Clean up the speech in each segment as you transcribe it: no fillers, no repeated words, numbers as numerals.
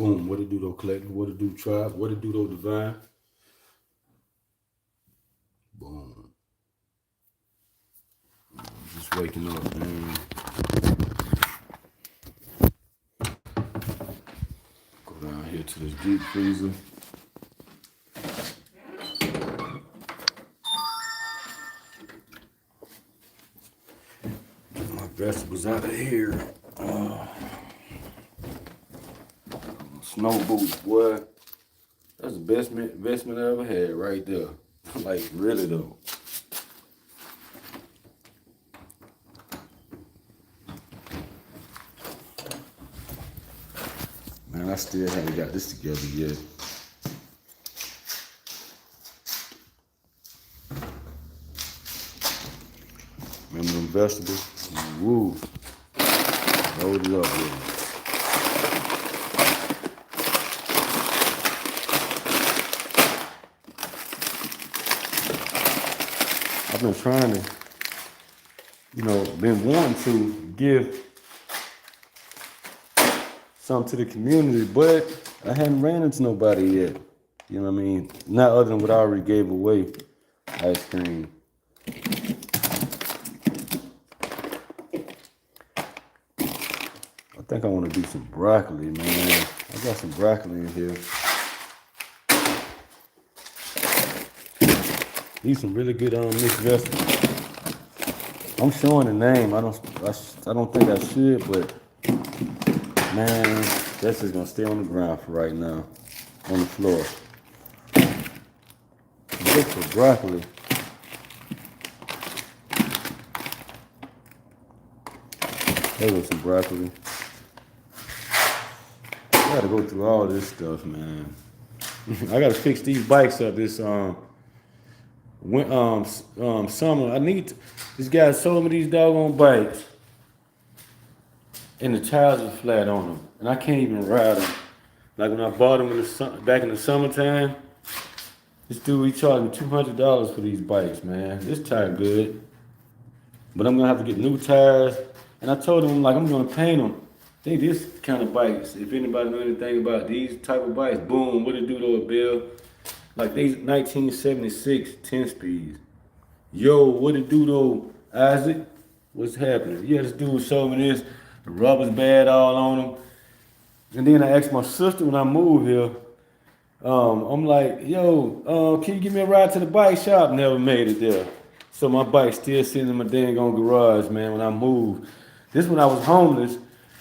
Boom. What it do though, collective? What it do, tribe? What it do though, divine? Boom. Just waking up, man. Go down here to this deep freezer. Get my vegetables out of here. Snow boots, boy. That's the best investment I ever had right there. Like, really though. Man, I still haven't got this together yet. Remember them vegetables? Woo. Load it up with them. I've been trying to, been wanting to give something to the community, but I hadn't ran into nobody yet. You know what I mean? Not other than what I already gave away, ice cream. I think I want to do some broccoli, man. I got some broccoli in here. These some really good mixed vegetables. I'm showing the name. I don't think I should, but man, that's just gonna stay on the ground for right now, on the floor. Look for broccoli. There was some broccoli. I gotta go through all this stuff, man. I gotta fix these bikes up this summer. This guy sold me these doggone bikes, and the tires are flat on them, and I can't even ride them. Like when I bought them back in the summertime, this dude, he charged me $200 for these bikes, man. This tire good, but I'm gonna have to get new tires. And I told him, like, I'm gonna paint them. They this kind of bikes. If anybody know anything about these type of bikes, boom, what it do to a bill? Like these 1976 10 speeds. Yo, what it do though, Isaac? What's happening? Yeah, this dude showed me this. The rubber's bad all on them. And then I asked my sister when I moved here, I'm like, yo, can you give me a ride to the bike shop? Never made it there. So my bike's still sitting in my dang on garage, man, when I moved. This when I was homeless,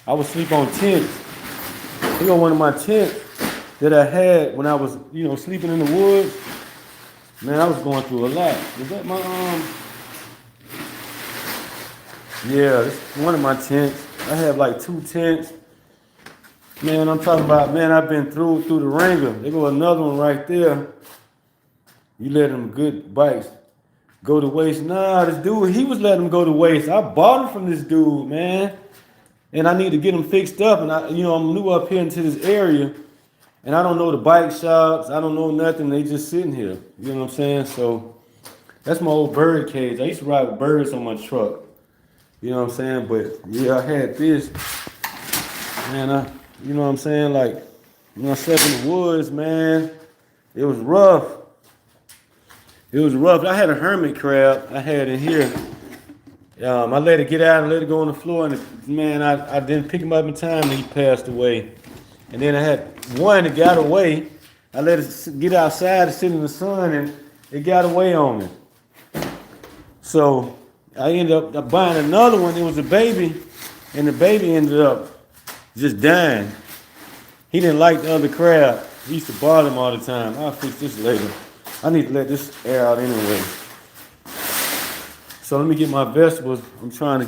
I would sleep on tents. One of my tents that I had when I was, sleeping in the woods, man, I was going through a lot. Is that my Yeah, this is one of my tents. I have like 2 tents. Man, I'm talking about, man, I've been through the ringer. There go another one right there. You let them good bikes go to waste. Nah, this dude, he was letting them go to waste. I bought them from this dude, man. And I need to get them fixed up. And I'm new up here into this area. And I don't know the bike shops. I don't know nothing. They just sitting here. You know what I'm saying? So that's my old bird cage. I used to ride with birds on my truck. You know what I'm saying? But yeah, I had this. Man, you know what I'm saying? Like, when I slept in the woods, man, it was rough. It was rough. I had a hermit crab I had in here. I let it get out and let it go on the floor, and man, I didn't pick him up in time, and he passed away. And then I had one that got away. I let it get outside and sit in the sun, and it got away on me. So I ended up buying another one. It was a baby, and the baby ended up just dying. He didn't like the other crab. He used to bother him all the time. I'll fix this later. I need to let this air out anyway. So let me get my vegetables. I'm trying to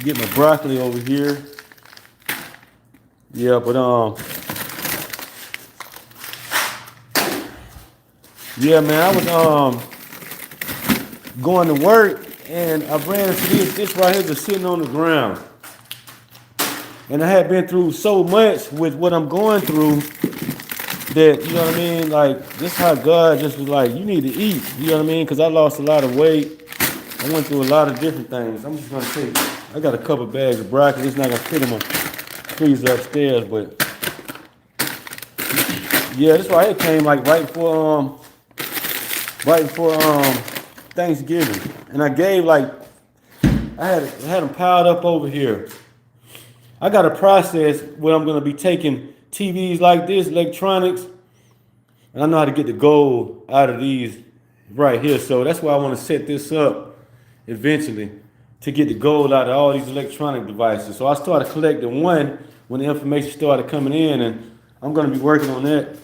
get my broccoli over here. Yeah, but yeah, man, I was going to work, and I ran into this right here just sitting on the ground. And I had been through so much with what I'm going through that, you know what I mean? Like, this how God just was like, you need to eat. You know what I mean? Because I lost a lot of weight. I went through a lot of different things. I'm just going to take, I got a couple bags of broccoli. It's not going to fit in my freezer upstairs, but Yeah, this right here came like right before Thanksgiving, and I gave like I had them piled up over here. I got a process where I'm gonna be taking TVs like this, electronics, and I know how to get the gold out of these right here. So that's why I want to set this up eventually to get the gold out of all these electronic devices. So I started collecting one when the information started coming in, and I'm gonna be working on that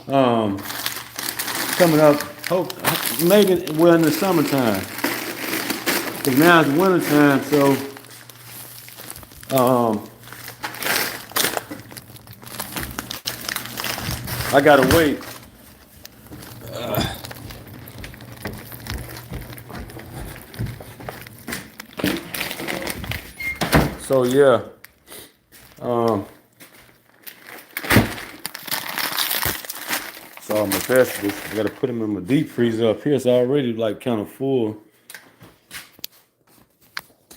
um, coming up. Hope maybe well in the summertime. Cause now it's winter time, so I gotta wait. So yeah, um, so all my vegetables, I gotta put them in my deep freezer up here. It's already like kind of full.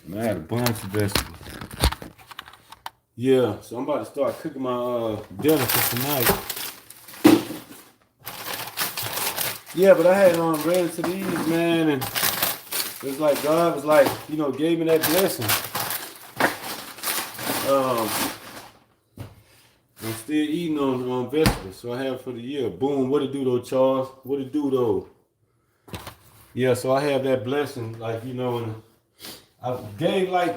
Man, I had a bunch of vegetables. Yeah, so I'm about to start cooking my dinner for tonight. Yeah, but I had ran into these, man, and it was like God was like, gave me that blessing. Um, I'm still eating on vegetables, so I have it for the year. Boom, what it do though, Charles? What it do though? Yeah, so I have that blessing, like and I gave like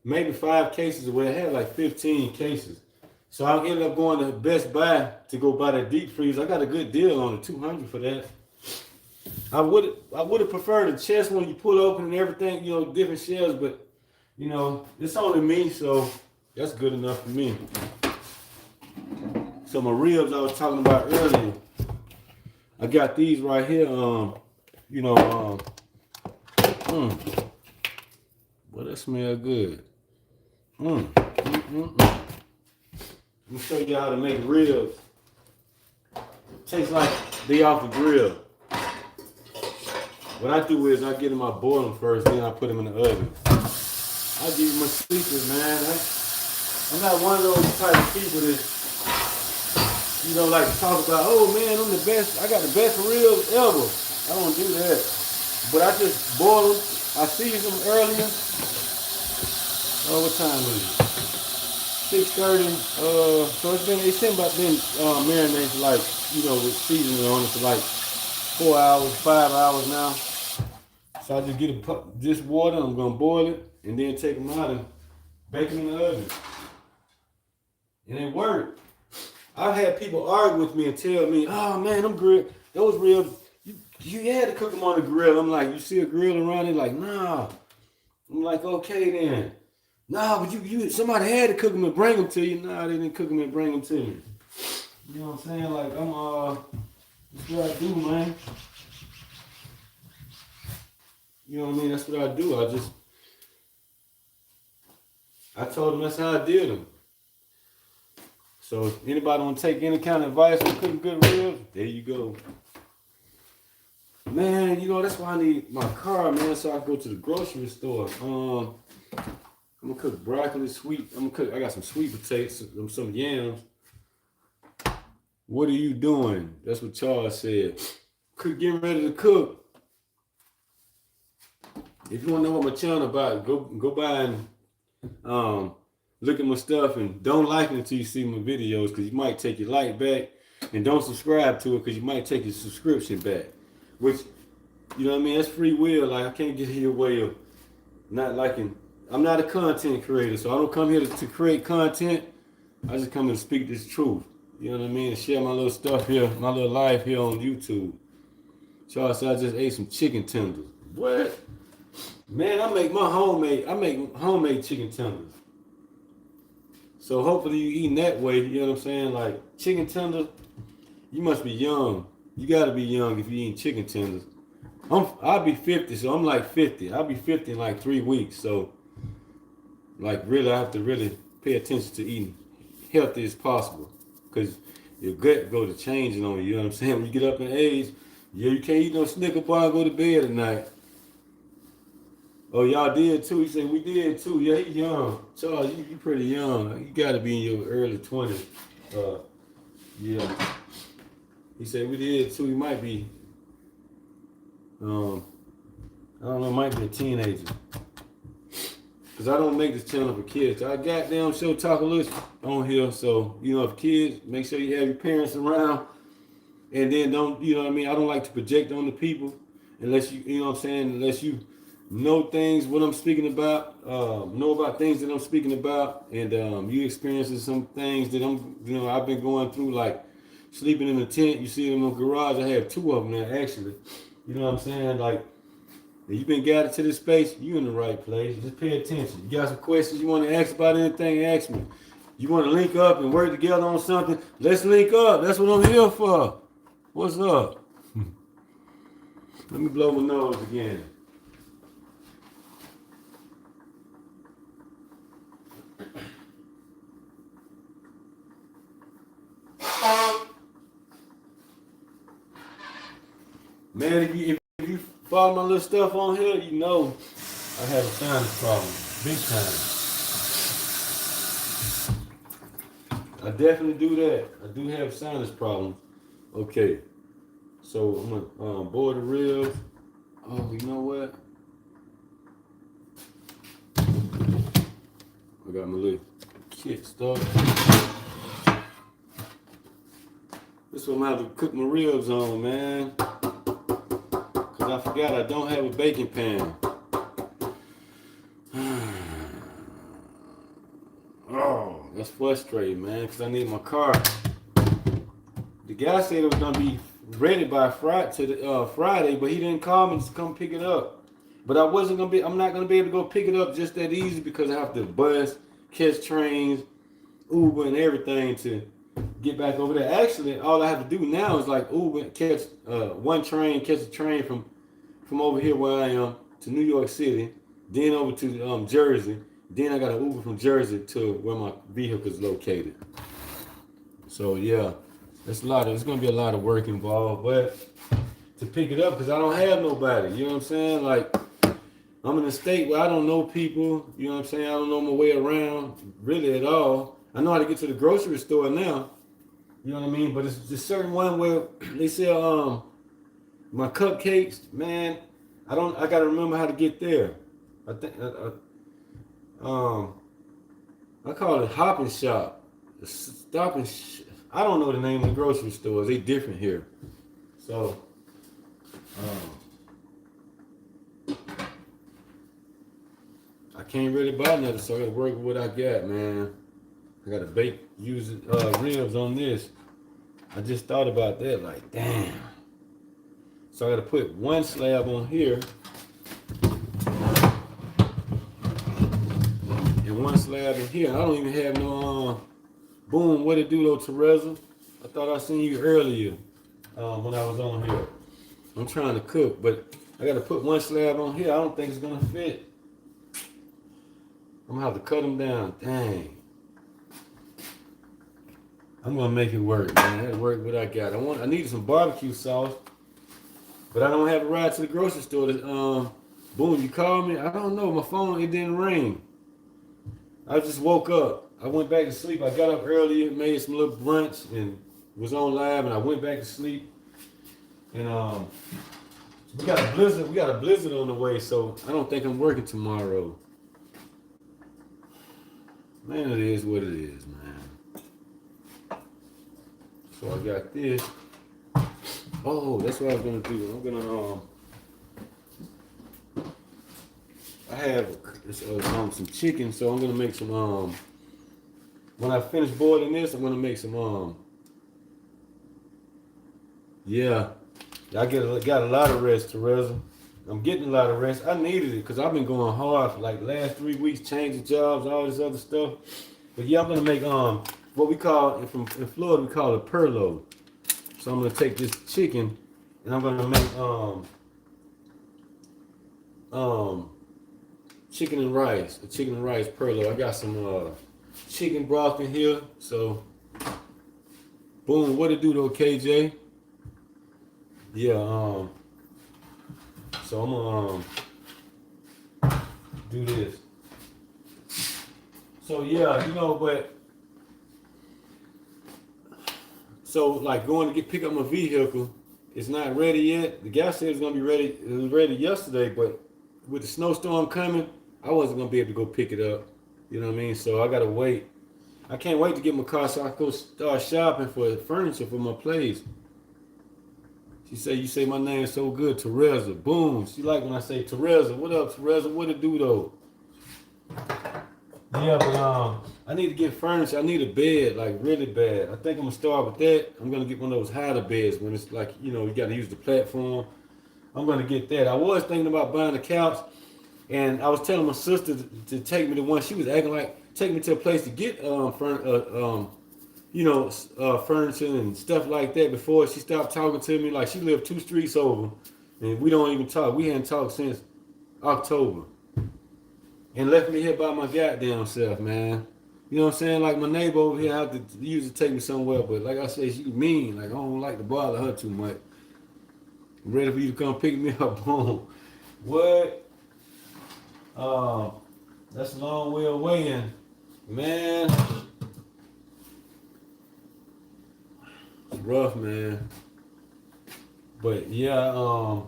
maybe 5 cases away. I had like 15 cases. So I ended up going to Best Buy to go buy that deep freeze. I got a good deal on it, $200 for that. I would have preferred a chest when you pull open and everything, different shells, but it's only me, so that's good enough for me. So my ribs I was talking about earlier, I got these right here. Well, that smell good. Let me show you how to make ribs. Tastes like they off the grill. What I do is I get them, I boil them first, then I put them in the oven. I give you my secret, man. I'm not one of those type of people that, like to talk about, oh man, I'm the best, I got the best ribs ever. I don't do that. But I just boil them. I season them earlier. What time is it? 6:30. So it's been about been marinated for like, with seasoning on it for like 4 hours, 5 hours now. So I just get this water, I'm gonna boil it, and then take them out and bake them in the oven. And it worked. I've had people argue with me and tell me, oh man, those ribs, you had to cook them on the grill. I'm like, you see a grill around it? Like, nah. I'm like, okay then. Nah, but somebody had to cook them and bring them to you. Nah, they didn't cook them and bring them to me. You know what I'm saying? Like, that's what I do, man. You know what I mean? That's what I do. I told them that's how I did them. So if anybody want to take any kind of advice on cooking good ribs, there you go. Man, that's why I need my car, man, so I can go to the grocery store. I'm gonna cook broccoli, I got some sweet potatoes, some yams. What are you doing? That's what Charles said. Getting ready to cook. If you want to know what my channel about, go by and look at my stuff, and don't like it until you see my videos, because you might take your like back, and don't subscribe to it because you might take your subscription back. Which, you know what I mean? That's free will. Like, I can't get in your way of not liking. I'm not a content creator, so I don't come here to create content. I just come to speak this truth. You know what I mean? And share my little stuff here, my little life here on YouTube. Charles said I just ate some chicken tenders. What? Man, I make homemade chicken tenders. So hopefully you eating that way, you know what I'm saying? Like, chicken tenders, you must be young. You gotta be young if you eating chicken tenders. I'll be 50, so I'm like 50. I'll be 50 in like 3 weeks. So, like, really, I have to really pay attention to eating healthy as possible, because your gut go to changing on you. You know what I'm saying? When you get up in age, you can't eat no Snicker bar and go to bed at night. Oh, y'all did too? He said we did too. Yeah, he young. Charles, you pretty young. You gotta be in your early 20s. Yeah. He said we did too. He might be, I don't know, might be a teenager. Cause I don't make this channel for kids. I goddamn show talk a little on here. So, you know, if kids, make sure you have your parents around. And then don't, you know what I mean? I don't like to project on the people unless you know what I'm saying, unless you know things, what I'm speaking about, know about things that I'm speaking about, and you experiencing some things that I've been going through, like sleeping in a tent. You see them in the garage. I have 2 of them now, actually. You know what I'm saying? Like, if you've been gathered to this space, you in the right place. Just pay attention. You got some questions you want to ask about anything, ask me. You want to link up and work together on something? Let's link up. That's what I'm here for. What's up? Let me blow my nose again. Man, if you follow my little stuff on here, you know I have a sinus problem. Big time. I definitely do that. I do have sinus problems. Okay. So I'm gonna boil the ribs. Oh, you know what? I got my little kit stuff. This one I'm gonna have to cook my ribs on, man. Cause I forgot I don't have a baking pan. Oh, that's frustrating, man. Cause I need my car. The guy said it was gonna be ready by Friday, but he didn't call me to come pick it up. But I'm not gonna be able to go pick it up just that easy because I have to bus, catch trains, Uber, and everything to get back over there. Actually, all I have to do now is like Uber, catch one train, catch a train from over here where I am to New York City, then over to Jersey. Then I got an Uber from Jersey to where my vehicle is located. So yeah. It's gonna be a lot of work involved, but to pick it up because I don't have nobody. You know what I'm saying? Like, I'm in a state where I don't know people. You know what I'm saying? I don't know my way around really at all. I know how to get to the grocery store now. You know what I mean? But it's just certain one where they sell my cupcakes. Man, I gotta remember how to get there. I think I call it Hop and Shop. Stop and I don't know the name of the grocery stores. They different here. So, I can't really buy nothing, so I gotta work with what I got, man. I gotta bake using ribs on this. I just thought about that, like, damn. So I gotta put one slab on here and one slab in here. I don't even have no boom, what it do though, Teresa? I thought I seen you earlier when I was on here. I'm trying to cook, but I got to put one slab on here. I don't think it's going to fit. I'm going to have to cut them down. Dang. I'm going to make it work, man. I had to work what I got. I needed some barbecue sauce, but I don't have a ride to the grocery store. Boom, you called me? I don't know. My phone, it didn't ring. I just woke up. I went back to sleep. I got up earlier, made some little brunch, and was on live. And I went back to sleep. And we got a blizzard. We got a blizzard on the way, so I don't think I'm working tomorrow. Man, it is what it is, man. So I got this. Oh, that's what I was gonna do. I'm gonna I have some chicken, so I'm gonna make some when I finish boiling this, I'm gonna make some yeah. I got a lot of rest, Teresa. I'm getting a lot of rest. I needed it because I've been going hard for like last 3 weeks, changing jobs, all this other stuff. But yeah, I'm gonna make what we call in Florida we call it perlo. So I'm gonna take this chicken and I'm gonna make chicken and rice, a chicken and rice perlo. I got some chicken broth in here, so boom, what it do though, KJ? Yeah, so I'm gonna do this. So yeah, but So like going to pick up my vehicle, it's not ready yet. The guy said it's gonna be ready. It was ready yesterday, but with the snowstorm coming, I wasn't gonna be able to go pick it up. You know what I mean? So I gotta wait. I can't wait to get my car so I can go start shopping for furniture for my place. She said, "You say my name so good, Teresa." Boom. She like when I say Teresa. What up, Teresa? What it do though? Yeah, but I need to get furniture. I need a bed, like really bad. I think I'm gonna start with that. I'm gonna get one of those hider beds when it's like, you gotta use the platform. I'm gonna get that. I was thinking about buying a couch, and I was telling my sister to take me to one. She was acting like take me to a place to get furniture and stuff like that before she stopped talking to me. Like she lived 2 streets over, and we don't even talk. We hadn't talked since October, and left me here by my goddamn self, man. You know what I'm saying? Like my neighbor over here, I have to usually take me somewhere, but like I say, she mean. Like I don't like to bother her too much. I'm ready for you to come pick me up. Boom. What? That's a long way away, and man, it's rough, man. But yeah,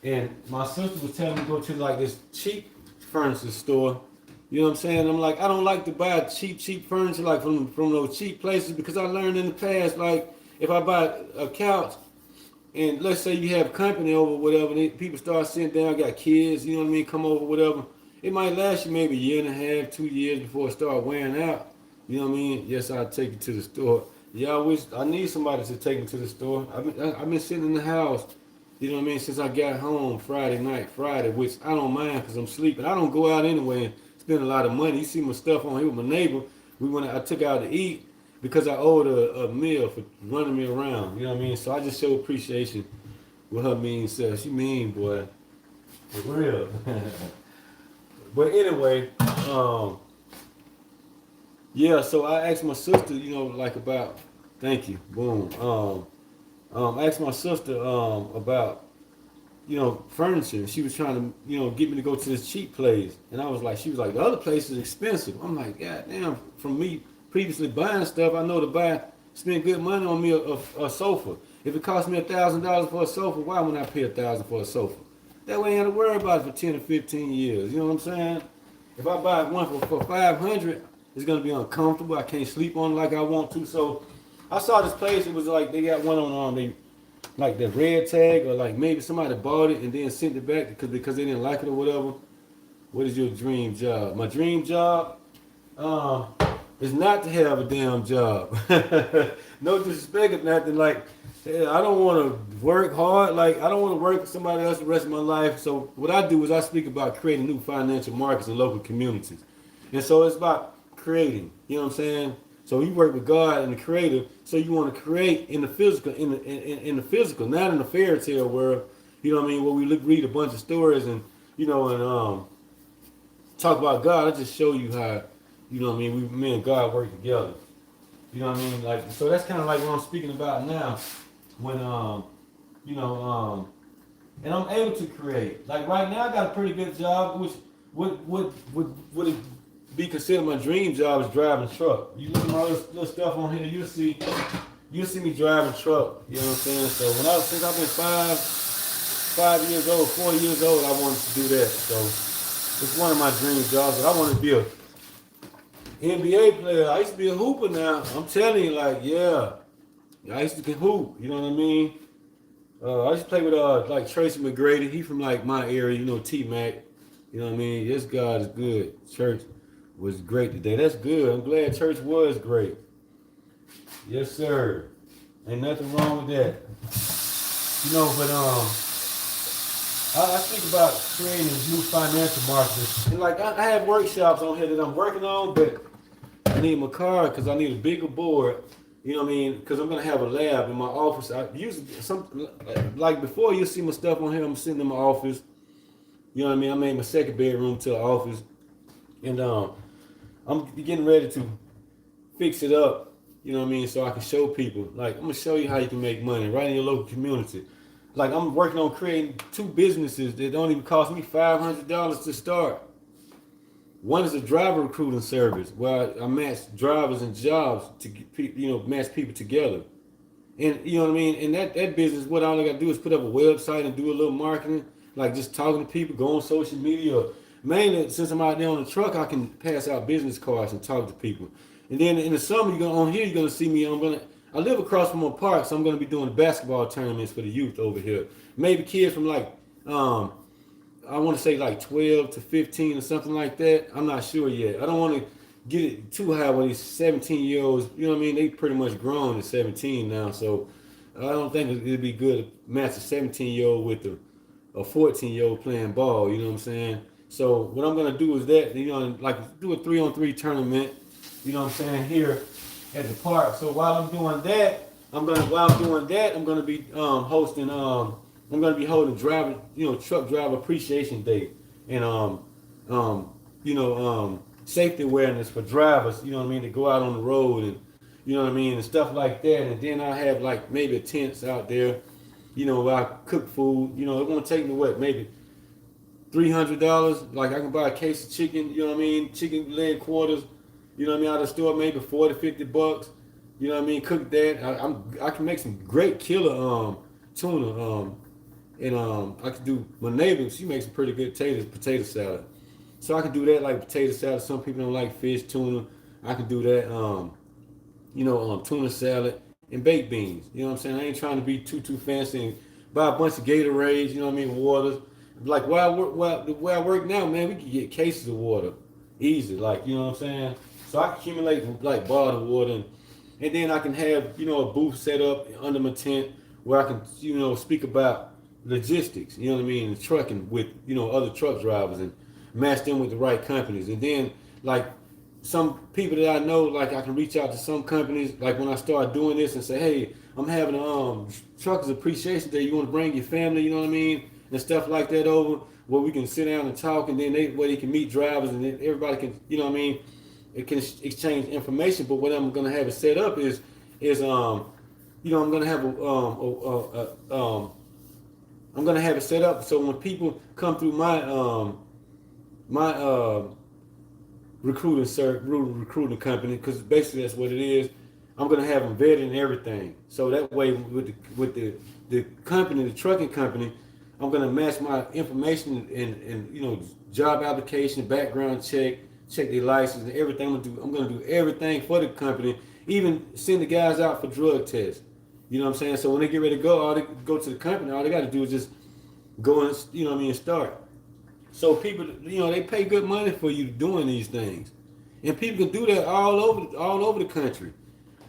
and my sister was telling me to go to like this cheap furniture store. You know what I'm saying? I'm like, I don't like to buy cheap furniture like from those cheap places because I learned in the past, like if I buy a couch and let's say you have company over whatever, and people start sitting down, got kids, you know what I mean, come over whatever, it might last you maybe a year and a half, 2 years before it start wearing out. You know what I mean? Yes, I'll take you to the store. Yeah, I need somebody to take me to the store. I've been sitting in the house, you know what I mean, since I got home Friday, which I don't mind because I'm sleeping. I don't go out anyway and spend a lot of money. You see my stuff on here with my neighbor. I took out to eat because I owed a meal for running me around. You know what I mean? So I just show appreciation with her mean self. She mean, boy. For real. But anyway, yeah, so I asked my sister, like about, thank you, boom. I asked my sister about, furniture. She was trying to, get me to go to this cheap place. And she was like, the other place is expensive. I'm like, God damn, from me previously buying stuff, I know to spend good money on me a sofa. If it costs me $1,000 for a sofa, why would I pay $1,000 for a sofa? That way I ain't have to worry about it for 10 or 15 years. You know what I'm saying? If I buy one for $500, it's gonna be uncomfortable. I can't sleep on it like I want to. So I saw this place. It was like they got one on they like the red tag, or like maybe somebody bought it and then sent it back because they didn't like it or whatever. What is your dream job? My dream job is not to have a damn job. No disrespect or nothing. Like I don't want to work hard. Like I don't want to work for somebody else the rest of my life. So what I do is I speak about creating new financial markets in local communities, and so it's about creating. You know what I'm saying? So you work with God and the Creator. So you want to create in the physical, in the physical, not in the fairy tale world. You know what I mean? Where we read a bunch of stories and talk about God. I just show you how, you know what I mean? Me and God work together. You know what I mean? Like so that's kind of like what I'm speaking about now. When and I'm able to create. Like right now, I got a pretty good job, which would it be considered my dream job is driving a truck. You look at my little stuff on here, you'll see me driving a truck. You know what I'm saying? So since I've been 5 years old, 4 years old, I wanted to do that. So it's one of my dream jobs. But I want to be a NBA player. I used to be a hooper now. I'm telling you, like, yeah. I used to hoop, you know what I mean? I used to play with like Tracy McGrady. He from like my area, T-Mac. You know what I mean? Yes, God is good. Church was great today. That's good. I'm glad church was great. Yes, sir. Ain't nothing wrong with that. But I think about creating new financial markets. And like I have workshops on here that I'm working on, but I need my car because I need a bigger board. You know what I mean? Because I'm gonna have a lab in my office. I use like before you see my stuff on here. I'm sitting in my office. You know what I mean? I made my second bedroom to an office, and I'm getting ready to fix it up. You know what I mean? So I can show people. Like I'm gonna show you how you can make money right in your local community. Like I'm working on creating 2 businesses that don't even cost me $500 to start. One is a driver recruiting service where I match drivers and jobs to match people together. And you know what I mean? And that business, what all I gotta do is put up a website and do a little marketing, like just talking to people, go on social media. Mainly, since I'm out there on the truck, I can pass out business cards and talk to people. And then in the summer, you're gonna see me. I live across from a park, so I'm gonna be doing basketball tournaments for the youth over here. Maybe kids from like I want to say like 12 to 15 or something like that. I'm not sure yet. I don't want to get it too high when these 17-year-olds, you know what I mean? They pretty much grown at 17 now. So I don't think it'd be good to match a 17-year-old with a 14-year-old playing ball, you know what I'm saying? So what I'm going to do is that, like do a 3-on-3 tournament, you know what I'm saying, here at the park. So while I'm doing that, I'm gonna be hosting I'm gonna be holding truck driver appreciation day and safety awareness for drivers, you know what I mean, to go out on the road and you know what I mean and stuff like that. And then I have like maybe tents out there, where I cook food. It won't take me maybe $300. Like I can buy a case of chicken, you know what I mean, chicken leg quarters, you know what I mean, out of the store, maybe $40-50. You know what I mean? Cook that. I can make some great killer tuna. And I could do my neighbor. She makes a pretty good potato salad. So I could do that like potato salad. Some people don't like fish, tuna. I could do that. Tuna salad and baked beans. You know what I'm saying? I ain't trying to be too fancy and buy a bunch of Gatorades. You know what I mean? Waters. Like where I work now, man, we can get cases of water easy. Like you know what I'm saying? So I can accumulate like bottled water. And then I can have, a booth set up under my tent where I can, speak about logistics, you know what I mean, and trucking with, other truck drivers and match them with the right companies. And then, like, some people that I know, like, I can reach out to some companies, like, when I start doing this and say, hey, I'm having a Truckers Appreciation Day. You want to bring your family, you know what I mean, and stuff like that over where we can sit down and talk and then where they can meet drivers and then everybody can, you know what I mean, it can exchange information. But what I'm gonna have it set up is I'm gonna have I'm gonna have it set up so when people come through my recruiting company, because basically that's what it is. I'm gonna have them vetted and everything. So that way with the company, the trucking company, I'm gonna match my information and job application, background check their license and everything. I'm gonna do everything for the company, even send the guys out for drug tests. You know what I'm saying? So when they get ready to go, go to the company, all they gotta do is just go and start. So people, they pay good money for you doing these things. And people can do that all over the country.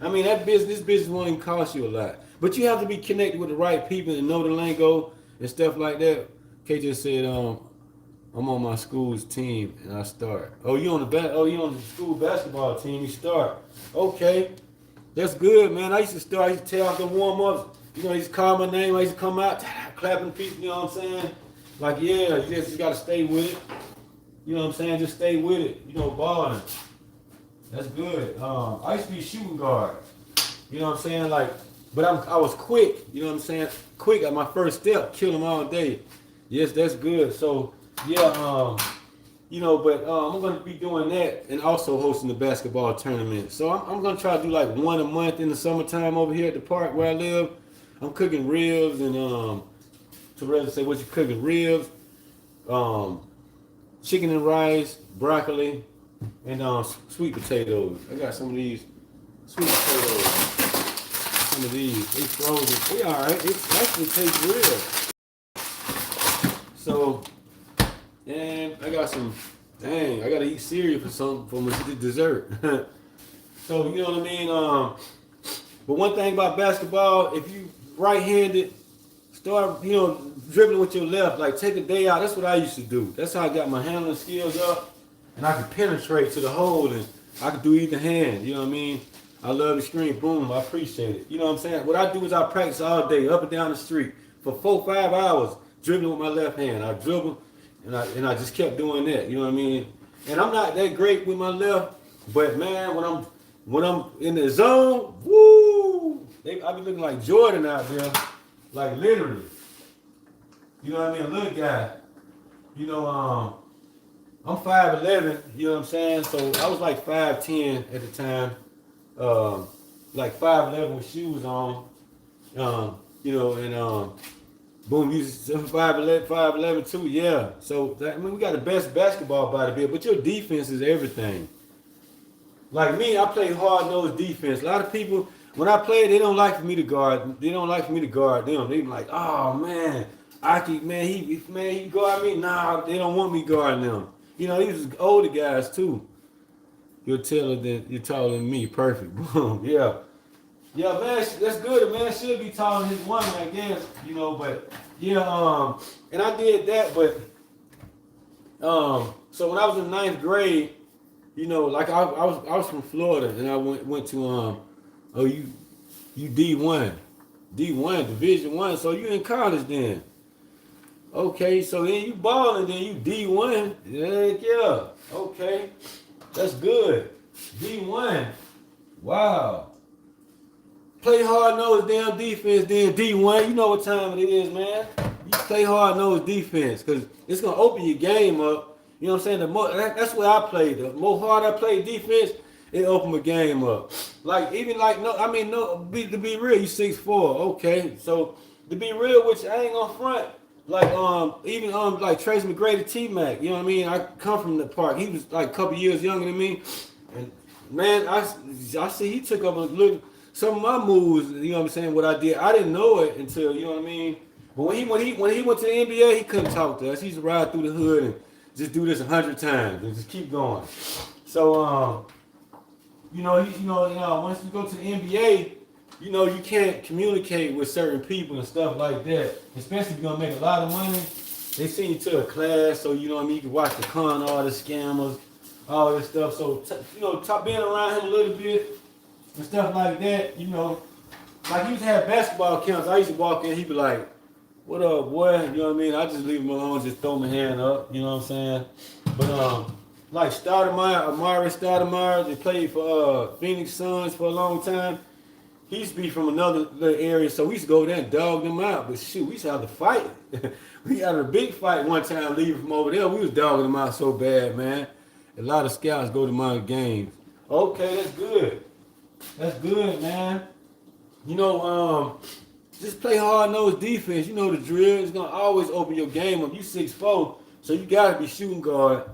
I mean, this business won't even cost you a lot. But you have to be connected with the right people and know the lingo and stuff like that. Kay just said, I'm on my school's team and I start. Oh, you on the school basketball team, you start. Okay. That's good, man. I used to tell out the warm-ups. I used to call my name. I used to come out clapping people, you know what I'm saying? Like, yeah, you just got to stay with it. You know what I'm saying? Just stay with it. Balling. That's good. I used to be a shooting guard. You know what I'm saying? Like, but I was quick. You know what I'm saying? Quick at my first step. Kill them all day. Yes, that's good. So, yeah, but I'm going to be doing that and also hosting the basketball tournament. So I'm going to try to do like one a month in the summertime over here at the park where I live. I'm cooking ribs and Teresa say, what you cooking? Ribs, chicken and rice, broccoli, and sweet potatoes. I got some of these sweet potatoes. Some of these. They frozen. They all right. It actually tastes real. So, and I got some. Dang, I gotta eat cereal for my dessert. So you know what I mean. But one thing about basketball, if you right-handed, start dribbling with your left. Like take a day out. That's what I used to do. That's how I got my handling skills up, and I could penetrate to the hole, and I could do either hand. You know what I mean. I love the screen. Boom. I appreciate it. You know what I'm saying. What I do is I practice all day, up and down the street for 4-5 hours, dribbling with my left hand. I dribble. And I just kept doing that, you know what I mean? And I'm not that great with my left, but man, when I'm in the zone, woo! I be looking like Jordan out there, like literally. You know what I mean? A little guy. I'm 5'11", you know what I'm saying? So I was like 5'10" at the time. Um, like 5'11" with shoes on. You know, and boom, you 5'11" too, yeah. So that, I mean, we got the best basketball body build, but your defense is everything. Like me, I play hard nosed defense. A lot of people, when I play, they don't like for me to guard. They don't like for me to guard them. They be like, oh man, Aki, man, he guard me. Nah, they don't want me guarding them. You know, these older guys too. You're taller than me. Perfect. Boom. Yeah. Yeah, man, that's good. Man should be taller than his woman, I guess. You know, but yeah, and I did that, but so when I was in ninth grade, you know, like I was from Florida, and I went to oh you D1 Division 1, so you in college then. Okay, so then you balling, then you D1. Heck yeah. Okay, that's good. D1. Wow. Play hard nosed damn defense, then D1. You know what time it is, man. You play hard nosed defense, cause it's gonna open your game up. You know what I'm saying? That's where I played. The more hard I play defense, it opened my game up. Like even like no, I mean no. To be real, you 6'4". Okay, so to be real, which I ain't gonna front. Like even like Tracy McGrady T Mac. You know what I mean? I come from the park. He was like a couple years younger than me, and man, I see he took up a little some of my moves, you know what I'm saying, what I did. I didn't know it until, you know what I mean? But when he went to the NBA, he couldn't talk to us. He used to ride through the hood and just do this 100 times and just keep going. So once you go to the NBA, you know, you can't communicate with certain people and stuff like that. Especially if you're gonna make a lot of money. They send you to a class, so you know what I mean, you can watch the con artists, scammers, all this stuff. So being around him a little bit and stuff like that, you know. Like he used to have basketball camps. I used to walk in, he'd be like, what up, boy? You know what I mean? I just leave him alone, just throw my hand up, you know what I'm saying? But like Amari Stoudemire, they played for Phoenix Suns for a long time. He used to be from another little area, so we used to go there and dog them out. But shoot, we used to have to fight. We had a big fight one time leaving from over there. We was dogging them out so bad, man. A lot of scouts go to my games. Okay, that's good. That's good, man. You know, just play hard-nosed defense. You know the drill. It's going to always open your game up. You 6'4", so you got to be shooting guard.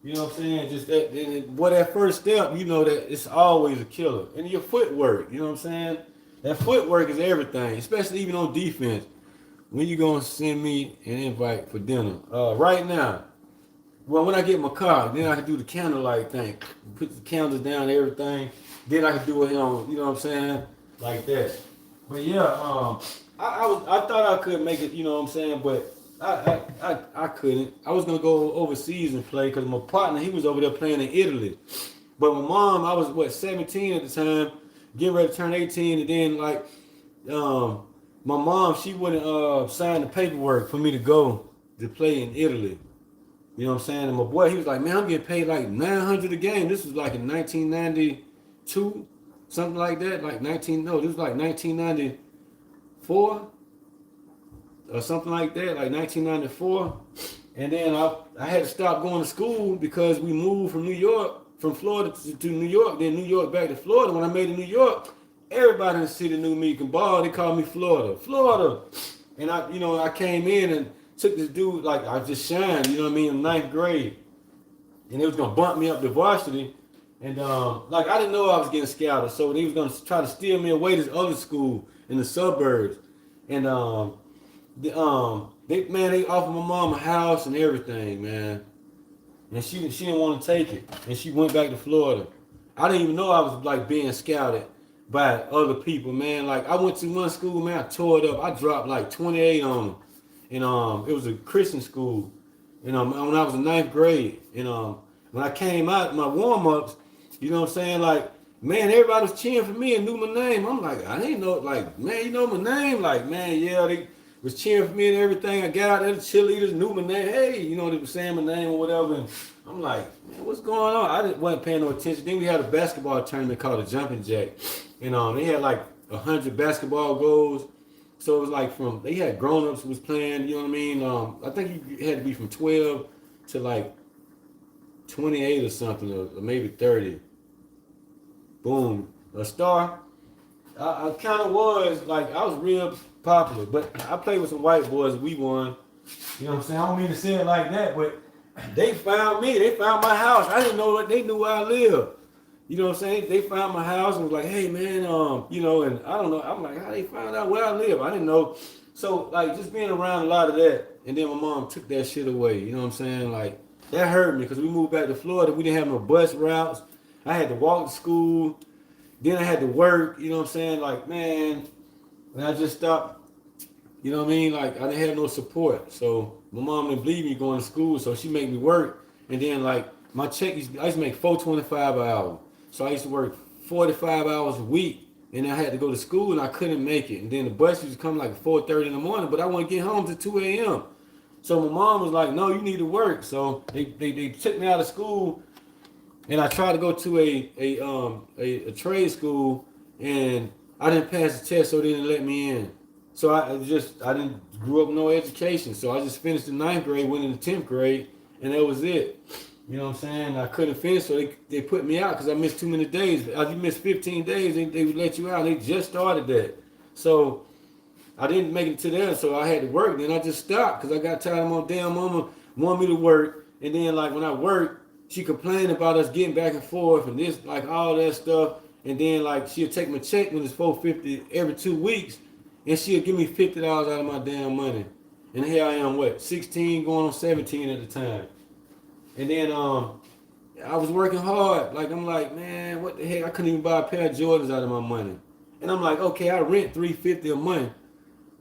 You know what I'm saying? Just that first step, you know that it's always a killer. And your footwork, you know what I'm saying? That footwork is everything, especially even on defense. When you going to send me an invite for dinner? Right now. Well, when I get my car, then I can do the candlelight thing. Put the candles down and everything. Then I can do it on, you know what I'm saying? Like that. But yeah, I thought I could make it, you know what I'm saying? But I couldn't. I was gonna go overseas and play because my partner, he was over there playing in Italy. But my mom, I was 17 at the time, getting ready to turn 18, and then like my mom, she wouldn't sign the paperwork for me to go to play in Italy. You know what I'm saying? And my boy, he was like, man, I'm getting paid like $900 a game. This was like in 1992, something like that. This was like 1994 or something like that, like 1994. And then I had to stop going to school because we moved from from Florida to New York, then New York back to Florida. When I made it New York, everybody in the city knew me can ball. They called me Florida. And I came in and took this dude, like I just shined, you know what I mean, in ninth grade. And they was gonna bump me up to varsity. And like I didn't know I was getting scouted, so they was gonna try to steer me away to this other school in the suburbs. And they offered my mom a house and everything, man. And she didn't want to take it. And she went back to Florida. I didn't even know I was like being scouted by other people, man. Like I went to one school, man, I tore it up. I dropped like 28 on them. And it was a Christian school. And when I was in ninth grade, and when I came out, my warm-ups, you know what I'm saying? Like, man, everybody was cheering for me and knew my name. I'm like, I didn't know, like, man, you know my name? Like, man, yeah, they was cheering for me and everything. I got out there, the cheerleaders knew my name. Hey, you know, they were saying my name or whatever. And I'm like, man, what's going on? I wasn't paying no attention. Then we had a basketball tournament called the Jumping Jack. And they had like 100 basketball goals. So it was like they had grown-ups who was playing, you know what I mean? I think you had to be from 12 to like 28 or something, or maybe 30. Boom, a star. I kind of was like I was real popular, but I played with some white boys. We won. You know what I'm saying? I don't mean to say it like that, but they found me. They found my house. I didn't know that they knew where I lived. You know what I'm saying? They found my house and was like, hey man, you know, and I don't know. I'm like, how they found out where I live? I didn't know. So like just being around a lot of that, and then my mom took that shit away. You know what I'm saying? Like that hurt me because we moved back to Florida. We didn't have no bus routes. I had to walk to school. Then I had to work. You know what I'm saying? Like man, and I just stopped. You know what I mean? Like I didn't have no support. So my mom didn't believe me going to school, so she made me work. And then like my check, I used to make $4.25 an hour. So I used to work 45 hours a week, and I had to go to school, and I couldn't make it. And then the bus used to come like 4:30 in the morning, but I wouldn't get home till 2 a.m. So my mom was like, "No, you need to work." So they took me out of school, and I tried to go to a trade school, and I didn't pass the test, so they didn't let me in. So I didn't grew up with no education. So I just finished the ninth grade, went into 10th grade, and that was it. You know what I'm saying? I couldn't finish, so they put me out because I missed too many days. If you missed 15 days, they would let you out. They just started that. So I didn't make it to there, so I had to work. Then I just stopped because I got tired of my damn mama wanting me to work. And then like when I worked, she complained about us getting back and forth and this, like all that stuff. And then like she'll take my check when it's $4.50 every 2 weeks, and she'll give me $50 out of my damn money. And here I am, what, 16 going on 17 at the time. And then I was working hard. Like I'm like, man, what the heck? I couldn't even buy a pair of Jordans out of my money. And I'm like, okay, I rent $350 a month.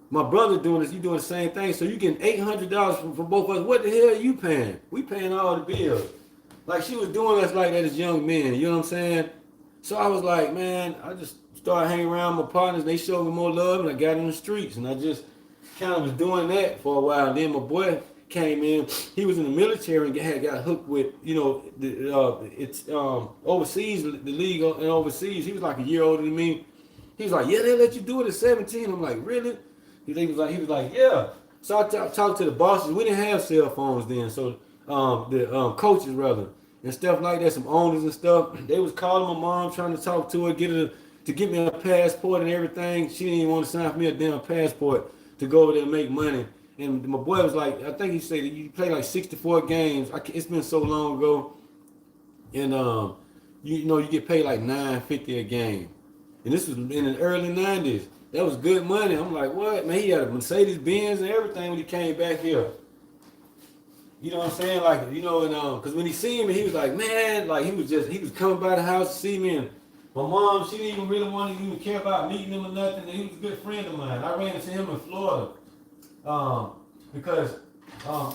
My brother doing this, you doing the same thing. So you getting $800 from both of us. What the hell are you paying? We paying all the bills. Like she was doing us like that as young men. You know what I'm saying? So I was like, man, I just started hanging around my partners. They showed me more love, and I got in the streets, and I just kind of was doing that for a while. And then my boy came in. He was in the military and got hooked with, you know, it's overseas, the league and overseas. He was like a year older than me. He was like, yeah, they let you do it at 17. I'm like, really? He was like, yeah. So I talked to the bosses. We didn't have cell phones then, so the coaches rather and stuff like that, some owners and stuff. They was calling my mom trying to talk to her, get her to get me a passport and everything. She didn't even want to sign for me a damn passport to go over there and make money. And my boy was like, I think he said you play like 64 games. It's been so long ago, and you know you get paid like $9.50 a game. And this was in the early 90s. That was good money. I'm like, what? Man, he had a Mercedes Benz and everything when he came back here. You know what I'm saying? Like, you know, and because when he seen me, he was like, man, like he was coming by the house to see me. And my mom, she didn't even really want to even care about meeting him or nothing. And he was a good friend of mine. I ran into him in Florida because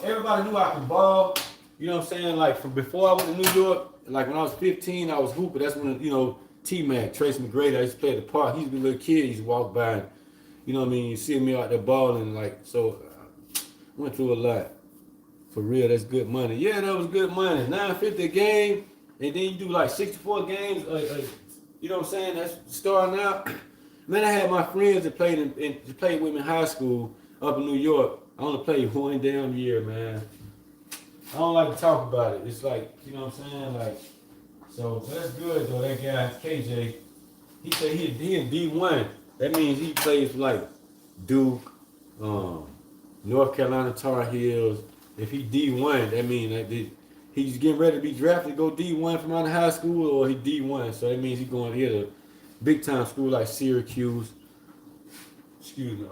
everybody knew I could ball. You know what I'm saying? Like from before I went to New York, like when I was 15, I was hooping. That's when, you know, T-Mac, Tracy McGrady, I used to play at the park. He used to be a little kid. He used to walk by and, you know what I mean? You see me out there balling. Like, so I went through a lot. For real, that's good money. Yeah, that was good money. $9.50 a game, and then you do like 64 games. You know what I'm saying? That's starting out. Man, I had my friends that played played with me in high school up in New York. I only played one damn year, man. I don't like to talk about it. It's like, you know what I'm saying? Like, so that's good though. That guy KJ, he said he in D1. That means he plays for like Duke, North Carolina Tar Heels. If he D1, that means that he's getting ready to be drafted to go D1 from out of high school, or he D1. So that means he's going to hit a big time school like Syracuse. Excuse me.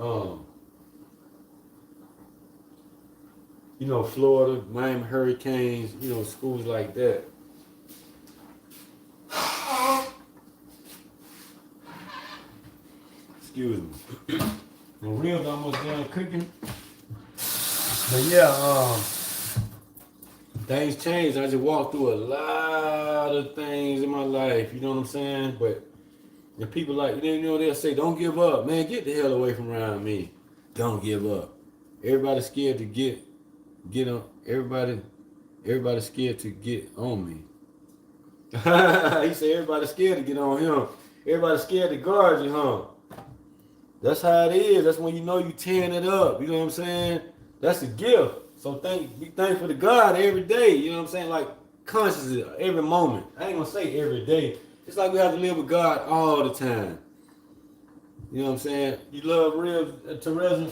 You know, Florida, Miami Hurricanes. You know, schools like that. Excuse me. My ribs almost done cooking. But yeah, things changed. I just walked through a lot of things in my life. You know what I'm saying? But the people like, you know, they'll say, "Don't give up, man. Get the hell away from around me. Don't give up." Everybody's scared to get on. Everybody's scared to get on me. He said everybody's scared to get on him. Everybody's scared to guard you, huh? That's how it is. That's when you know you tearing it up. You know what I'm saying? That's a gift. So be thankful to God every day. You know what I'm saying? Like conscious of every moment. I ain't gonna say every day. It's like we have to live with God all the time. You know what I'm saying? You love real Teresa?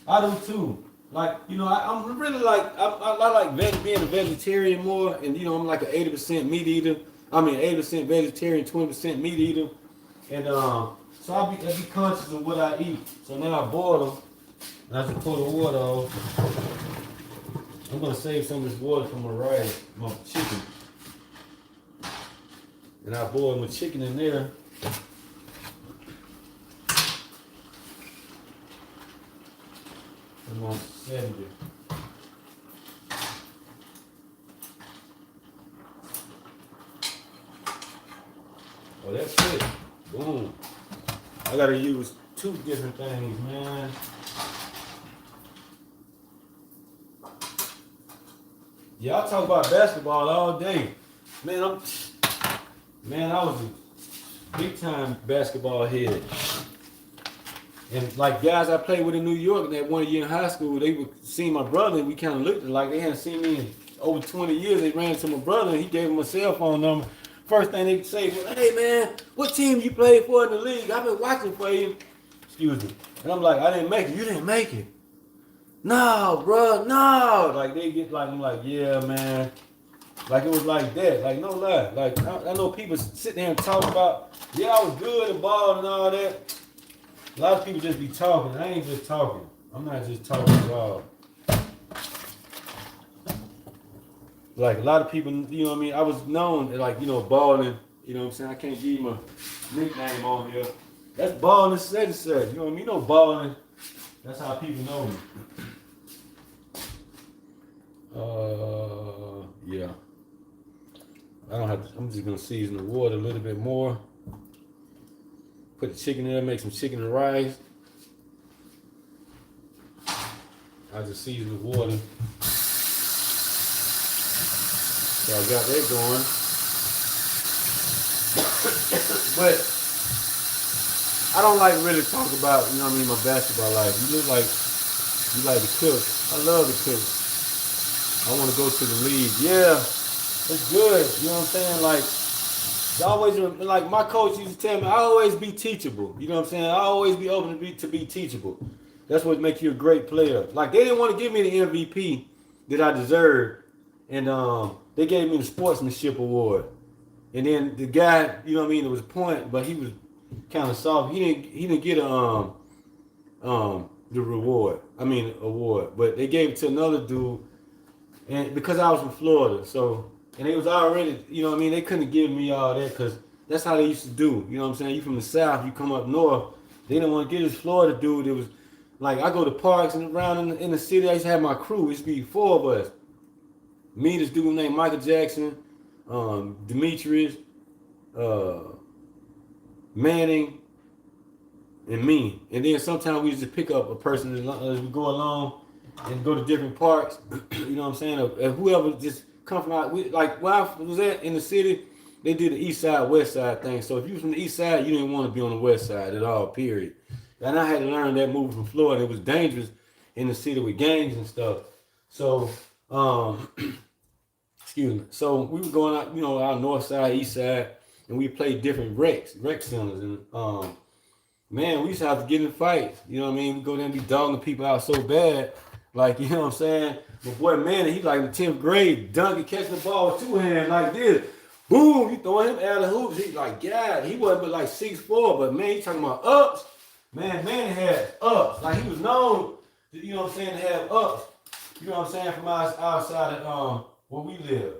I do too. Like, you know, I'm really like, I like being a vegetarian more, and you know, I'm like an 80% meat eater. I mean, 80% vegetarian, 20% meat eater. And so I be conscious of what I eat. So now I boil them, and I just pour the water off. I'm gonna save some of this water for my rice, my chicken. And I boil my chicken in there. I'm on 70. Oh, that's it. Boom. I gotta use 2 different things, man. Y'all talk about basketball all day. Man, I was a big time basketball head. And like guys I played with in New York that 1 year in high school, they would see my brother and we kind of looked like they hadn't seen me in over 20 years. They ran to my brother and he gave him a cell phone number. First thing they say was, hey man, what team you played for in the league? I've been watching for you. Excuse me. And I'm like, I didn't make it. You didn't make it. No, bro, no. Like they get like, I'm like, yeah, man. Like it was like that. Like no lie. Like I know people sit there and talk about, yeah, I was good and ball and all that. A lot of people just be talking. I ain't just talking. I'm not just talking at all. Like a lot of people, you know what I mean? I was known like, you know, balling. You know what I'm saying? I can't give you my nickname on here. That's balling such and such. You know what I mean? You know balling. That's how people know me. Yeah. I don't have to, I'm just gonna season the water a little bit more. Put the chicken in there, make some chicken and rice. I just season the water. So I got that going. But I don't like really talk about, you know what I mean, my basketball life. You look like you like to cook. I love to cook. I want to go to the league. Yeah, it's good. You know what I'm saying? Like, I always, like my coach used to tell me, I always be teachable. You know what I'm saying? I always be open to be teachable. That's what makes you a great player. Like, they didn't want to give me the MVP that I deserved. And they gave me the sportsmanship award. And then the guy, you know what I mean, it was a point, but he was kind of soft. He didn't get a the reward. I mean award. But they gave it to another dude, and because I was from Florida, so and they was already, you know what I mean, they couldn't give me all that because that's how they used to do. You know what I'm saying? You from the South, you come up north, they didn't want to get this Florida dude. It was like I go to parks and around in the city. I used to have my crew. It used to be 4 of us. Me, this dude named Michael Jackson, Demetrius, Manning, and me. And then sometimes we used to pick up a person as we go along and go to different parks. You know what I'm saying? And whoever just come from out, like where I was at in the city, they did the east side, west side thing. So if you was from the east side, you didn't want to be on the west side at all, period. And I had to learn that moving from Florida. It was dangerous in the city with gangs and stuff. So, excuse me. So we were going out, you know, our north side, east side, and we played different rec centers. And man, we used to have to get in fights. You know what I mean? We go there and be dogging people out so bad. Like, you know what I'm saying? My boy Manny, he like in the 10th grade, dunking, catching the ball with 2 hands like this. Boom, you throwing him out of the hoops. He's like, God, he wasn't but like 6'4", but man, he talking about ups. Man, Manny had ups. Like he was known, you know what I'm saying, to have ups. You know what I'm saying, from outside of where we live.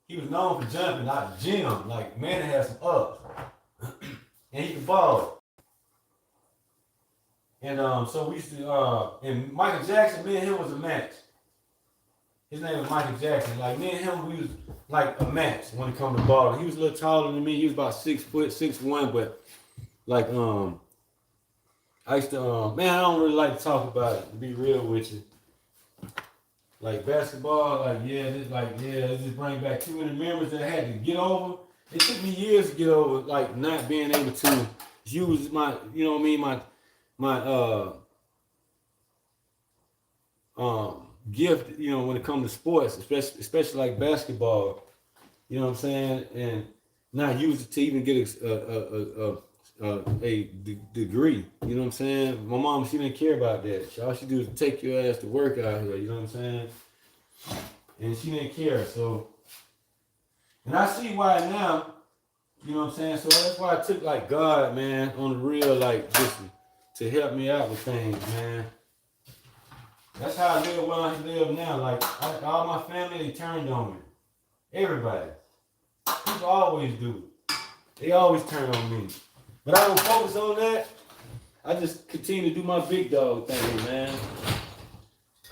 He was known for jumping, like the gym. Like Manny had some ups. And he could ball. And so we used to, and Michael Jackson, me and him was a match. His name was Michael Jackson. Like me and him, we was like a match when it come to balling. He was a little taller than me. He was about 6 foot, 6'1", but like I used to man, I don't really like to talk about it, to be real with you. Like basketball, like it just brings back too many memories that I had to get over. It took me years to get over, like not being able to use my, you know what I mean, my gift, you know, when it comes to sports, especially like basketball. You know what I'm saying? And not use it to even get a degree. You know what I'm saying? My mom, she didn't care about that. All she do is take your ass to work out here. You know what I'm saying? And she didn't care. So, and I see why now. You know what I'm saying? So that's why I took like God, man, on the real, like just to help me out with things, man. That's how I live where I live now. Like all my family, they turned on me. Everybody. People always do. They always turn on me. But I don't focus on that. I just continue to do my big dog thing, man.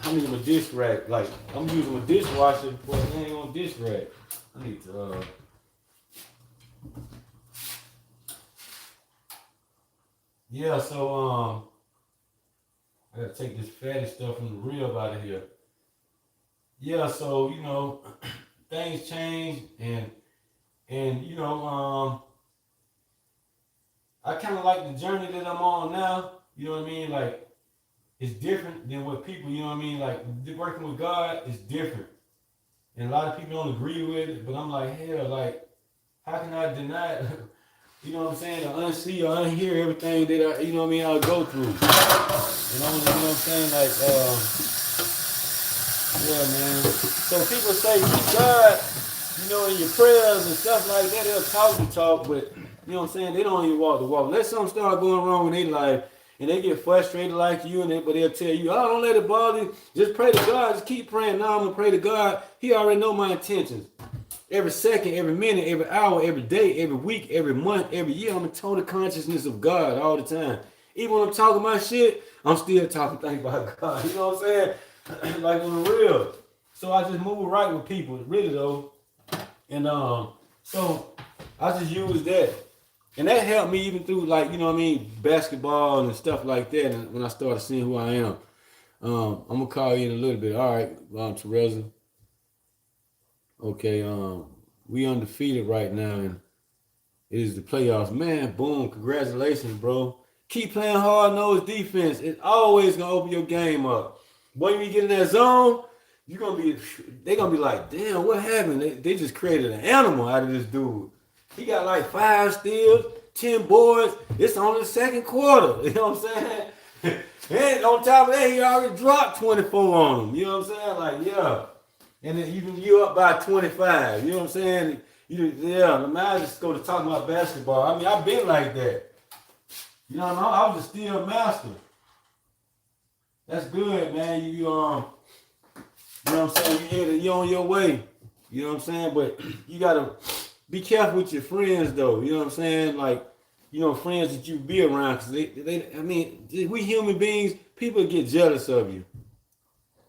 I'm using a dish rack. Like, I'm using a dishwasher, but it ain't on dish rack. I need to, yeah, so, I gotta take this fatty stuff from the rib out of here. Yeah, so, you know, things change and you know, I kind of like the journey that I'm on now. You know what I mean? Like, it's different than what people, you know what I mean? Like, working with God is different. And a lot of people don't agree with it, but I'm like, hell, like, how can I deny it? You know what I'm saying? Or unsee or unhear everything that I, you know what I mean, I'll go through. And I'm, you know what I'm saying? Like, yeah, man. So people say, God, you know, in your prayers and stuff like that, they'll talk the talk, but you know what I'm saying? They don't even walk the walk. Let something start going wrong in their life, and they get frustrated like you, but they'll tell you, oh, don't let it bother you. Just pray to God. Just keep praying. Now I'm going to pray to God. He already know my intentions. Every second, every minute, every hour, every day, every week, every month, every year, I'm in total consciousness of God all the time. Even when I'm talking my shit, I'm still talking things about God. You know what I'm saying? Like on the real. So I just move right with people, really though. And so I just use that. And that helped me even through, like, you know what I mean, basketball and stuff like that. And when I started seeing who I am, I'm gonna call you in a little bit. All right, Teresa. Okay, we undefeated right now, and it is the playoffs. Man, boom, congratulations, bro. Keep playing hard-nosed defense. It's always gonna open your game up. When you get in that zone, they're gonna be like, damn, what happened? They just created an animal out of this dude. He got like 5 steals, 10 boards. It's only the second quarter. You know what I'm saying? And on top of that, he already dropped 24 on him. You know what I'm saying? Like, yeah. And then you up by 25. You know what I'm saying? Yeah, I just go to talk about basketball. I mean, I've been like that. You know what I mean? I was a steel master. That's good, man. You know what I'm saying? You're on your way. You know what I'm saying? But you gotta be careful with your friends, though. You know what I'm saying? Like, you know, friends that you be around, because I mean, we human beings, people get jealous of you.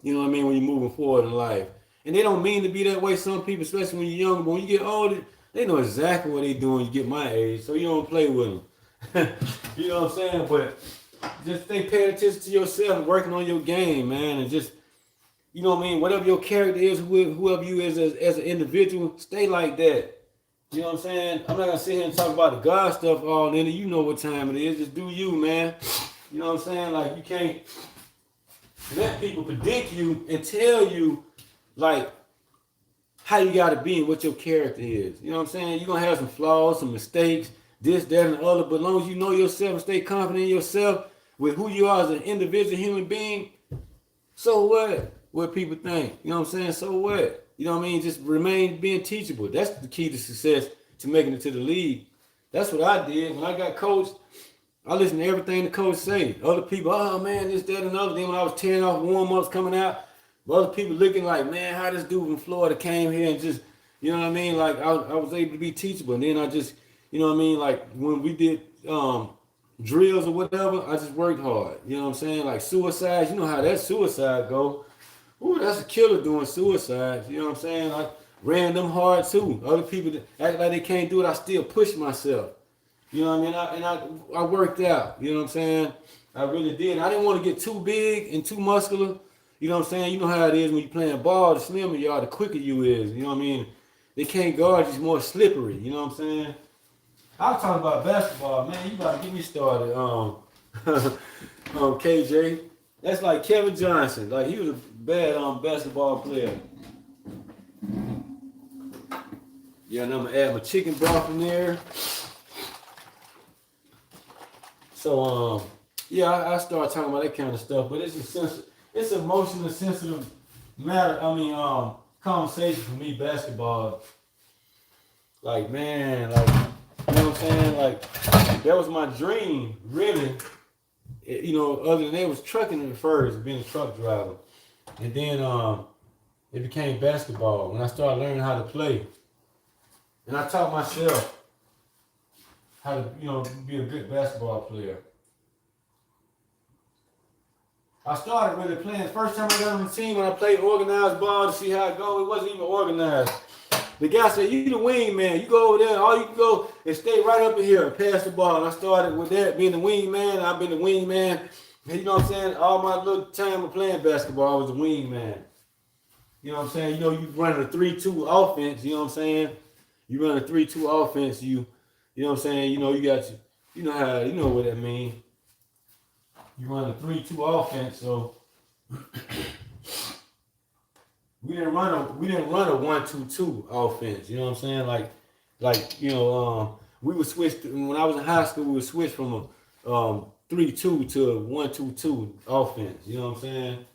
You know what I mean? When you're moving forward in life. And they don't mean to be that way. Some people, especially when you're younger, but when you get older, they know exactly what they're doing. You get my age, so you don't play with them. You know what I'm saying? But just stay paying attention to yourself and working on your game, man. And just, you know what I mean? Whatever your character is, whoever you is as an individual, stay like that. You know what I'm saying? I'm not going to sit here and talk about the God stuff all in it. You know what time it is. Just do you, man. You know what I'm saying? Like, you can't let people predict you and tell you, like, how you got to be and what your character is. You know what I'm saying? You're going to have some flaws, some mistakes, this, that, and the other. But as long as you know yourself and stay confident in yourself with who you are as an individual human being, so what? What people think. You know what I'm saying? So what? You know what I mean? Just remain being teachable. That's the key to success, to making it to the league. That's what I did. When I got coached, I listened to everything the coach say. Other people, oh man, this, that, and other. Then when I was tearing off warm-ups coming out, other people looking like, man, how this dude from Florida came here and just, you know what I mean? Like, I was able to be teachable. And then I just, you know what I mean? Like, when we did drills or whatever, I just worked hard. You know what I'm saying? Like suicides, you know how that suicide go. Ooh, that's a killer doing suicides. You know what I'm saying? I ran them hard too. Other people that act like they can't do it, I still push myself. You know what I mean? I worked out. You know what I'm saying? I really did. I didn't want to get too big and too muscular. You know what I'm saying? You know how it is when you're playing ball. The slimmer you are, the quicker you is. You know what I mean? They can't guard you. It's more slippery. You know what I'm saying? I was talking about basketball, man. You about to get me started. KJ. That's like Kevin Johnson. Like, he was bad basketball player. Yeah, and I'm gonna add my chicken broth in there. So yeah, I start talking about that kind of stuff, but it's emotionally sensitive matter. Conversation for me, basketball. Like, man, like, you know what I'm saying? Like, that was my dream, really. Other than that, was trucking at first, being a truck driver. And then it became basketball when I started learning how to play. And I taught myself how to, be a good basketball player. I started really playing. First time I got on the team when I played organized ball to see how it goes, it wasn't even organized. The guy said, "You the wing man. You go over there. All you can go is stay right up in here and pass the ball." And I started with that, being the wing man. I've been the wing man. You know what I'm saying? All my little time of playing basketball, I was the wing man. You know what I'm saying? You running a 3-2 offense. You know what I'm saying? You run a 3-2 offense. You know what I'm saying? You got you know what that means. You run a 3-2 offense, so we didn't run a 1-2-2 offense. You know what I'm saying? We would switch when I was in high school. We would switch from a 3-2 to a 1-2-2 offense. You know what I'm saying?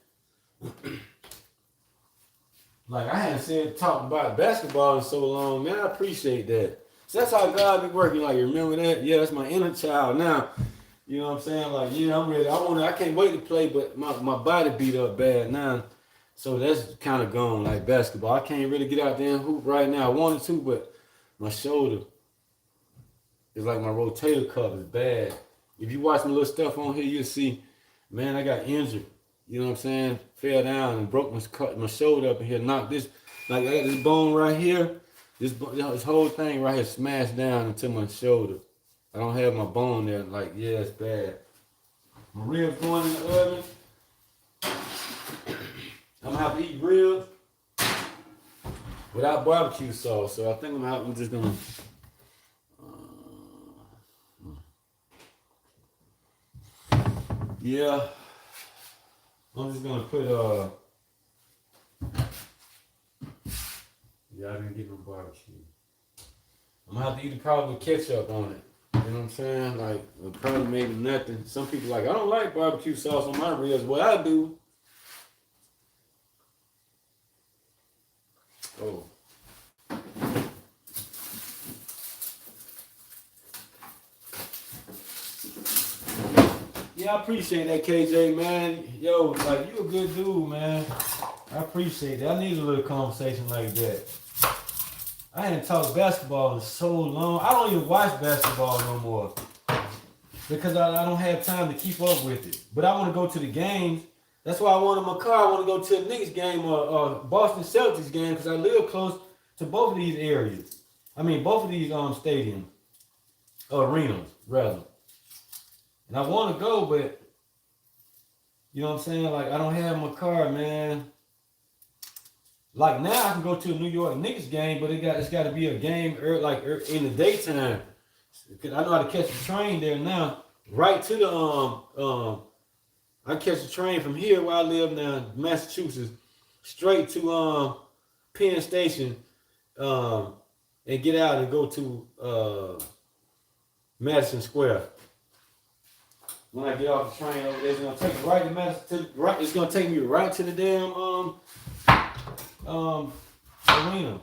Like, I hadn't talked about basketball in so long, man. I appreciate that. So that's how God be working. Like, you remember that? Yeah, that's my inner child now. You know what I'm saying? Like, yeah, I'm ready. I can't wait to play, but my body beat up bad now. So that's kind of gone, like basketball. I can't really get out there and hoop right now. I wanted to, but my shoulder is like my rotator cuff is bad. If you watch my little stuff on here, you'll see, man, I got injured. You know what I'm saying? Fell down and broke my shoulder up in here. Knocked this, like I got this bone right here. This whole thing right here smashed down into my shoulder. I don't have my bone there. Like, yeah, it's bad. My ribs going in the oven. I'm gonna have to eat ribs without barbecue sauce. So I think I'm just gonna. Yeah. I'm just gonna put yeah, I didn't get no barbecue. I'm gonna have to eat it probably with ketchup on it. You know what I'm saying? Like, probably maybe nothing. Some people like, I don't like barbecue sauce on my ribs. Well, I do. Oh. Yeah, I appreciate that, KJ, man. Yo, like, you a good dude, man. I appreciate that. I need a little conversation like that. I hadn't talked basketball in so long. I don't even watch basketball no more because I don't have time to keep up with it. But I want to go to the games. That's why I wanted my car. I want to go to a Knicks game or Boston Celtics game because I live close to both of these areas. I mean, both of these stadiums, or arenas, rather. And I want to go, but you know what I'm saying? Like, I don't have my car, man. Like, now I can go to a New York Knicks game, but it's got to be a game in the daytime. Cause I know how to catch a train there now, right to the I catch a train from here where I live now, Massachusetts, straight to Penn Station, and get out and go to Madison Square. When I get off the train over there, it's gonna take me right to Madison. It's gonna take me right to the damn arena.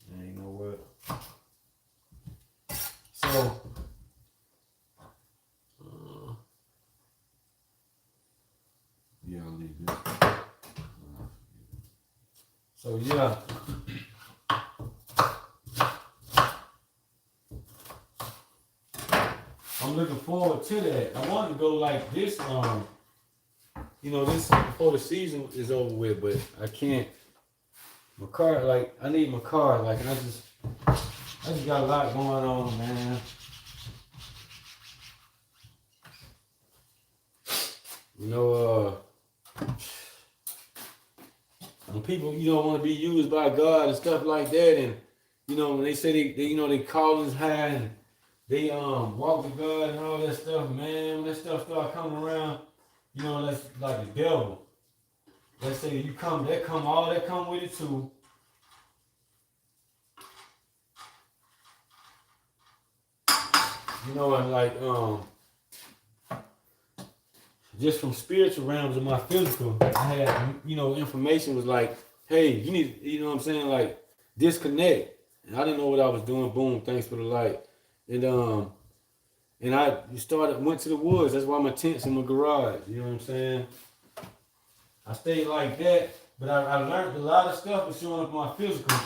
And you know what? So, yeah, I'll leave this. So yeah. I'm looking forward to that. I want to go like this, this before the season is over with, but I can't. My car, like, I need my car, like, and I just got a lot going on, man. When people, want to be used by God and stuff like that, and when they say they calling's high and they walk with God and all that stuff, man. When that stuff start coming around, you know, that's like the devil. Let's say you come, all that come with it too. You know, and like just from spiritual realms of my physical, I had, you know, information was like, hey, you need, you know what I'm saying, like disconnect. And I didn't know what I was doing. Boom, thanks for the light. And I went to the woods. That's why my tent's in my garage. You know what I'm saying? I stayed like that, but I learned a lot of stuff was showing up in my physical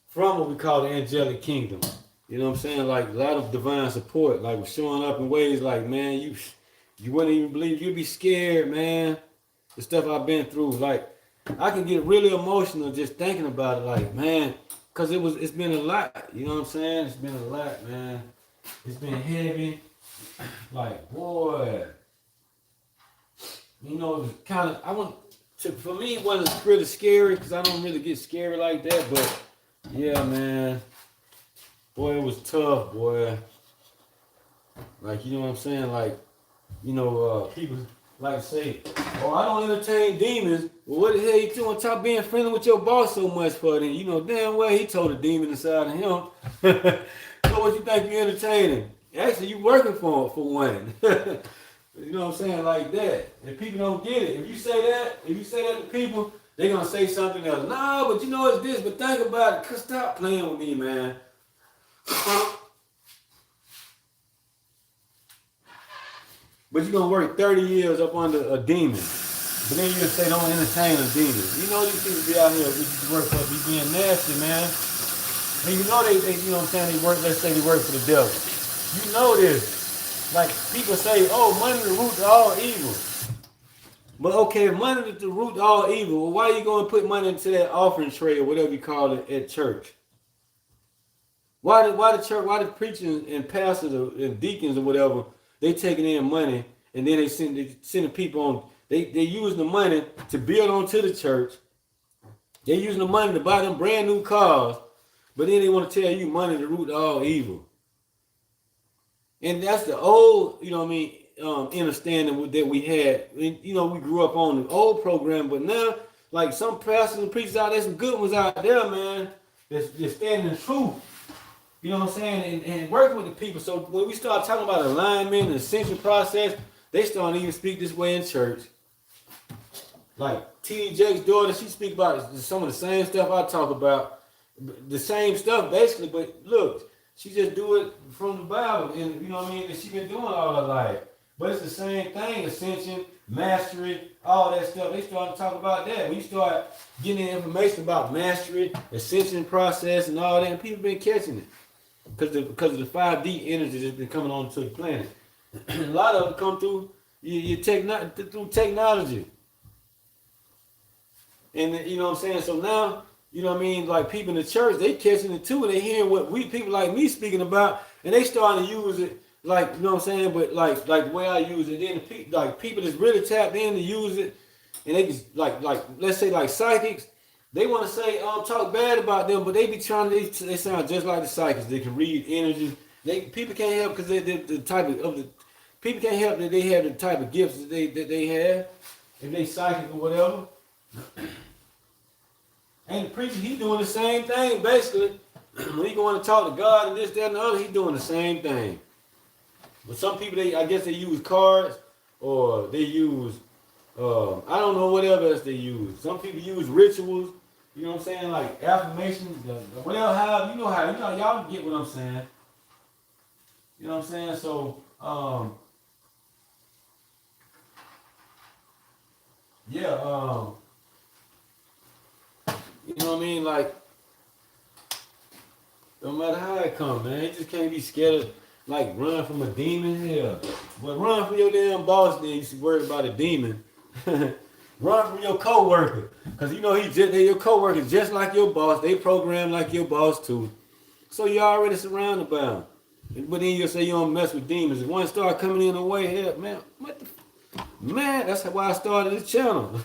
from what we call the angelic kingdom. You know what I'm saying? Like a lot of divine support, like was showing up in ways like, man, you wouldn't even believe, you'd be scared, man. The stuff I've been through, like I can get really emotional just thinking about it, like, man, cause it's been a lot. You know what I'm saying? It's been a lot, man. It's been heavy. Like, boy, you know, it was kind of, for me, it wasn't really scary because I don't really get scary like that, but yeah, man. Boy, it was tough, boy. Like, you know what I'm saying? Like, you know, people like to say, oh, I don't entertain demons. Well, what the hell you doing? Top being friendly with your boss so much for then? You know damn well he told a demon inside of him. So what you think you entertaining? Actually, you working for one. You know what I'm saying? Like that. And people don't get it. If you say that to people, they're going to say something else. Nah, but you know it's this. But think about it. Stop playing with me, man. But you're going to work 30 years up under a demon. But then you just say don't entertain a demon. You know these people be out here be being nasty, man. And you know they you know what I'm saying, let's say they work for the devil. You know this. Like people say, oh, money is the root to all evil. But okay, if money is the root to all evil, well, why are you going to put money into that offering tray or whatever you call it at church? Why the preachers and pastors and deacons or whatever, they taking in money and then they sending people on, they using the money to build onto the church. They using the money to buy them brand new cars, but then they want to tell you money is the root to all evil. And that's the old, you know what I mean, understanding that we had. And, you know, we grew up on the old program, but now, like some pastors and preachers out there, some good ones out there, man, that's standing in truth. You know what I'm saying? And working with the people. So when we start talking about alignment and ascension process, they start to even speak this way in church. Like T.D. Jakes' daughter, she speak about some of the same stuff I talk about. The same stuff, basically, but look, she just do it from the Bible, and you know what I mean? And she been doing all her life. But it's the same thing, ascension, mastery, all that stuff. They start to talk about that. When you start getting information about mastery, ascension process, and all that, and people been catching it. Because of the 5D energy that's been coming onto the planet. A lot of it come through through technology. And you know what I'm saying? So now, you know what I mean, like people in the church, they catching it too, and they hearing what people like me speaking about, and they starting to use it, like, you know what I'm saying, but like the way I use it. Then people that's really tapped in to use it, and they just like let's say like psychics, they want to say talk bad about them, but they be trying to, they sound just like the psychics. They can read energies. People can't help because they're the type of the people can't help that they have the type of gifts that they have, if they psychic or whatever. And the preacher, he doing the same thing, basically. When he going to talk to God and this, that, and the other, he doing the same thing. But some people, I guess they use cards, or they use, I don't know, whatever else they use. Some people use rituals, you know what I'm saying, like affirmations, whatever, y'all get what I'm saying. You know what I'm saying? So, you know what I mean? Like, no matter how it comes, man, you just can't be scared of, like, run from a demon. Yeah. But run from your damn boss, then you should worry about a demon. Run from your coworker. Because, you know, your coworker is just like your boss. They program like your boss, too. So you're already surrounded by them. But then you'll say you don't mess with demons. If one start coming in the way, hell, man, that's why I started this channel.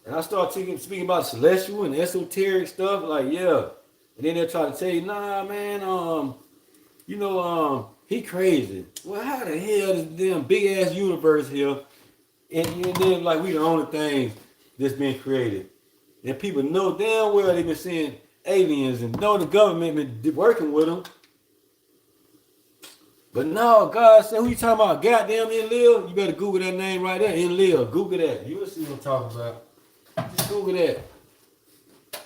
And I start speaking about celestial and esoteric stuff, like, yeah. And then they'll try to tell you, nah, man, he crazy. Well, how the hell is damn big ass universe here? And then like we the only things that's been created. And people know damn well they've been seeing aliens and know the government been working with them. But no, God said, who you talking about? Goddamn Enlil? You better Google that name right there. Enlil. Google that. You will see what I'm talking about. Just Google that.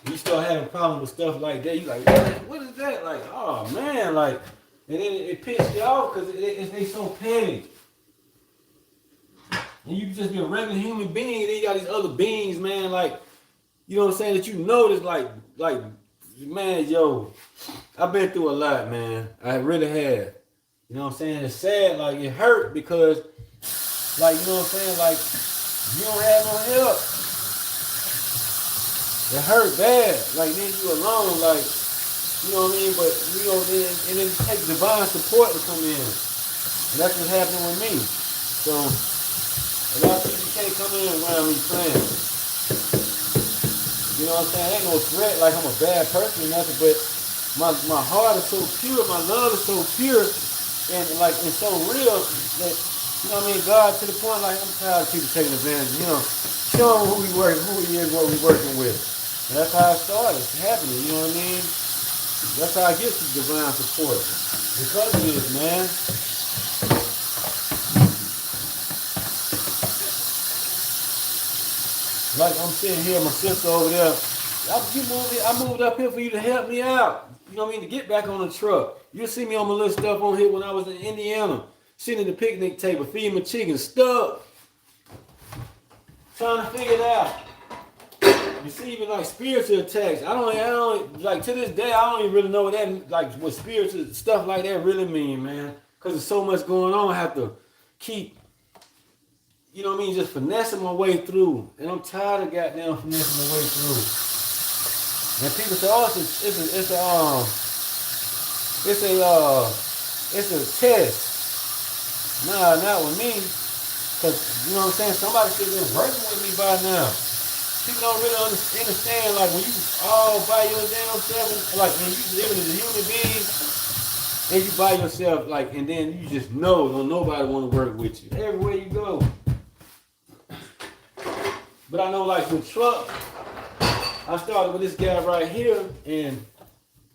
You start having problems with stuff like that. You like, what is that? Like, oh man, like, and then it pisses you off because they so petty. And you just be a regular human being, and then you got these other beings, man, like, you know what I'm saying, that you notice, like, man, yo, I've been through a lot, man. I really have. You know what I'm saying? It's sad, like, it hurt because, like, you know what I'm saying, like, you don't have no help. It hurt bad. Like, then you alone, like, you know what I mean? But, you know, and then it takes divine support to come in. And that's what's happening with me. So, a lot of people can't come in around me playing. You know what I'm saying? Ain't no threat like I'm a bad person or nothing, but my heart is so pure, my love is so pure, and like it's so real that, you know what I mean, God to the point like I'm tired of people taking advantage, you know. Show him who he is, what we working with. And that's how it started. It's happening, you know what I mean? That's how I get some divine support. Because of this, man. Like I'm sitting here, my sister over there. I moved up here for you to help me out. You know what I mean? To get back on the truck. You'll see me on my little stuff on here when I was in Indiana. Sitting at the picnic table, feeding my chickens stuff. Trying to figure it out. Receiving like spiritual attacks. I don't like to this day I don't even really know what that like what spiritual stuff like that really mean, man. Cause there's so much going on. I have to keep, you know what I mean, just finessing my way through. And I'm tired of goddamn finessing my way through. And people say, oh, it's a test. Nah, not with me. Cause you know what I'm saying? Somebody should have been working with me by now. People don't really understand, like when you all by your damn self, like when you living as a human being, and you by yourself, like, and then you just know, don't nobody want to work with you. Everywhere you go. But I know, like with truck, I started with this guy right here, and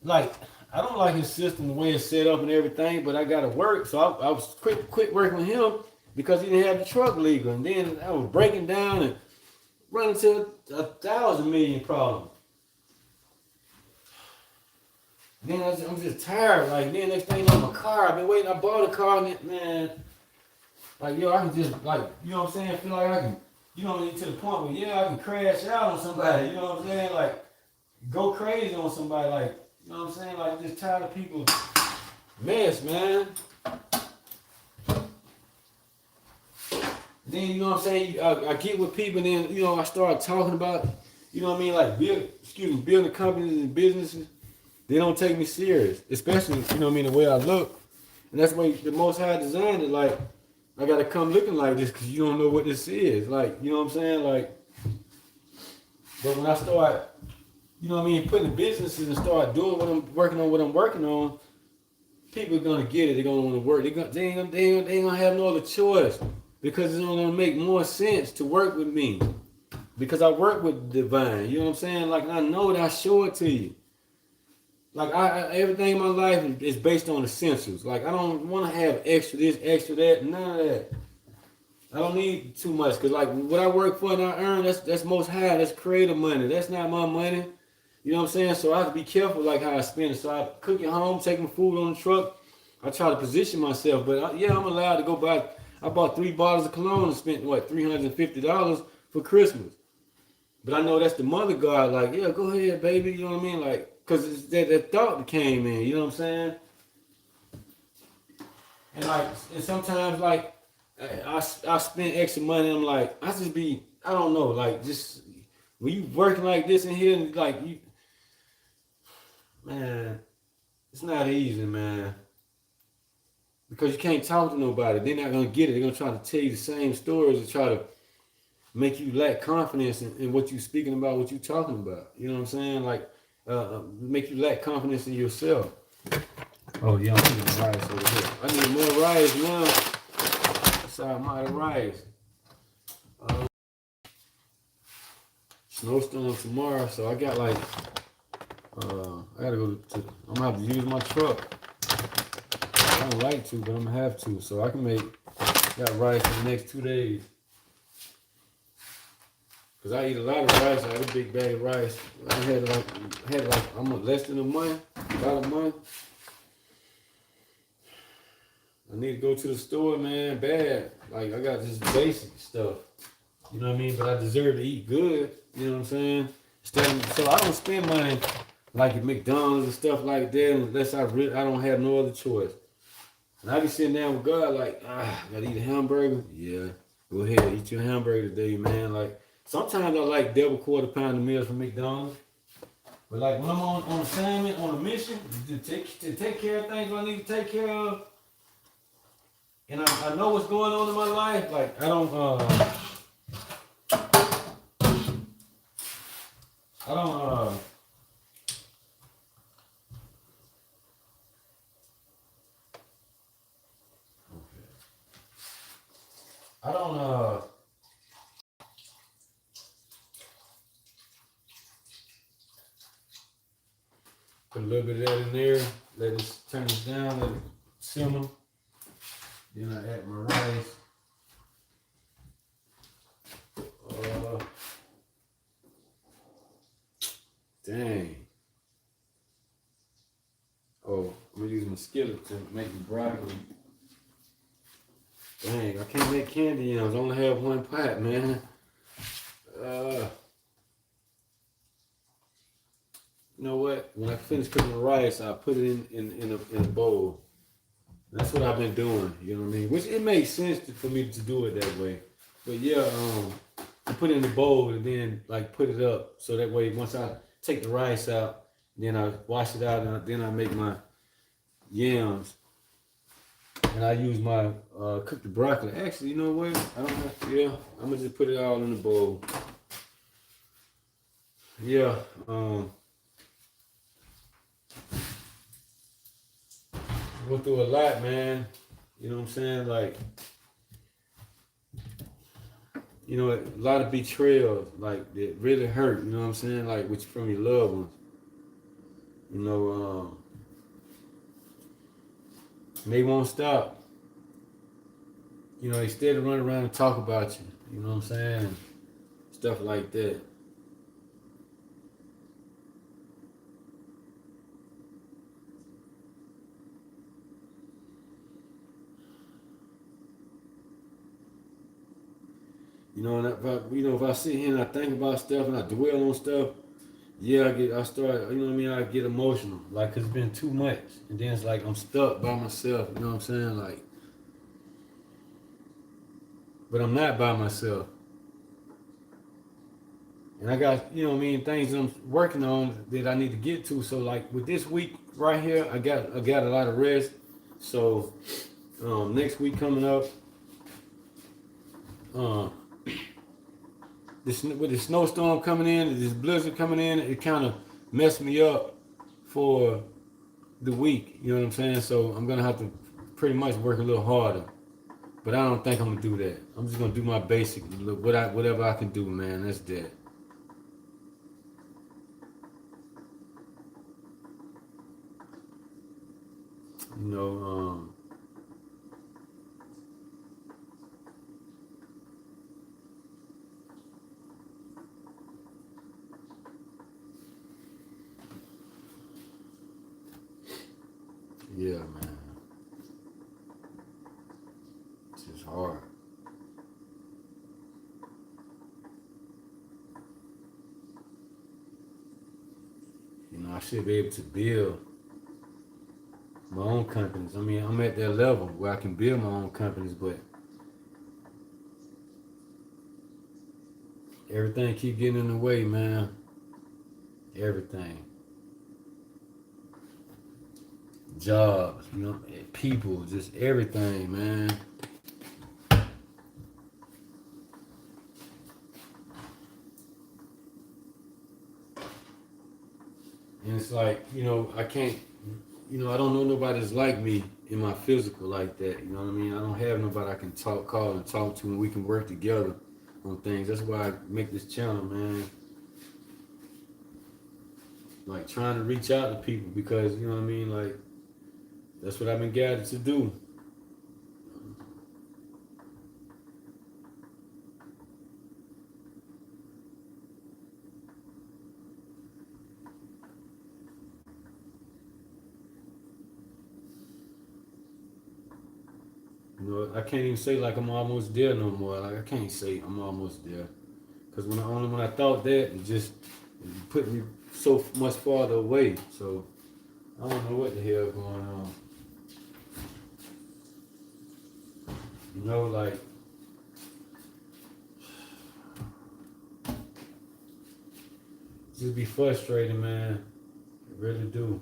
like I don't like his system, the way it's set up and everything, but I gotta work, so I was quit working with him because he didn't have the truck legal, and then I was breaking down and running into 1,000 million problems. Then I'm just tired. Like then next thing on my car, I've been waiting. I bought a car, and man, like yo, I can just like, you know what I'm saying? Feel like I can, you know, to the point where I can crash out on somebody. You know what I'm saying? Like go crazy on somebody. Like you know what I'm saying? Like I'm just tired of people mess, man. Then you know what I'm saying? I get with people, and then you know I start talking about, you know what I mean, like building companies and businesses. They don't take me serious, especially you know what I mean the way I look, and that's why the Most High designed it. Like I gotta come looking like this because you don't know what this is. Like you know what I'm saying? Like, but when I start, you know what I mean, putting businesses and start doing what I'm working on, people are gonna get it. They're gonna want to work. They ain't gonna have no other choice. Because it's gonna make more sense to work with me. Because I work with divine. You know what I'm saying? Like I know that I show it to you. Like I everything in my life is based on essentials. Like I don't want to have extra this, extra that, none of that. I don't need too much. Cause like what I work for and I earn, that's most high. That's creative money. That's not my money. You know what I'm saying? So I have to be careful like how I spend it. So I cook at home, taking food on the truck. I try to position myself. But I'm allowed to go buy. I bought 3 bottles of cologne and spent, $350 for Christmas. But I know that's the mother God, like, yeah, go ahead, baby, you know what I mean? Like, because it's that thought that came in, you know what I'm saying? And like, and sometimes, like, I spend extra money, I'm like, I don't know, like, just, when you working like this in here, and like, man, it's not easy, man. Because you can't talk to nobody. They're not going to get it. They're going to try to tell you the same stories and try to make you lack confidence in what you're speaking about, what you're talking about. You know what I'm saying? Like, make you lack confidence in yourself. Oh yeah, I'm putting rice over here. I need more rice now. That's how I'm out of rice. Snowstorm tomorrow, so I got like, I gotta go to, I'm gonna have to use my truck. I don't like to, but I'm gonna have to, so I can got rice for the next 2 days. Cause I eat a lot of rice. I had a big bag of rice. I had like I'm less than a month, about a month. I need to go to the store, man, bad. Like I got this basic stuff. You know what I mean? But I deserve to eat good. You know what I'm saying? So I don't spend money like at McDonald's and stuff like that unless I don't have no other choice. And I be sitting down with God like, gotta eat a hamburger. Yeah, go ahead, eat your hamburger today, man. Like sometimes I like double quarter pounder meals from McDonald's. But like when I'm on assignment, on a mission to take care of things I need to take care of, and I know what's going on in my life, like I don't put a little bit of that in there, let it turn it down, let it simmer. Then I add my rice. Dang. Oh, I'm gonna use my skillet to make the broccoli. Dang, I can't make candy yams. I only have one pot, man. You know what? When I finish cooking the rice, I put it in a bowl. That's what I've been doing. You know what I mean? Which it makes sense for me to do it that way. But yeah, I put it in the bowl and then like put it up so that way once I take the rice out, then I wash it out and then I make my yams. And I use my cook the broccoli. Actually, you know what? I don't have to, yeah, I'm gonna just put it all in the bowl. Yeah, went through a lot, man. You know what I'm saying? Like, you know, a lot of betrayals, like that really hurt. You know what I'm saying? Like, from your loved ones. You know, and they won't stop. You know, they still run around and talk about you. You know what I'm saying? Stuff like that. You know, and if I sit here and I think about stuff and I dwell on stuff, yeah, I start, you know what I mean? I get emotional, like, 'cause it's been too much, and then it's like I'm stuck by myself. You know what I'm saying? Like, but I'm not by myself, and I got, you know what I mean, things I'm working on that I need to get to. So like with this week right here, I got a lot of rest. So next week coming up, uh, with the snowstorm coming in, this blizzard coming in, it kind of messed me up for the week. You know what I'm saying? So I'm gonna have to pretty much work a little harder. But I don't think I'm gonna do that. I'm just gonna do my basic, whatever I can do, man. That's that. You know, yeah, man. It's just hard. You know, I should be able to build my own companies. I mean, I'm at that level where I can build my own companies, but everything keep getting in the way, man. Everything. Jobs, you know, people, just everything, man. And it's like, you know, I can't I don't know nobody that's like me in my physical like that. You know what I mean? I don't have nobody I can call and talk to, and we can work together on things. That's why I make this channel, man. Like trying to reach out to people because you know what I mean. Like that's what I've been gathered to do. I can't even say like I'm almost there no more. Like I can't say I'm almost there, cause when I thought that, it put me so much farther away. So I don't know what the hell going on. Like just be frustrating, man. I really do.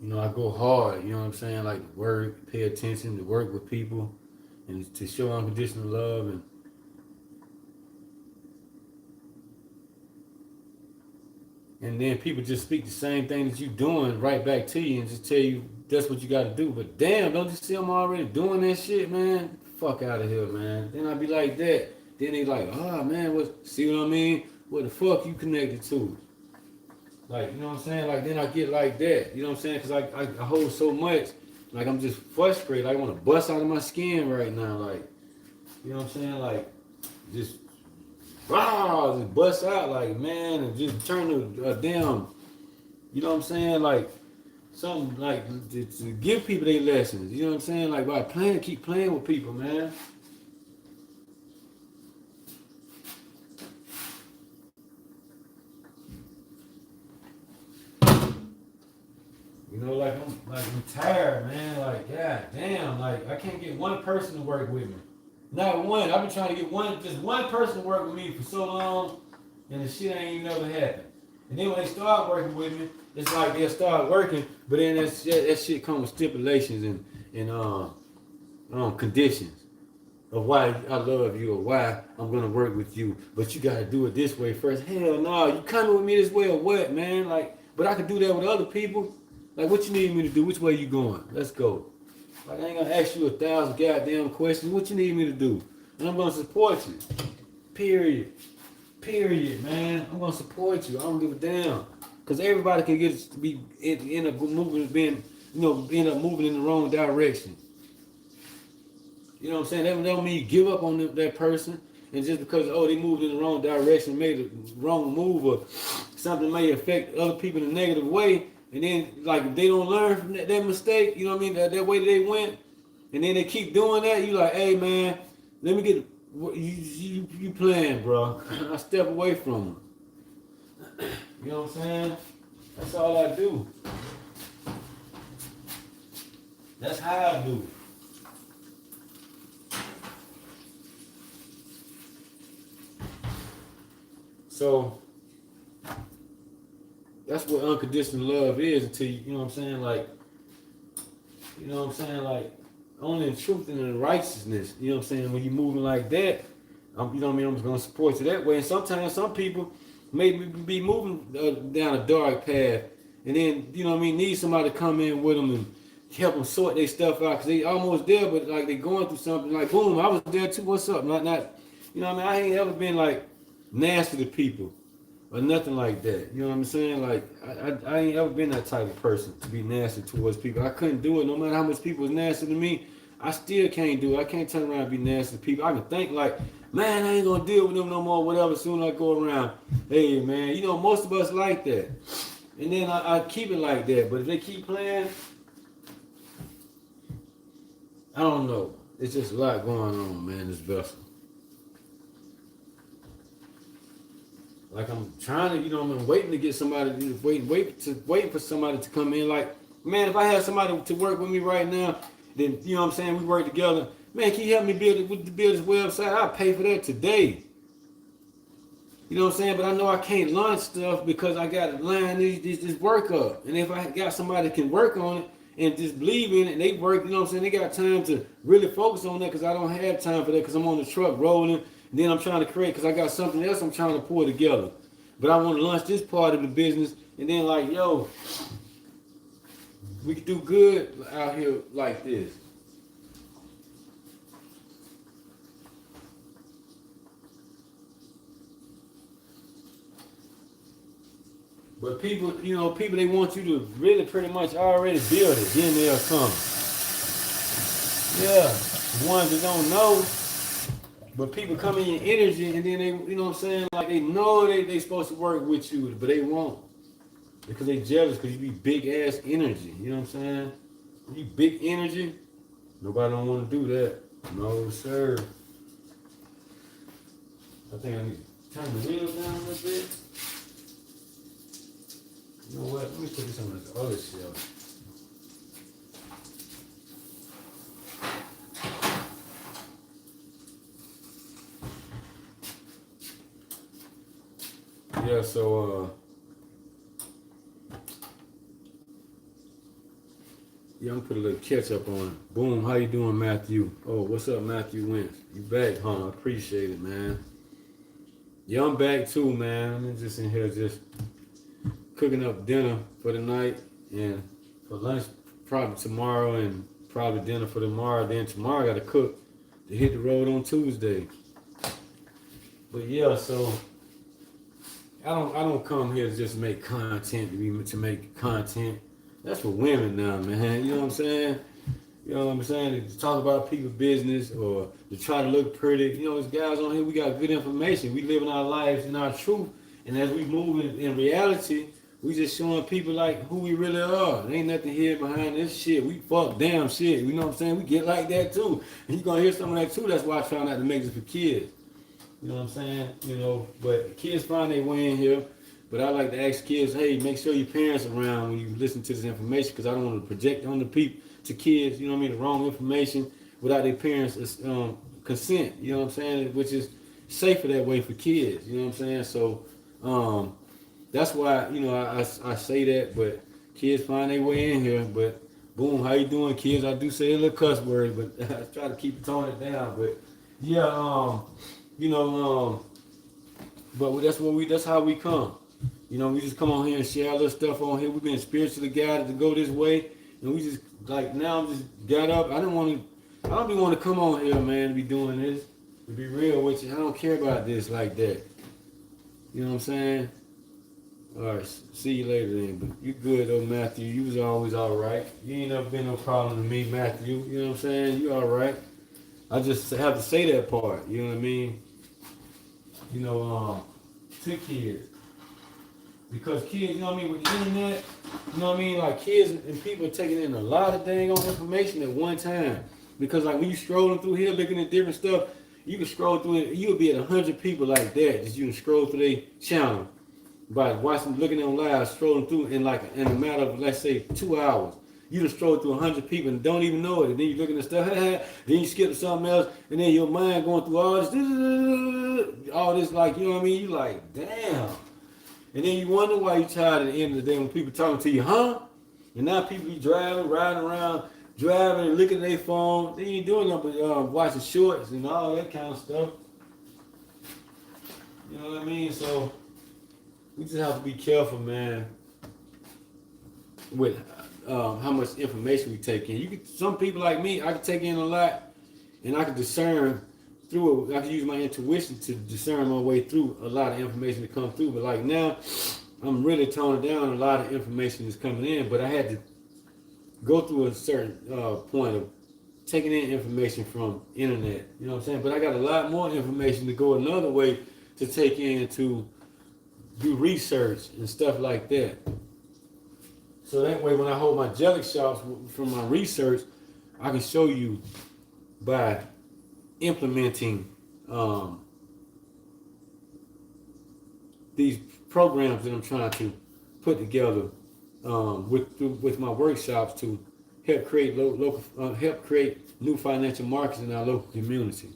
I go hard. You know what I'm saying? Like work, pay attention, to work with people, and to show unconditional love and then people just speak the same thing that you doing right back to you and just tell you that's what you got to do. But damn, don't you see I'm already doing that shit, man? Fuck out of here, man. Then I be like that. Then they like, oh man, see what I mean? What the fuck you connected to? Like, you know what I'm saying? Like then I get like that. You know what I'm saying? Cause I hold so much. Like I'm just frustrated. I want to bust out of my skin right now. Like, you know what I'm saying? Like, just just bust out like man and just turn to a damn, you know what I'm saying, like something like to give people their lessons, you know what I'm saying, like by keep playing with people, man. I'm tired, man. Like god damn, like I can't get one person to work with me. Not one. I've been trying to get just one person to work with me for so long, and the shit ain't even never happened. And then when they start working with me, it's like they'll start working, but then that shit comes with stipulations and conditions of why I love you or why I'm gonna work with you. But you gotta do it this way first. Hell no, you coming with me this way or what, man? Like, but I could do that with other people. Like, what you need me to do? Which way you going? Let's go. Like, I ain't gonna ask you 1,000 goddamn questions. What you need me to do? And I'm gonna support you. Period. Period, man. I'm gonna support you. I don't give a damn. Cause everybody can get to be end up moving, end up moving in the wrong direction. You know what I'm saying? That don't mean you give up on that person. And just because they moved in the wrong direction, made a wrong move, or something may affect other people in a negative way. And then, like, if they don't learn from that mistake, you know what I mean, that way that they went, and then they keep doing that, you like, hey, man, let me get, you playing, bro. I step away from them. You know what I'm saying? That's all I do. That's how I do. So, that's what unconditional love is until you know what I'm saying, like, you know what I'm saying, like, only in truth and in righteousness, you know what I'm saying, when you're moving like that, you know what I mean, I'm just going to support you that way. And sometimes some people may be moving down a dark path and then, you know what I mean, need somebody to come in with them and help them sort their stuff out because they almost there, but like they going through something, like, boom, I was there too, what's up? Not, you know what I mean, I ain't ever been like nasty to people or nothing like that. You know what I'm saying? Like, I ain't ever been that type of person to be nasty towards people. I couldn't do it no matter how much people was nasty to me. I still can't do it. I can't turn around and be nasty to people. I can think like, man, I ain't gonna deal with them no more, whatever, soon I go around. Hey, man, you know, most of us like that. And then I keep it like that. But if they keep playing, I don't know. It's just a lot going on, man, this vessel. Like I'm trying to, you know, I'm waiting to get somebody, waiting for somebody to come in. Like, man, if I had somebody to work with me right now, then you know what I'm saying, we work together. Man, can you help me build this website? I'll pay for that today. You know what I'm saying? But I know I can't launch stuff because I got to line this work up. And if I got somebody that can work on it and just believe in it, and they work, you know what I'm saying, they got time to really focus on that because I don't have time for that because I'm on the truck rolling. And then I'm trying to create because I got something else I'm trying to pull together. But I want to launch this part of the business. And then like, yo, we can do good out here like this. But people, people, they want you to really pretty much already build it. Then they'll come. Yeah, the ones that don't know, but people come in your energy and then they, what I'm saying? Like they know they supposed to work with you, but they won't. Because they jealous because you be big ass energy. You know what I'm saying? You big energy, nobody don't want to do that. No, sir. I think I need to turn the wheels down a little bit. You know what? Let me put this on the other shelf. Yeah, so yeah, I'm gonna put a little ketchup on it. Boom, how you doing, Matthew? Oh, what's up, Matthew Wentz? You back, huh? I appreciate it, man. Yeah, I'm back too, man. I'm just in here just cooking up dinner for the night and for lunch probably tomorrow and probably dinner for tomorrow. Then tomorrow I gotta cook to hit the road on Tuesday. But yeah, so I don't come here to just make content to make content. That's for women now, man. You know what I'm saying? You know what I'm saying? To talk about people's business or to try to look pretty. You know, as guys on here, we got good information. We living our lives in our truth. And as we move in reality, we just showing people like who we really are. There ain't nothing here behind this shit. We fuck damn shit. You know what I'm saying? We get like that too. And you gonna hear some of that too. That's why I try not to make this for kids. You know what I'm saying? But kids find their way in here. But I like to ask kids, hey, make sure your parents are around when you listen to this information because I don't want to project on the people to kids, you know what I mean, the wrong information without their parents' consent, you know what I'm saying, which is safer that way for kids, you know what I'm saying? So that's why, I say that, but kids find their way in here. But boom, how you doing, kids? I do say a little cuss word, but I try to keep it toning it down. But yeah, but that's how we come. We just come on here and share all this stuff on here. We've been spiritually guided to go this way, and we just now I'm just got up. I don't want to come on here, man, to be doing this. To be real with you, I don't care about this like that. You know what I'm saying? All right, see you later then. But you good though, Matthew. You was always all right. You ain't never been no problem to me, Matthew. You know what I'm saying? You all right. I just have to say that part. You know what I mean? To kids. Because kids, you know what I mean, with the internet, you know what I mean, like kids and people are taking in a lot of dang on information at one time. Because like when you scrolling through here looking at different stuff, you can scroll through it, you'll be at 100 people like that. Just you can scroll through their channel by watching, looking on live, scrolling through in a matter of, let's say, 2 hours. You just scroll through 100 people and don't even know it. And then you're looking at stuff, then you skip to something else, and then your mind going through all this, like, you know what I mean? You like, damn. And then you wonder why you're tired at the end of the day when people talking to you, huh? And now people be driving, riding around, driving and looking at their phone. They ain't doing nothing but watching shorts and all that kind of stuff. You know what I mean? So we just have to be careful, man, with how much information we take in. Some people like me, I can take in a lot, and I can discern through it. I can use my intuition to discern my way through a lot of information that comes through. But like now, I'm really toning down a lot of information that's coming in. But I had to go through a certain point of taking in information from internet. You know what I'm saying? But I got a lot more information to go another way to take in to do research and stuff like that. So that way, when I hold my jelly shops from my research, I can show you by implementing these programs that I'm trying to put together with my workshops to help create help create new financial markets in our local community.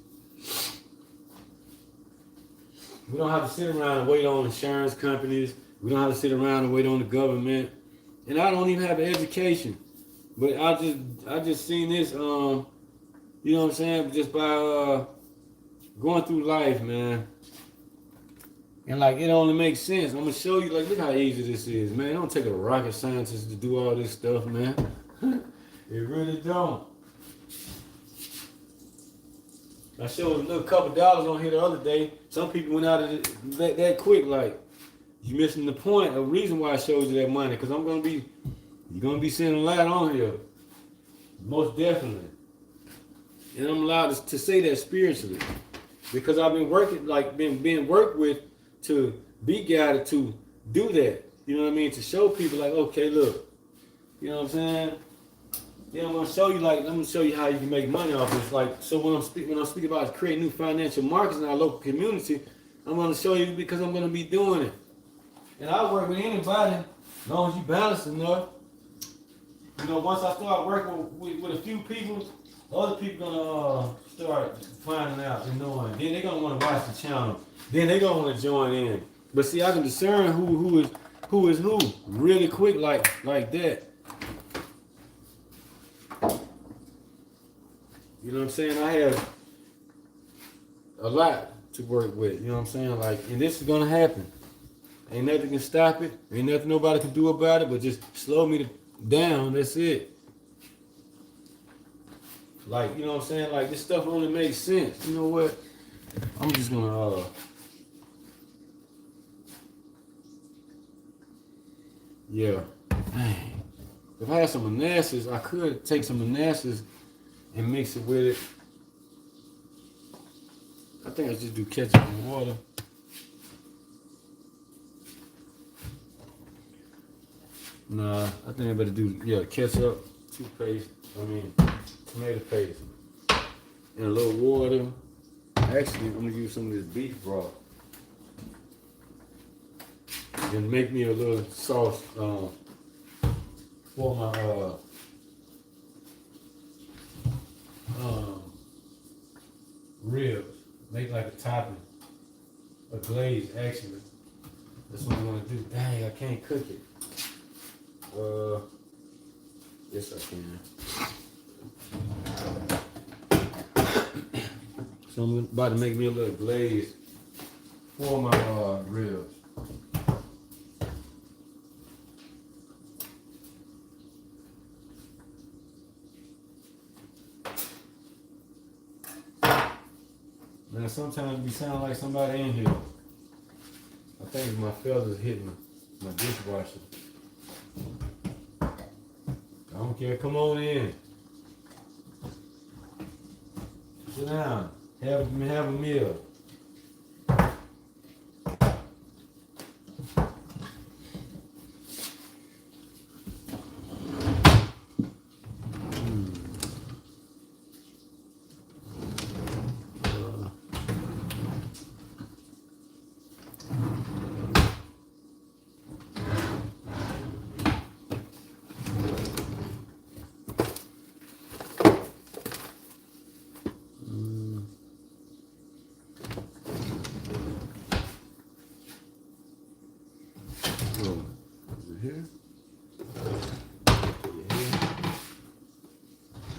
We don't have to sit around and wait on insurance companies. We don't have to sit around and wait on the government. And I don't even have an education, but I just seen this, you know what I'm saying, just by going through life, man. And like it only makes sense. I'm gonna show you, like, look how easy this is, man. It don't take a rocket scientist to do all this stuff, man. It really don't. I showed a little couple dollars on here the other day. Some people went out of it that quick, like, you missing the point. A reason why I showed you that money, because you're gonna be seeing a lot on here. Most definitely. And I'm allowed to say that spiritually. Because I've been working, like being worked with to be guided to do that. You know what I mean? To show people like, okay, look, you know what I'm saying? Then I'm gonna show you how you can make money off this. Like, so when I'm speaking about creating new financial markets in our local community, I'm gonna show you because I'm gonna be doing it. And I work with anybody, as long as you balance enough. You know, once I start working with a few people, other people gonna start finding out and knowing. Then they're gonna want to watch the channel. Then they're gonna want to join in. But see, I can discern who is who really quick like that. You know what I'm saying? I have a lot to work with. You know what I'm saying? Like, and this is gonna happen. Ain't nothing can stop it. Ain't nothing nobody can do about it. But just slow me down. That's it. Like, you know what I'm saying? Like, this stuff only makes sense. You know what? I'm just gonna yeah. Dang. If I had some molasses, I could take some molasses and mix it with it. I think I just do ketchup and water. Nah, I think I better do ketchup, toothpaste, tomato paste, and a little water. Actually, I'm gonna use some of this beef broth. And make me a little sauce for my ribs. Make like a topping, a glaze actually. That's what I'm gonna do. Dang, I can't cook it. Yes I can. So I'm about to make me a little glaze for my ribs. Man, sometimes we sound like somebody in here. I think it's my feathers hitting my dishwasher. I don't care, come on in. Sit down, have a meal. Here.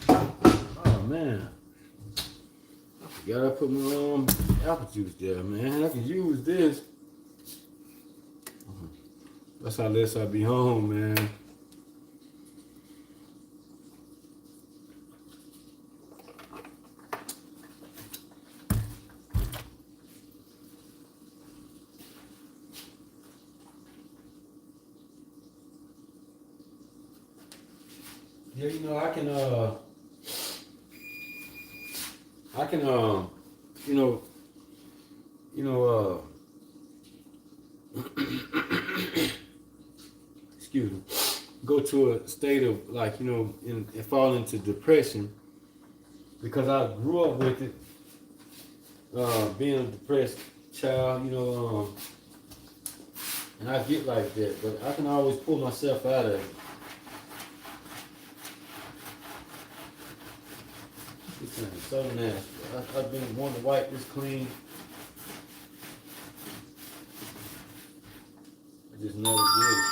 Oh man, I forgot I put my apple juice there, man. I can use this. That's how less I be home, man. Yeah, you know, I can, excuse me, go to a state of like, and fall into depression because I grew up with it, being a depressed child, and I get like that, but I can always pull myself out of it. This thing is so nasty. I've been wanting to wipe this clean. I just never did it.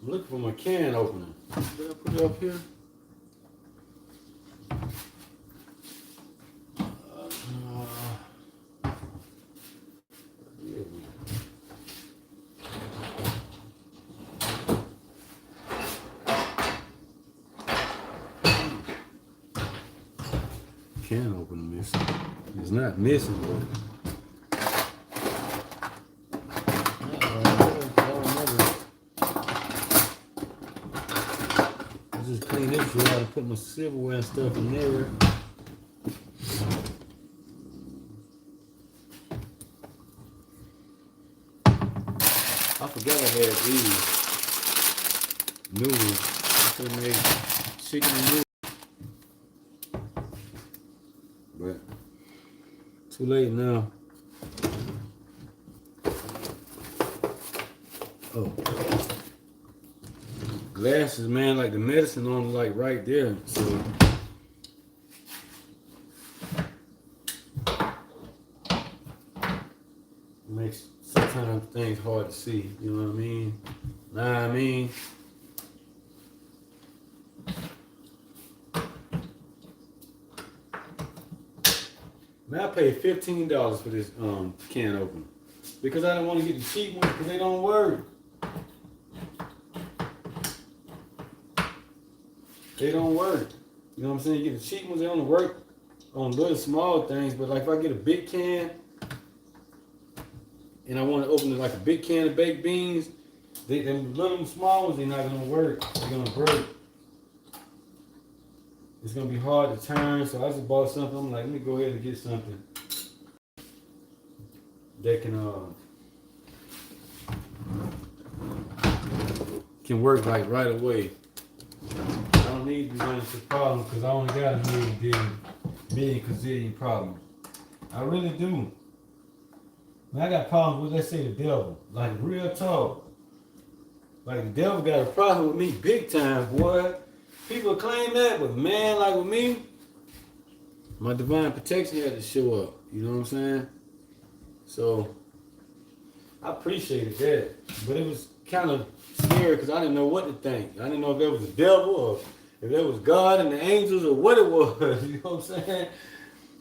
I'm looking for my can opener. Did I put it up here? Can opener missing. It's not missing, but I just clean this drawer out and put my silverware and stuff in there. I forgot I had these noodles. I could have made chicken and noodles. But too late now. Oh. Glasses, man, like the medicine on like right there. So makes sometimes things hard to see, you know what I mean? Nah, I mean. Man, I paid $15 for this can opener because I don't want to get the cheap ones because they don't work. They don't work. You know what I'm saying? You get the cheap ones, they only work on little small things. But like if I get a big can and I want to open it like a big can of baked beans, them little small ones, they're not gonna work. They're gonna break. It's gonna be hard to turn. So I just bought something. I'm like, let me go ahead and get something that can work like right away. I don't need to run into problems because I only got a million gazillion problems. I really do. Man, I got problems with, let's say, the devil. Like, real talk. Like, the devil got a problem with me big time, boy. People claim that, but man, like with me, my divine protection had to show up. You know what I'm saying? So, I appreciated that. But it was kind of scary because I didn't know what to think. I didn't know if that was the devil or if that was God and the angels or what it was. You know what I'm saying?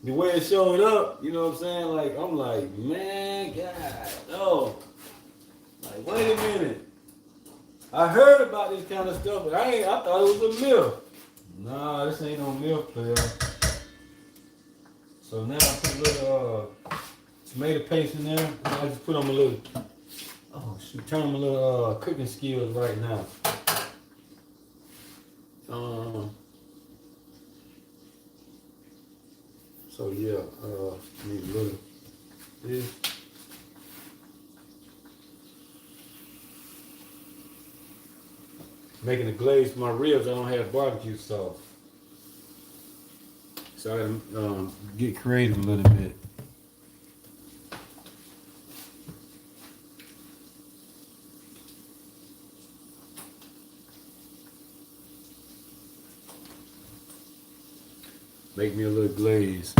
The way it showed up, you know what I'm saying? Like, I'm like, man, God, no. Like, wait a minute. I heard about this kind of stuff, but I thought it was a myth. Nah, this ain't no myth, player. So now I put a little tomato paste in there. I just put on my little, turn on my little cooking skills right now. So yeah, need a little this. Making a glaze for my ribs, I don't have barbecue sauce. So I gotta get creative a little bit. Make me a little glaze.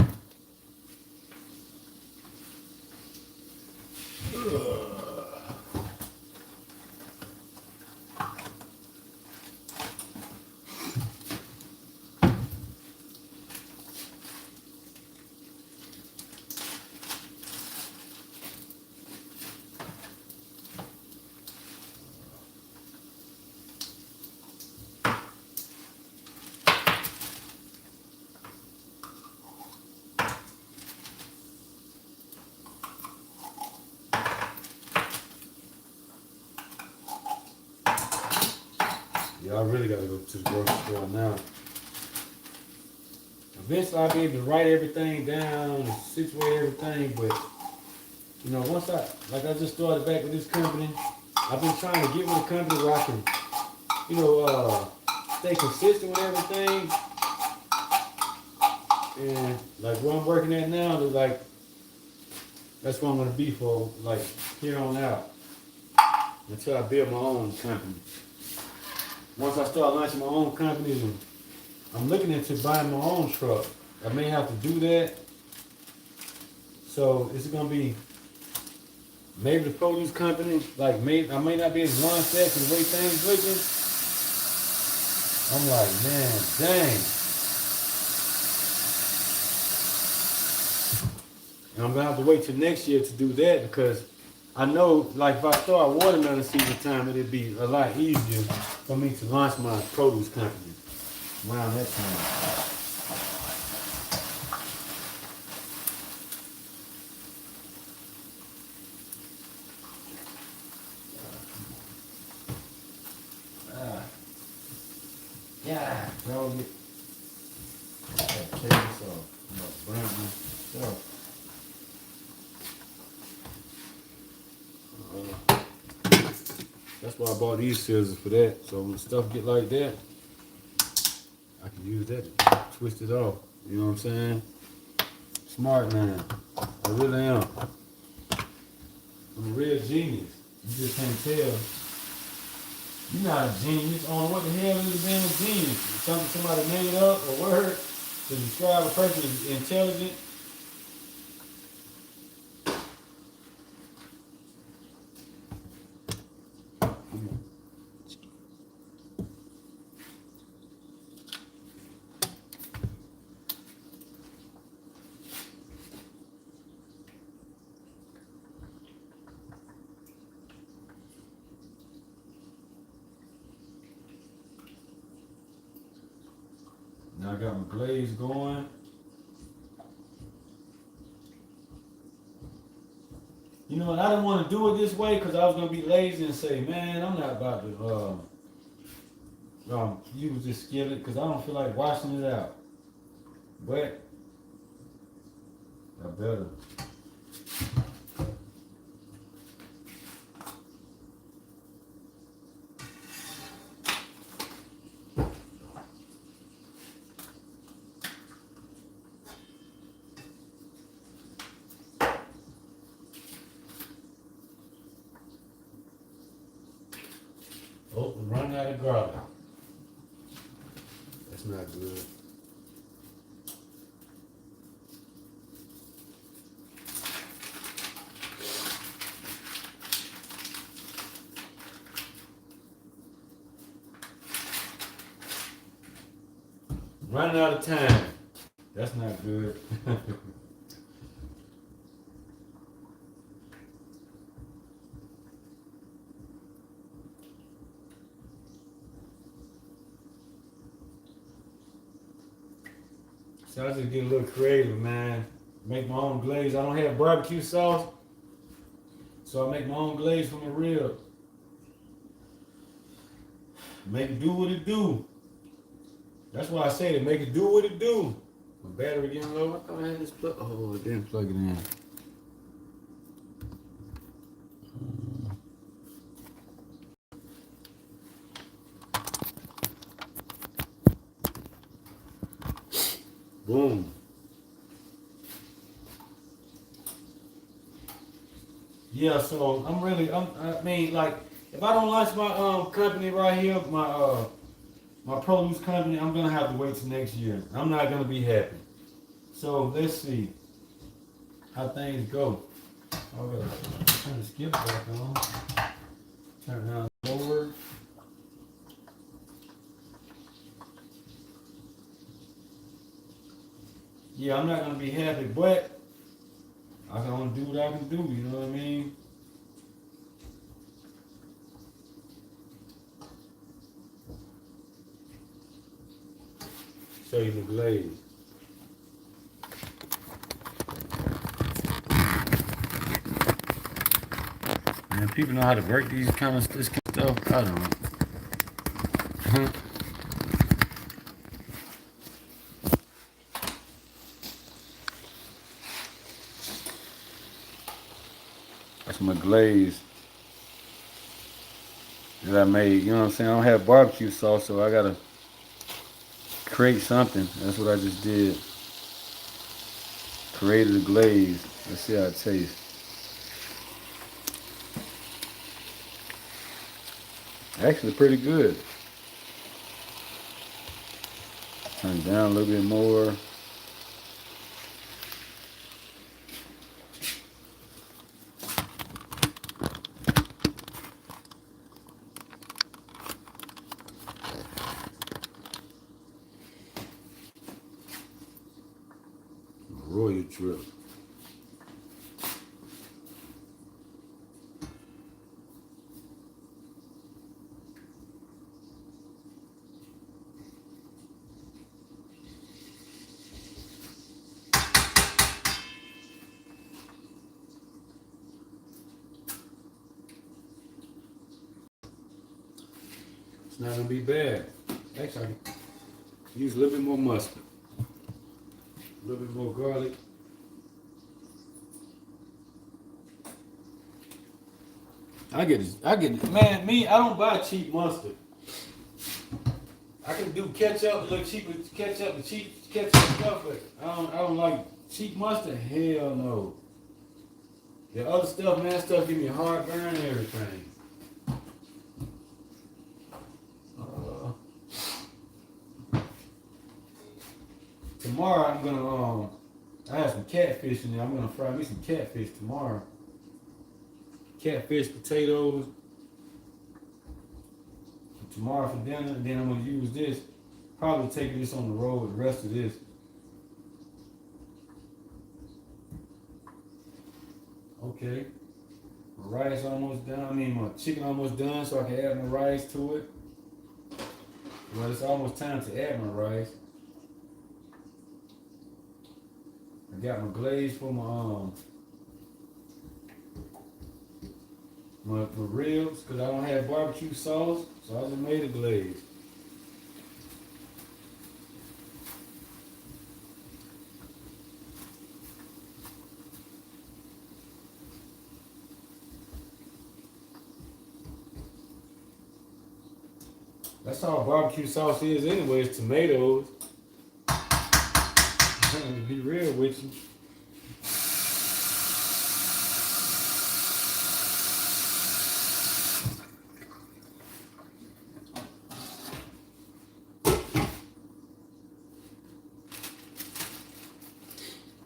Yeah, I really gotta go to the grocery store now. Eventually I'll be able to write everything down, situate everything, but you know, once I just started back with this company, I've been trying to get with a company where I can, you know, stay consistent with everything. And like where I'm working at now, like that's where I'm gonna be for like here on out until I build my own company. Once I start launching my own companies, and I'm looking into buying my own truck. I may have to do that. So it's gonna be maybe the produce company, like I may not be able to launch that because the way things looking. I'm like, man, dang. And I'm gonna have to wait till next year to do that because I know, like, if I start watermelon season time, it'd be a lot easier for me to launch my produce company around that time. Yeah, dog it. That's why I bought these scissors for that. So when stuff get like that, I can use that to twist it off. You know what I'm saying? Smart man. I really am. I'm a real genius. You just can't tell. You're not a genius. On what the hell is being a genius? Something somebody made up, a word to describe a person as intelligent. Now I got my glaze going. You know what? I didn't want to do it this way because I was gonna be lazy and say, man, I'm not about to use this skillet because I don't feel like washing it out. But I better. Oh, I'm running out of garlic. That's not good. Running out of time. That's not good. So I just get a little creative, man. Make my own glaze. I don't have barbecue sauce, so I make my own glaze from the rib. Make it do what it do. That's why I say to make it do what it do. My battery getting low. I thought I had this plug. Oh, I didn't plug it in. Boom. Yeah, so I mean, like, if I don't launch my company right here, my produce company, I'm gonna have to wait till next year. I'm not gonna be happy. So let's see how things go. I'm gonna turn the skip back on. Turn it down lower. Yeah, I'm not gonna be happy, but I can only do what I can do. You know what I mean? Show you the glaze. Man, people know how to work this kind of stuff. I don't know. That's my glaze that I made. You know what I'm saying? I don't have barbecue sauce, so I gotta create something. That's what I just did. Created a glaze. Let's see how it tastes. Actually, pretty good. Turn it down a little bit more. royal trip. It's not gonna be bad. Actually, I can use a little bit more mustard, a little bit more garlic. I get it. Man, I don't buy cheap mustard. I can do ketchup, a little cheaper ketchup, the cheap ketchup stuff, but I don't like cheap mustard. Hell no. The other stuff, man, stuff give me a heartburn and everything. Tomorrow I'm gonna I have some catfish in there. I'm gonna fry me some catfish tomorrow. Catfish, potatoes. Tomorrow for dinner, and then I'm gonna use this. Probably take this on the road, the rest of this. Okay. My rice almost done. I mean my chicken almost done, so I can add my rice to it. Well, it's almost time to add my rice. I got my glaze for my ribs, because I don't have barbecue sauce, so I just made a glaze. That's all barbecue sauce is anyway, it's tomatoes. To be real with you.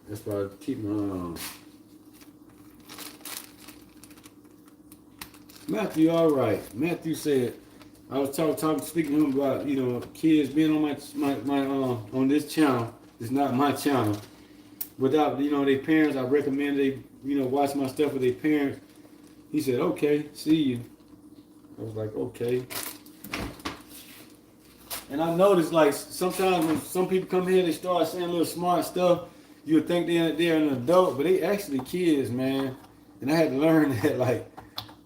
That's why I keep my Matthew, all right. Matthew said, I was speaking to him about, kids being on my on this channel. It's not my channel. Without, their parents, I recommend they, watch my stuff with their parents. He said, okay, see you. I was like, okay. And I noticed, like, sometimes when some people come here, they start saying little smart stuff. You would think they're an adult, but they actually kids, man. And I had to learn that, like,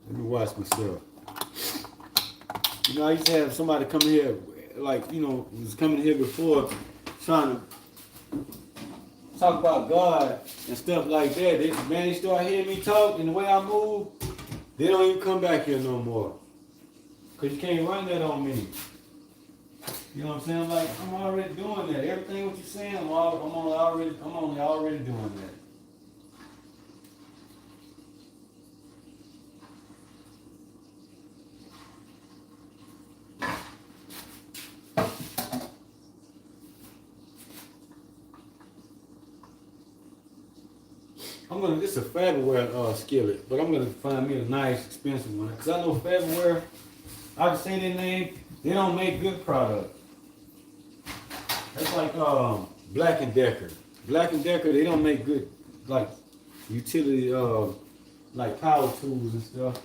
let me watch myself. I used to have somebody come here, like, was coming here before, trying to talk about God and stuff like that. They start hearing me talk and the way I move, they don't even come back here no more. Because you can't run that on me. You know what I'm saying? Like, I'm already doing that. Everything what you're saying, I'm only already doing that. This is a Faberware skillet, but I'm gonna find me a nice expensive one. Cause I know Faberware, I can say their name, they don't make good product. That's like Black and Decker. Black and Decker, they don't make good, like, utility, like power tools and stuff.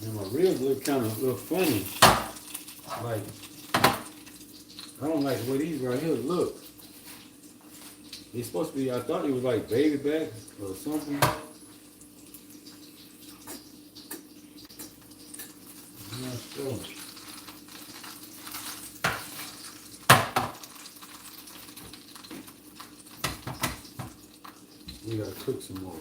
And my ribs look kind of funny. Like, I don't like the way these right here look. It's supposed to be, I thought it was like baby back or something. I'm not sure. We gotta cook some more.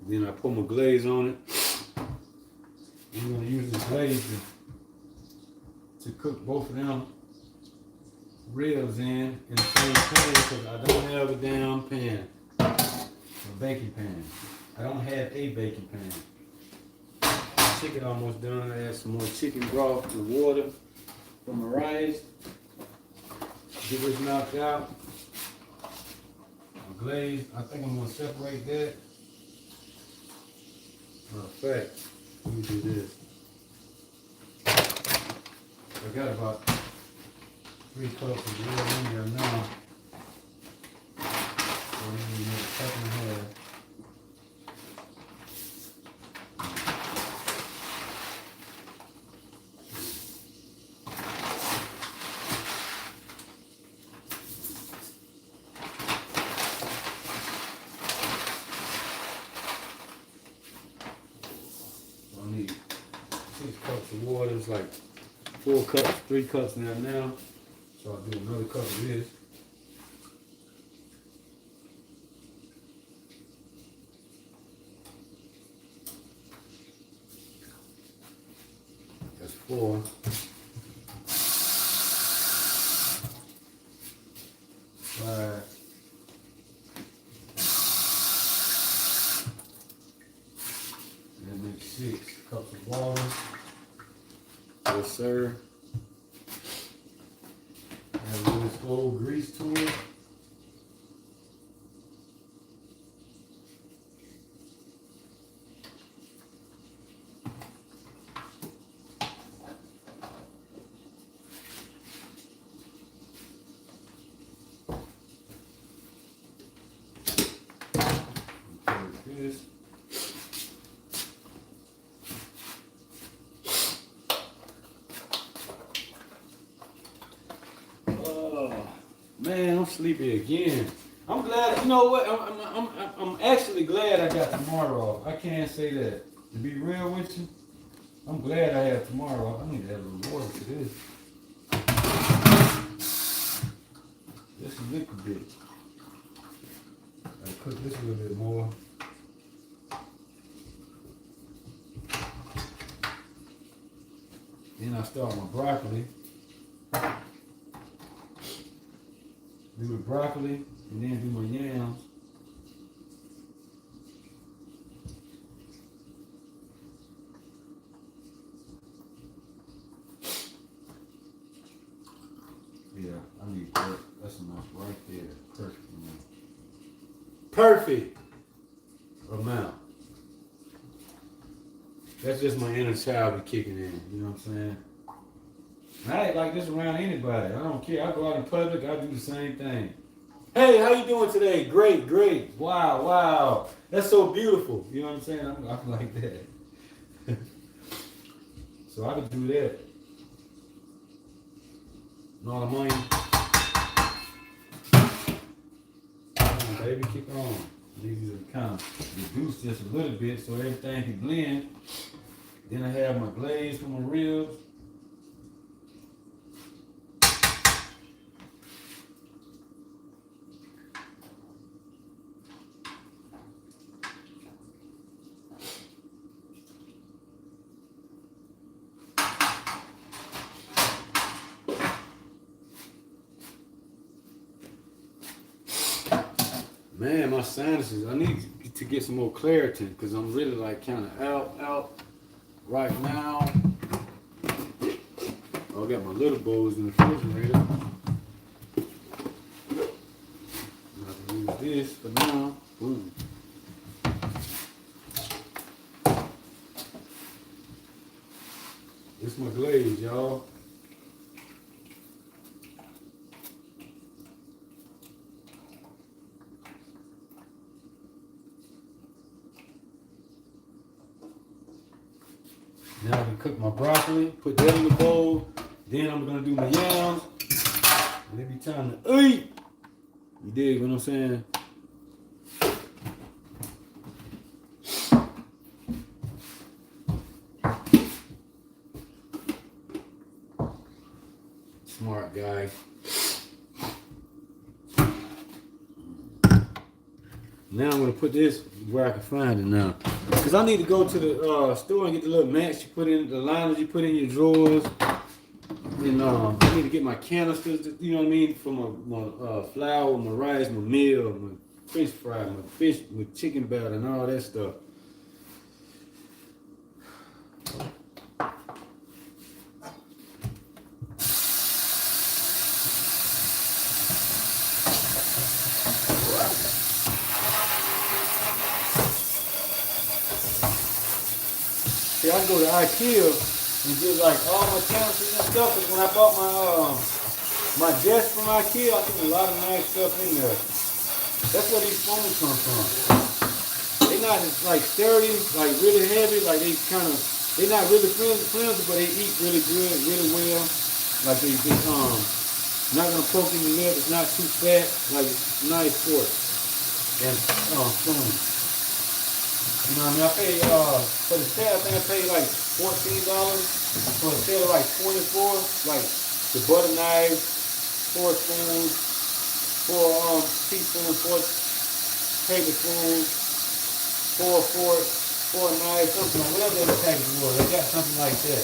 Then I put my glaze on it. I'm gonna use this glaze to cook both of them ribs in the same pan, because I don't have a damn pan, a baking pan. I don't have a baking pan. Chicken almost done. I add some more chicken broth and water for my rice. Get this knocked out. My glaze, I think I'm gonna separate that. Matter of fact, let me do this. I got about 3 cups of water in there now. So I need another cup and a half. I need 6 cups of water. It's like 4 cups, 3 cups in there now. So I'll do another cup of this. That's 4. 5. And that makes 6 cups of water. Yes, sir. Add a little old grease to it. Like this. Man, I'm sleepy again. I'm glad. You know what? I'm actually glad I got tomorrow off. I can't say that. To be real with you, I'm glad I have tomorrow off. I need to add a little water to this. Just a little bit. I'll cook this a little bit more. Then I start my broccoli. Do the broccoli and then do my yams. Yeah, I need that. That's enough right there. Perfect amount. Perfect amount. That's just my inner child be kicking in. You know what I'm saying? I ain't like this around anybody. I don't care. I go out in public, I do the same thing. Hey, how you doing today? Great, great. Wow, wow. That's so beautiful. You know what I'm saying? I'm like that. So I could do that. All the money. Come on, baby, keep on. These are kind of reduced just a little bit so everything can blend. Then I have my glaze for my ribs. Man, my sinuses, I need to get some more clarity because I'm really like kind of out right now. Oh, I got my little bowls in the refrigerator. I can use this for now. Boom. This is my glaze, y'all. Now I can cook my broccoli, put that in the bowl. Then I'm gonna do my yams. And it be time to eat. You dig what I'm saying? Smart guy. Now I'm gonna put this where I can find it now. Cause I need to go to the store and get the little mats you put in, the liners you put in your drawers. And I need to get my canisters, you know what I mean, for my flour, my rice, my meal, my fish fry, my fish with chicken batter and all that stuff. See, I go to Aikiem and get like all my counters and stuff. Cause when I bought my desk from Aikiem, I took a lot of nice stuff in there. That's where these spoons come from. They not like sturdy, like really heavy, like they not really flimsy, but they eat really good, really well. Like they not gonna poke in the lip, it's not too fat, like it's nice fork. And spoon. You know what I mean? I paid for the set, I think I paid like $14 for a set of like 24, like the butter knife, 4 spoons, 4 teaspoons, 4 tablespoons, 4 forks, 4 knives, something like whatever the package was. They got something like that.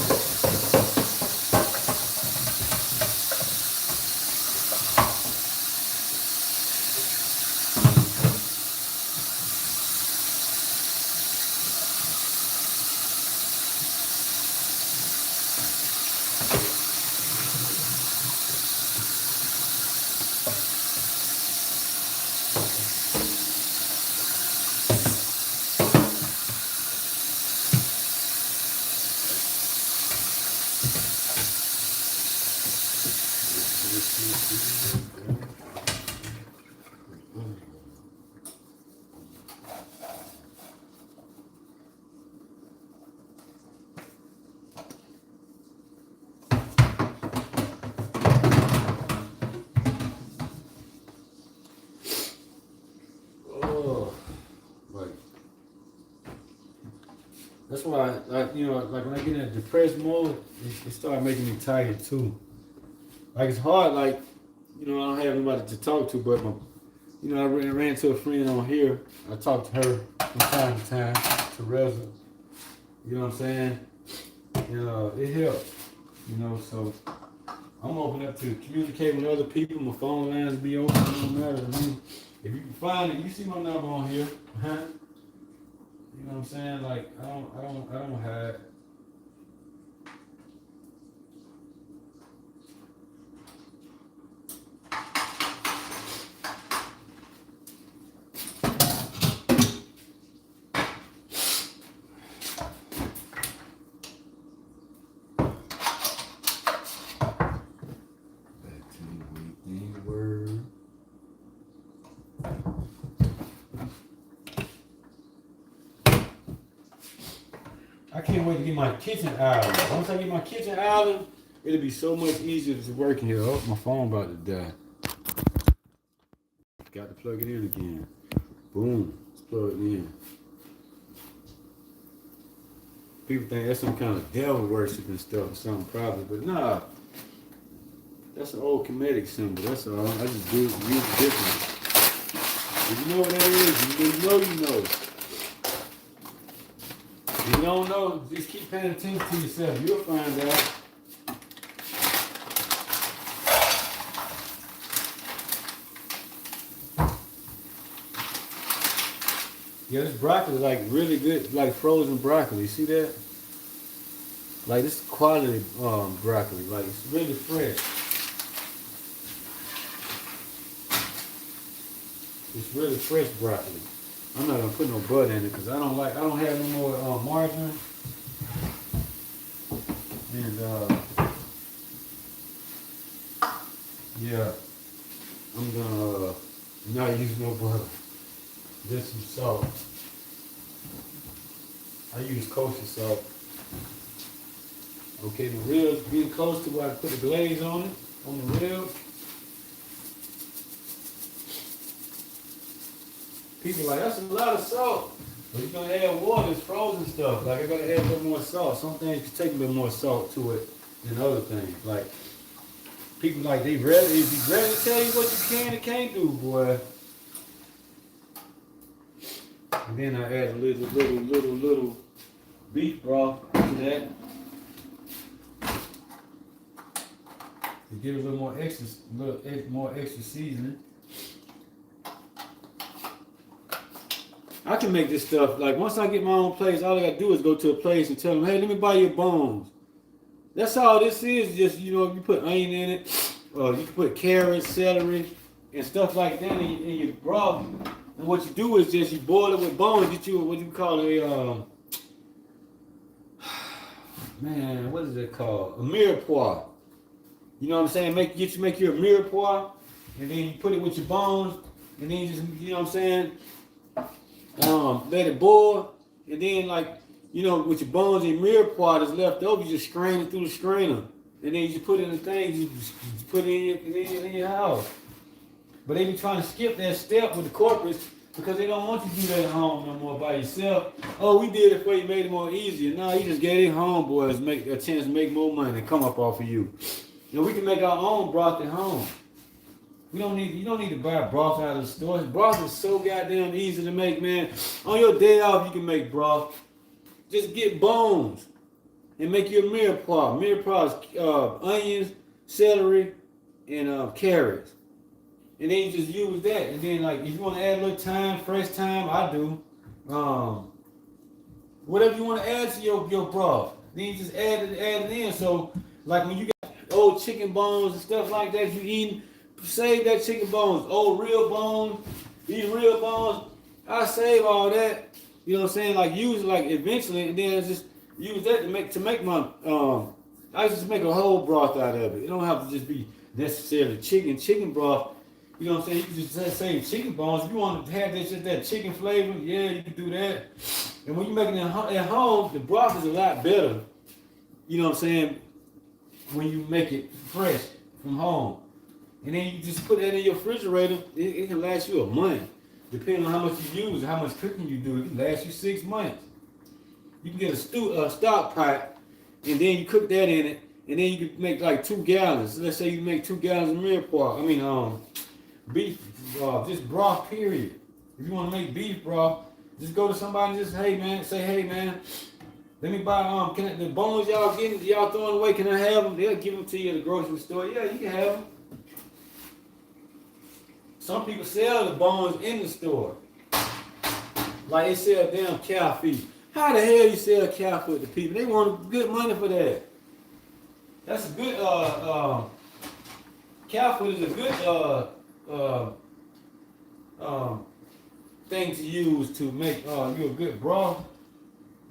That's why, like, you know, like when I get in a depressed mode, it started making me tired too. Like it's hard, like, you know, I don't have nobody to talk to, but you know, I ran to a friend on here. I talked to her from time to time, Teresa. You know what I'm saying? And it helps, you know. So I'm open up to communicate with other people. My phone lines be open. It don't matter to me. If you can find it, you see my number on here. You know what I'm saying? Like I don't hide. I can't wait to get my kitchen island. Once I get my kitchen island, it'll be so much easier to work in here. Oh, my phone about to die. Got to plug it in again. Boom. It's plugged in. People think that's some kind of devil worship and stuff or something probably, but nah. That's an old comedic symbol. That's all. I just use it differently. If you know what that is, you know you know. If you don't know, just keep paying attention to yourself. You'll find out. Yeah, this broccoli is like really good, like frozen broccoli. See that? Like this quality broccoli. Like it's really fresh. It's really fresh broccoli. I'm not gonna put no butter in it because I don't have no more margarine. And yeah, I'm gonna not use no butter. Just some salt. I use kosher salt. Okay, the ribs getting close to where I put the glaze on it, on the ribs. People like, that's a lot of salt. But you're gonna add water, it's frozen stuff. Like I gotta add a little more salt. Some things you take a little more salt to it than other things. Like people like they be ready to tell you what you can and can't do, boy. And then I add a little beef broth to that. To give it a little more extra seasoning. I can make this stuff, like once I get my own place, all I gotta do is go to a place and tell them, hey, let me buy your bones. That's all this is, just, you know, you put onion in it, or you can put carrots, celery, and stuff like that in your broth. And what you do is just you boil it with bones, get you what you call man, what is it called? A mirepoix. You know what I'm saying? Make you a mirepoix, and then you put it with your bones, and then you just, you know what I'm saying? Let it boil, and then like, you know, with your bones and mirepoix that's left over, you just strain it through the strainer, and then you just put it in the thing, you just put it in your house. But they be trying to skip that step with the corporates because they don't want you to do that at home no more by yourself. Oh, we did it for you, made it more easier. No, you just gave their homeboys make a chance to make more money and come up off of you. You know, we can make our own broth at home. You don't need to buy broth out of the stores. Broth is so goddamn easy to make, man. On your day off, you can make broth. Just get bones and make you a mirepoix. Mirepoix is onions, celery, and carrots. And then you just use that. And then, like, if you want to add a little thyme, fresh thyme, I do. Whatever you want to add to your broth, then you just add it in. So, like, when you got old chicken bones and stuff like that, you eating, save that chicken bones. Old real bones, these real bones, I save all that. You know what I'm saying? Like, use it, like, eventually, and then just use that to make my, I just make a whole broth out of it. It don't have to just be necessarily chicken broth. You know what I'm saying? You can just save chicken bones. If you want to have that chicken flavor, yeah, you can do that. And when you're making it at home, the broth is a lot better. You know what I'm saying? When you make it fresh from home. And then you just put that in your refrigerator. It can last you a month. Depending on how much you use, how much cooking you do, it can last you 6 months. You can get a stock pot, and then you cook that in it, and then you can make like 2 gallons. So let's say you make 2 gallons of mirepoix. Beef, just broth, period. If you want to make beef broth, just go to somebody and just, say, hey man, let me buy, the bones y'all throwing away, can I have them? They'll give them to you at the grocery store. Yeah, you can have them. Some people sell the bones in the store. Like they sell damn cow feet. How the hell you sell cow foot to people? They want good money for that. That's a good, cow foot is a good, thing to use to make you a good broth.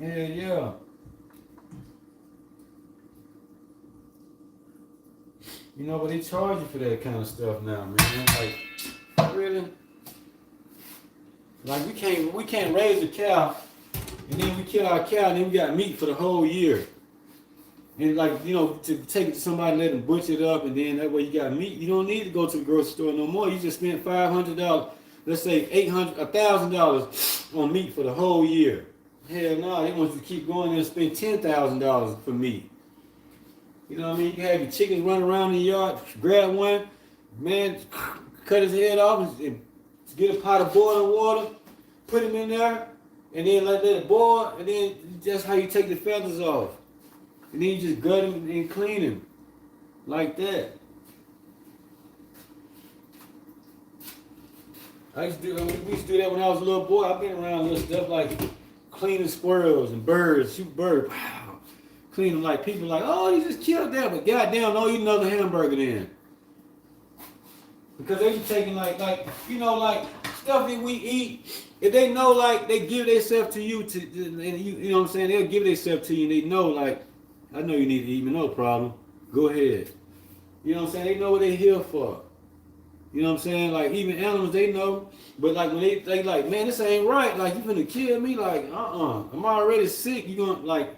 Yeah. You know, but they charge you for that kind of stuff now, man. Like, really? Like we can't raise a cow, and then we kill our cow, and then we got meat for the whole year. And like, you know, to take it to somebody, let them butcher it up, and then that way you got meat. You don't need to go to the grocery store no more. You just spent $500, let's say $1,000 on meat for the whole year. Hell no, they want you to keep going there and spend $10,000 for meat. You know what I mean? You can have your chickens run around in the yard, grab one, man, cut his head off, and get a pot of boiling water, put him in there, and then let it boil, and then that's how you take the feathers off. And then you just gut him and clean him. Like that. We used to do that when I was a little boy. I've been around little stuff like cleaning squirrels and birds, shoot birds. Wow. Clean them like people like, oh, you just killed that, but goddamn, don't eat another hamburger then. Because they be taking like stuff that we eat. If they know, like, they give themselves to you, and you know what I'm saying? They'll give themselves to you, and they know, like, I know you need to eat me, no problem. Go ahead. You know what I'm saying? They know what they're here for. You know what I'm saying? Like, even animals, they know. But, like, when they like, man, this ain't right. Like, you finna kill me? Like, I'm already sick. You gonna, like,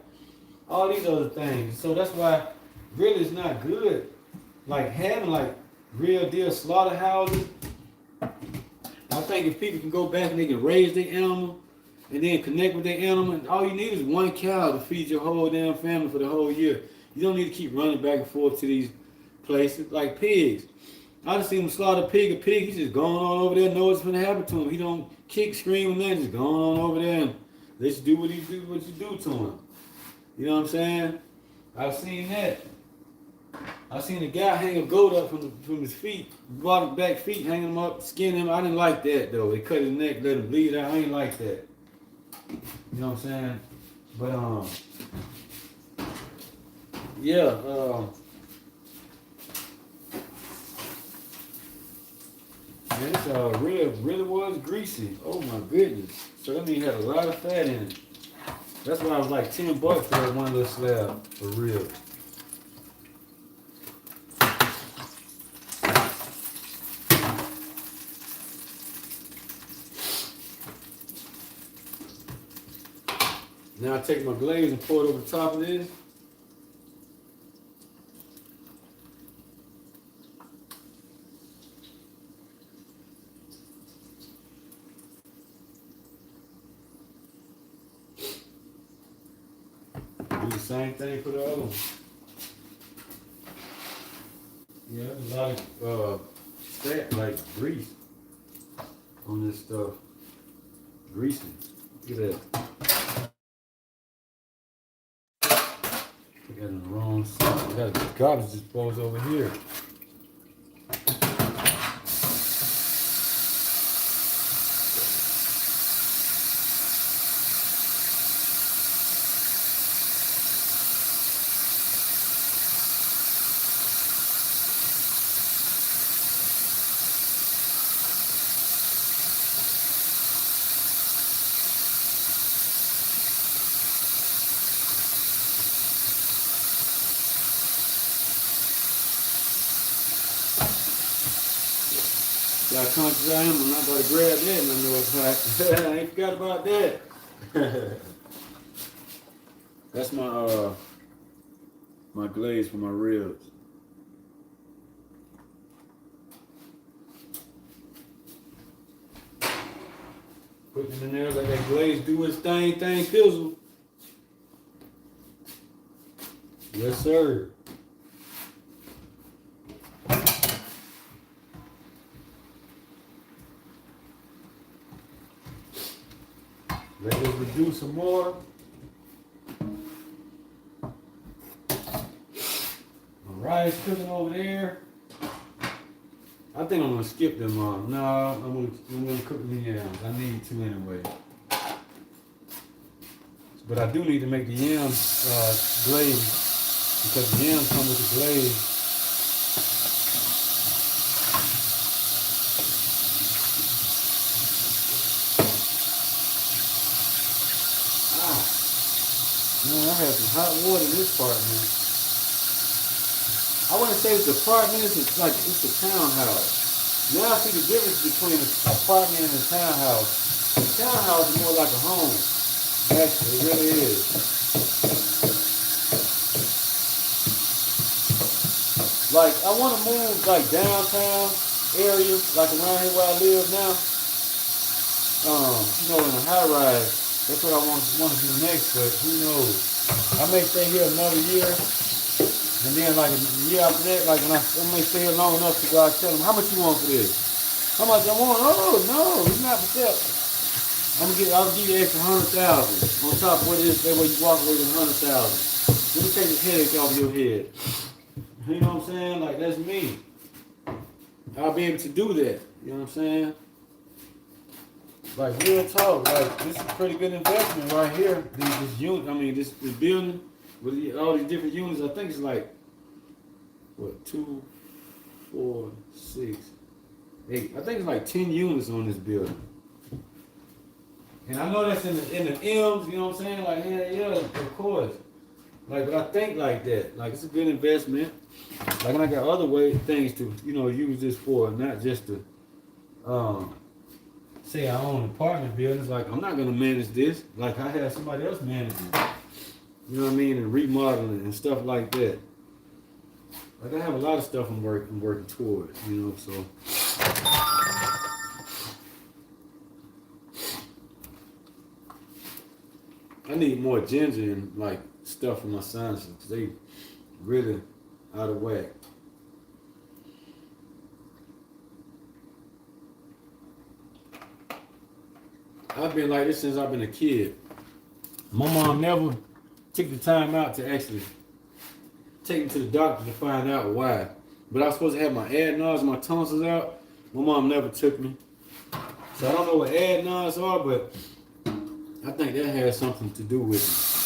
all these other things. So that's why really it's not good. Like, having, like, real deal slaughterhouses. I think if people can go back and they can raise their animal, and then connect with their animal, and all you need is one cow to feed your whole damn family for the whole year. You don't need to keep running back and forth to these places like pigs. I done seen him slaughter a pig, he's just going on over there, know what's gonna happen to him. He don't kick, scream, and nothing, just going on over there and let's do what you do to him. You know what I'm saying? I've seen that. I seen a guy hang a goat up from his feet, brought back feet, hanging him up, skin him. I didn't like that though. They cut his neck, let him bleed out. I ain't like that. You know what I'm saying? But yeah, man, this really was greasy. Oh my goodness. So that means it had a lot of fat in it. That's why I was like $10 for that one little slab, for real. Now I take my glaze and pour it over the top of this. Do the same thing for the other one. Yeah, there's a lot of fat, like grease on this stuff. Greasy. Look at that. I got it in the wrong side. I got the garbage disposal over here. Y'all conscious I am, I'm not about to grab that and I know it's hot. I ain't forgot about that. That's my my glaze for my ribs. Putting it in there, let that glaze do its thing, fizzle. Yes, sir. Let it reduce some more. My rice cooking over there. I think I'm gonna skip them. No, I'm gonna cook the yams. I need to anyway. But I do need to make the yams glaze because the yams come with the glaze. Man, I had some hot water in this apartment. I wouldn't say it's an apartment, it's a townhouse. Now I see the difference between an apartment and a townhouse. The townhouse is more like a home. Actually, it really is. Like, I want to move like downtown area, like around here where I live now. In a high rise. That's what I want to do next, but who knows? I may stay here another year, and then like a year after that, like when I may stay here long enough to go out and tell them, how much you want for this? How much I want? Oh no, it's not for sale. I'll give you an extra 100,000 on top of what it is. That way you walk away with 100,000. Let me take this headache off your head. You know what I'm saying? Like that's me. I'll be able to do that. You know what I'm saying? Like real talk, like this is a pretty good investment right here. This unit, this building with all these different units. I think it's like what 2, 4, 6, 8. I think it's like 10 units on this building. And I know that's in the M's. You know what I'm saying? Like yeah, of course. Like, but I think like that. Like it's a good investment. Like, and I got other things to use this for, not just to say I own apartment buildings, like I'm not gonna manage this. Like I have somebody else manage it. You know what I mean? And remodeling and stuff like that. Like I have a lot of stuff I'm working towards, so. I need more ginger and like stuff for my sinuses because they really out of whack. I've been like this since I've been a kid. My mom never took the time out to actually take me to the doctor to find out why. But I was supposed to have my adenoids and my tonsils out. My mom never took me. So I don't know what adenoids are, but I think that has something to do with it.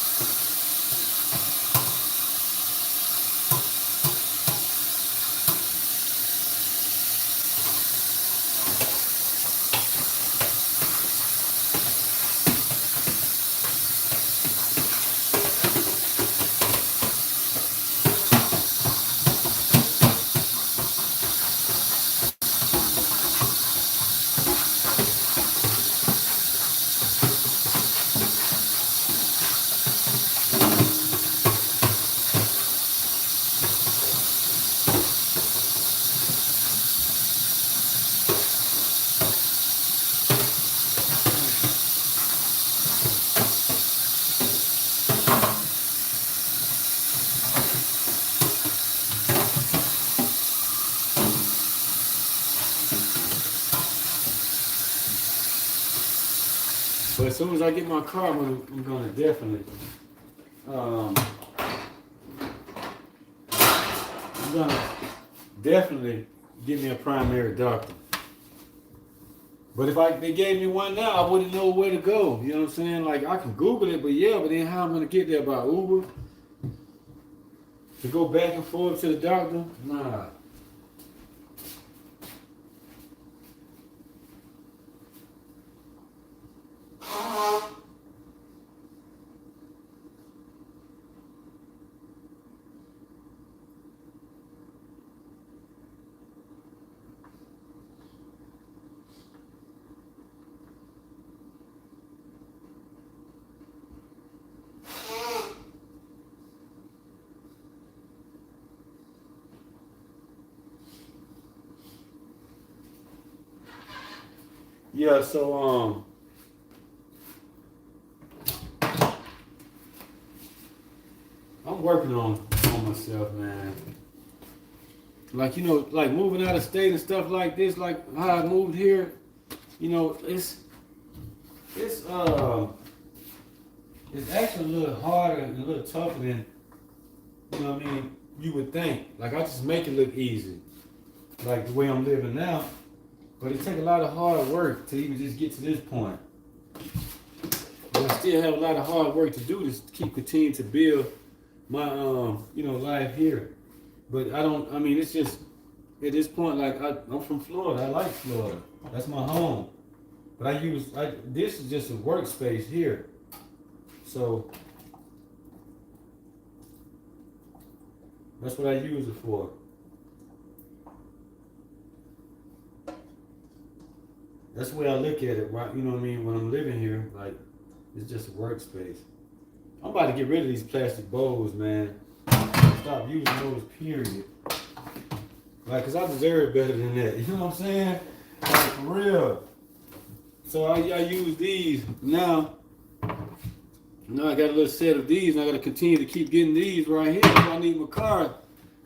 as soon as I get my car, I'm gonna definitely, I'm gonna definitely get me a primary doctor. But if they gave me one now, I wouldn't know where to go. You know what I'm saying? Like, I can Google it, but yeah, but then how I'm gonna get there by Uber? To go back and forth to the doctor? Nah. Yeah, so I'm working on myself, man. Like, you know, like moving out of state and stuff like this, like how I moved here, you know, it's actually a little harder and a little tougher than, you know what I mean, you would think. Like, I just make it look easy, like the way I'm living now. But it takes a lot of hard work to even just get to this point. But I still have a lot of hard work to do to continue to build my you know, life here. But I mean, it's just at this point, like I'm from Florida. I like Florida. That's my home. But this is just a workspace here. So that's what I use it for. That's the way I look at it, right? You know what I mean? When I'm living here, like, it's just a workspace. I'm about to get rid of these plastic bowls, man. Stop using those, period. Like, cause I deserve better than that. You know what I'm saying? Like, for real. So I use these now. Now I got a little set of these, and I gotta continue to keep getting these right here. So I need my car.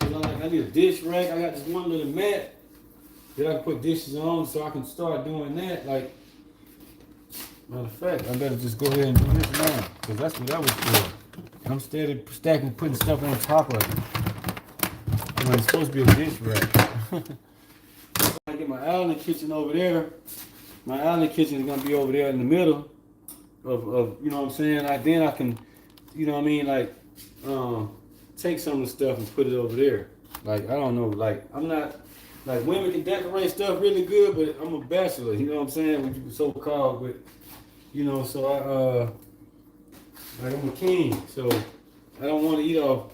I need a dish rack. I got this one little mat that I can put dishes on, so I can start doing that. Like, matter of fact, I better just go ahead and do this now, because that's what that was for. I'm steady stacking, putting stuff on top of it. When it's supposed to be a dish rack. I get my island kitchen over there. My island kitchen is gonna be over there in the middle of you know what I'm saying? Then I can, you know what I mean, like, take some of the stuff and put it over there. Like, I don't know, like, I'm not, like, women can decorate stuff really good, but I'm a bachelor, you know what I'm saying? So called, but, you know, so like, I'm a king, so I don't want to eat off,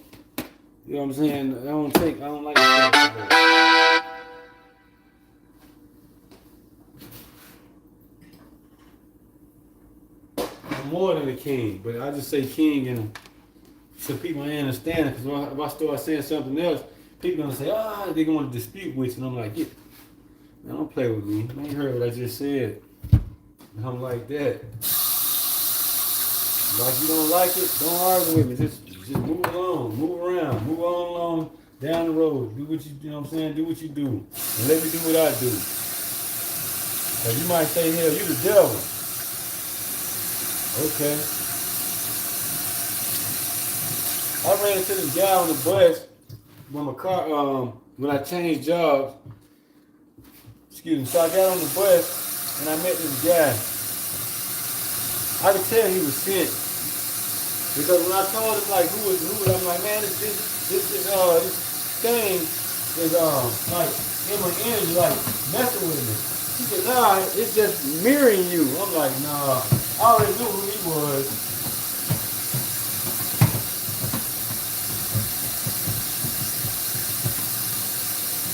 you know what I'm saying? I don't like to. I'm more than a king, but I just say king and so people ain't understand it, because if I start saying something else, people gonna say, they're gonna dispute with you, and I'm like, yeah, man, don't play with me. Man, you heard what I just said. And I'm like that. Like, you don't like it, don't argue with me. Just move along, move around, move on along down the road. Do what you know what I'm saying? Do what you do. And let me do what I do. Cause you might say, hell, you the devil. Okay. I ran into this guy on the bus when my car, when I changed jobs. Excuse me. So I got on the bus and I met this guy. I could tell he was sent. Because when I told him, like, who was, I'm like, man, this thing is, like, in my energy, like, messing with me. He said, nah, it's just mirroring you. I'm like, nah, I already knew who he was.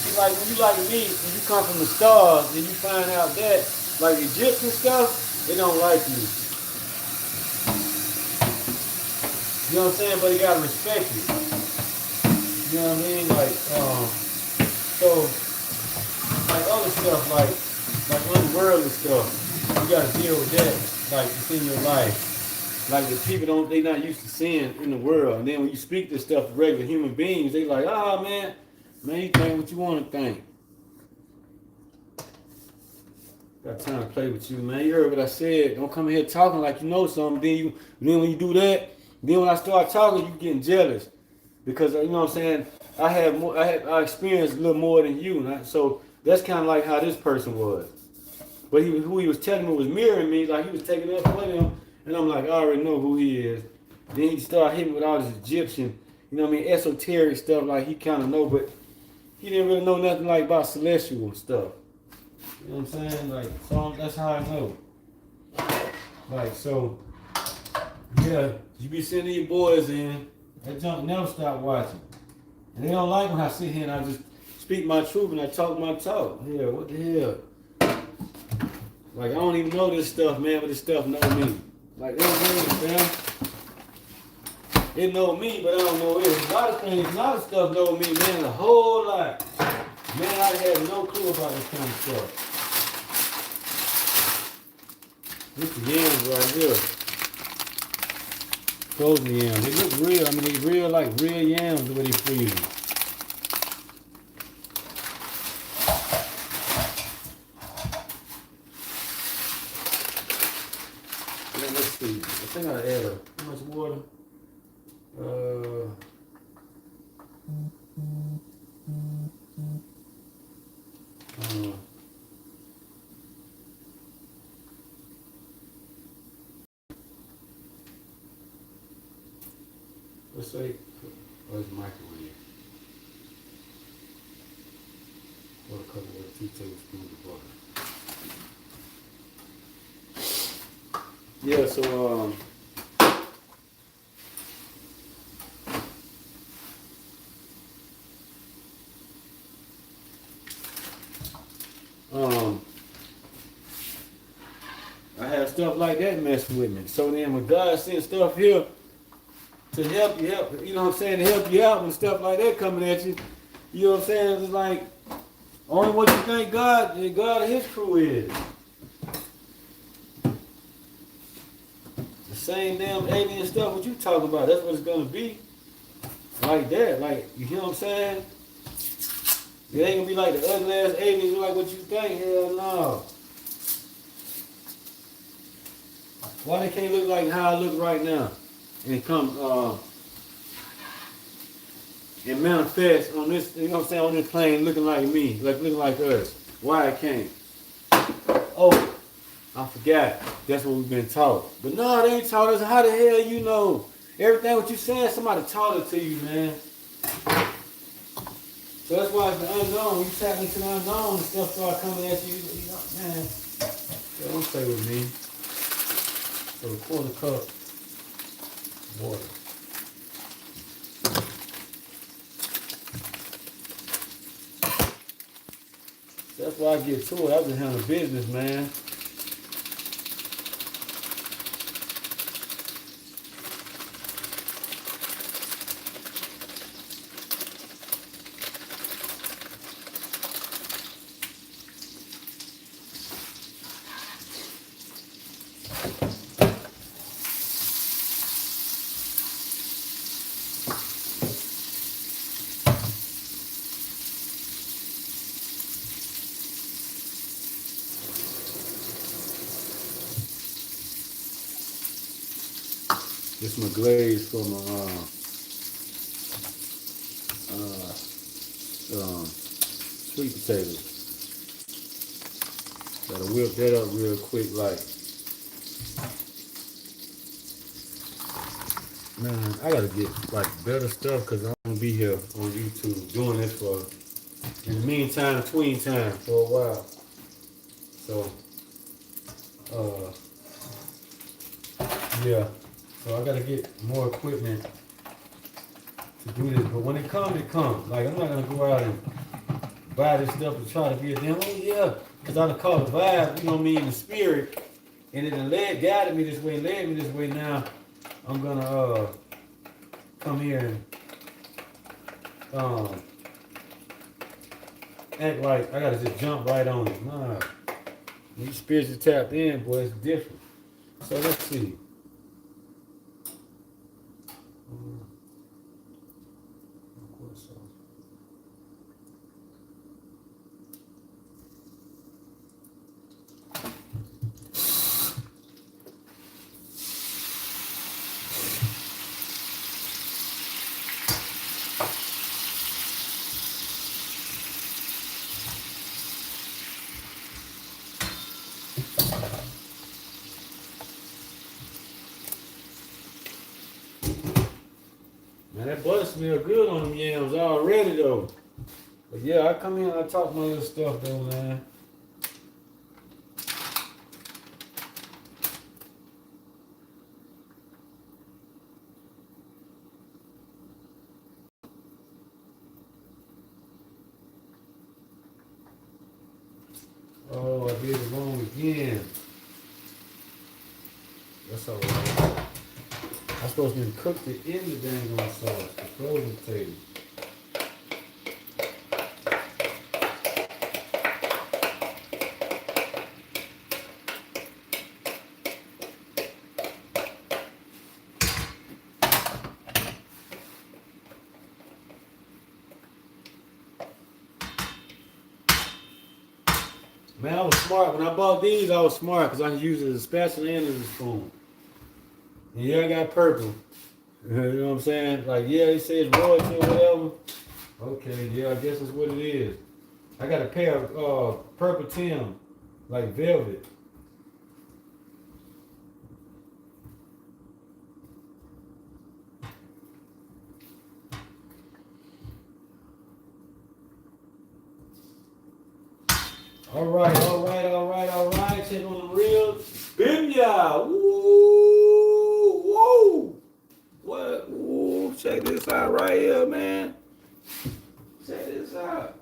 See, like, when you like me, and you come from the stars, and you find out that, like, Egyptian stuff, they don't like you. You know what I'm saying? But you gotta respect it. You know what I mean? Like, so, like other stuff, like unworldly stuff, you gotta deal with that, like, within your life. Like, the people they not used to seeing in the world. And then when you speak this stuff to regular human beings, they like, man, you think what you want to think. Got time to play with you, man. You heard what I said. Don't come here talking like you know something. Then when you do that, then when I start talking, you getting jealous because you know what I'm saying. I experienced a little more than you, so that's kind of like how this person was. But who he was telling me was mirroring me, like he was taking up for him, and I'm like, I already know who he is. Then he started hitting me with all this Egyptian, you know what I mean, esoteric stuff, like he kind of know, but he didn't really know nothing like about celestial stuff. You know what I'm saying? Like, so that's how I know. Like, so, yeah, you be sending your boys in, that junk never stop watching. And they don't like when I sit here and I just speak my truth and I talk my talk. Yeah, what the hell? Like, I don't even know this stuff, man, but this stuff know me. Like, they don't know me, man. It know me, but I don't know it. A lot of things, a lot of stuff know me, man, a whole lot. Man, I had no clue about this kind of stuff. This the yams right here. Frozen yams. They look real. I mean, they real like real yams the way they freeze them. Man, let's see. I think I add how much water? Let's say, where's the microwave? Or a couple of 2 tablespoons of butter. Yeah, so I have stuff like that messing with me. So then when God sends stuff here to help you you know what I'm saying, to help you out when stuff like that coming at you, you know what I'm saying? It's like only what you think God and his crew is. The same damn alien stuff what you talking about, that's what it's gonna be. Like that, like you know what I'm saying? It ain't gonna be like the ugly ass aliens like what you think, hell no. Why they can't look like how I look right now? And come and manifest on this, you know what I'm saying, on this plane looking like me, like looking like us. Why it can't? Oh, I forgot. That's what we've been taught. But no, they ain't taught us. How the hell you know? Everything what you saying, somebody taught it to you, man. So that's why it's the unknown. When you tap into the unknown and stuff start coming at you, you know, man, don't play with me. So a quarter cup water. That's why I get to it. I've been handling business, man. This is my glaze for my sweet potatoes. Gotta whip that up real quick, like. Man, I gotta get like better stuff because I'm gonna be here on YouTube doing this for, in the meantime, tween time for a while. So, yeah. So I gotta get more equipment to do this. But when it comes, it comes. Like I'm not gonna go out and buy this stuff and try to be a damn, oh yeah, because I done caught the vibe, you know what I mean, in the spirit, and it done guided me this way, led me this way. Now I'm gonna come here and act like I gotta just jump right on it. Nah, when you spiritually tapped in, boy, it's different. So let's see. Man, that butter smell good on them yams already though. But yeah, I come in and I talk my little stuff though, man. Oh, I did it wrong again. That's alright. I'm supposed to cook it in the dang on sauce, the frozen potato. Man, I was smart. When I bought these, I was smart because I can use it as a spatula and as a spoon. And yeah, I got purple. You know what I'm saying? Like, yeah, they say it's royalty or whatever. Okay, yeah, I guess that's what it is. I got a pair of purple Tim, like velvet. All right, all right, all right, all right. Check on the real. Spin ya. Woo, whoa. What? Ooh, check this out right here, man. Check this out.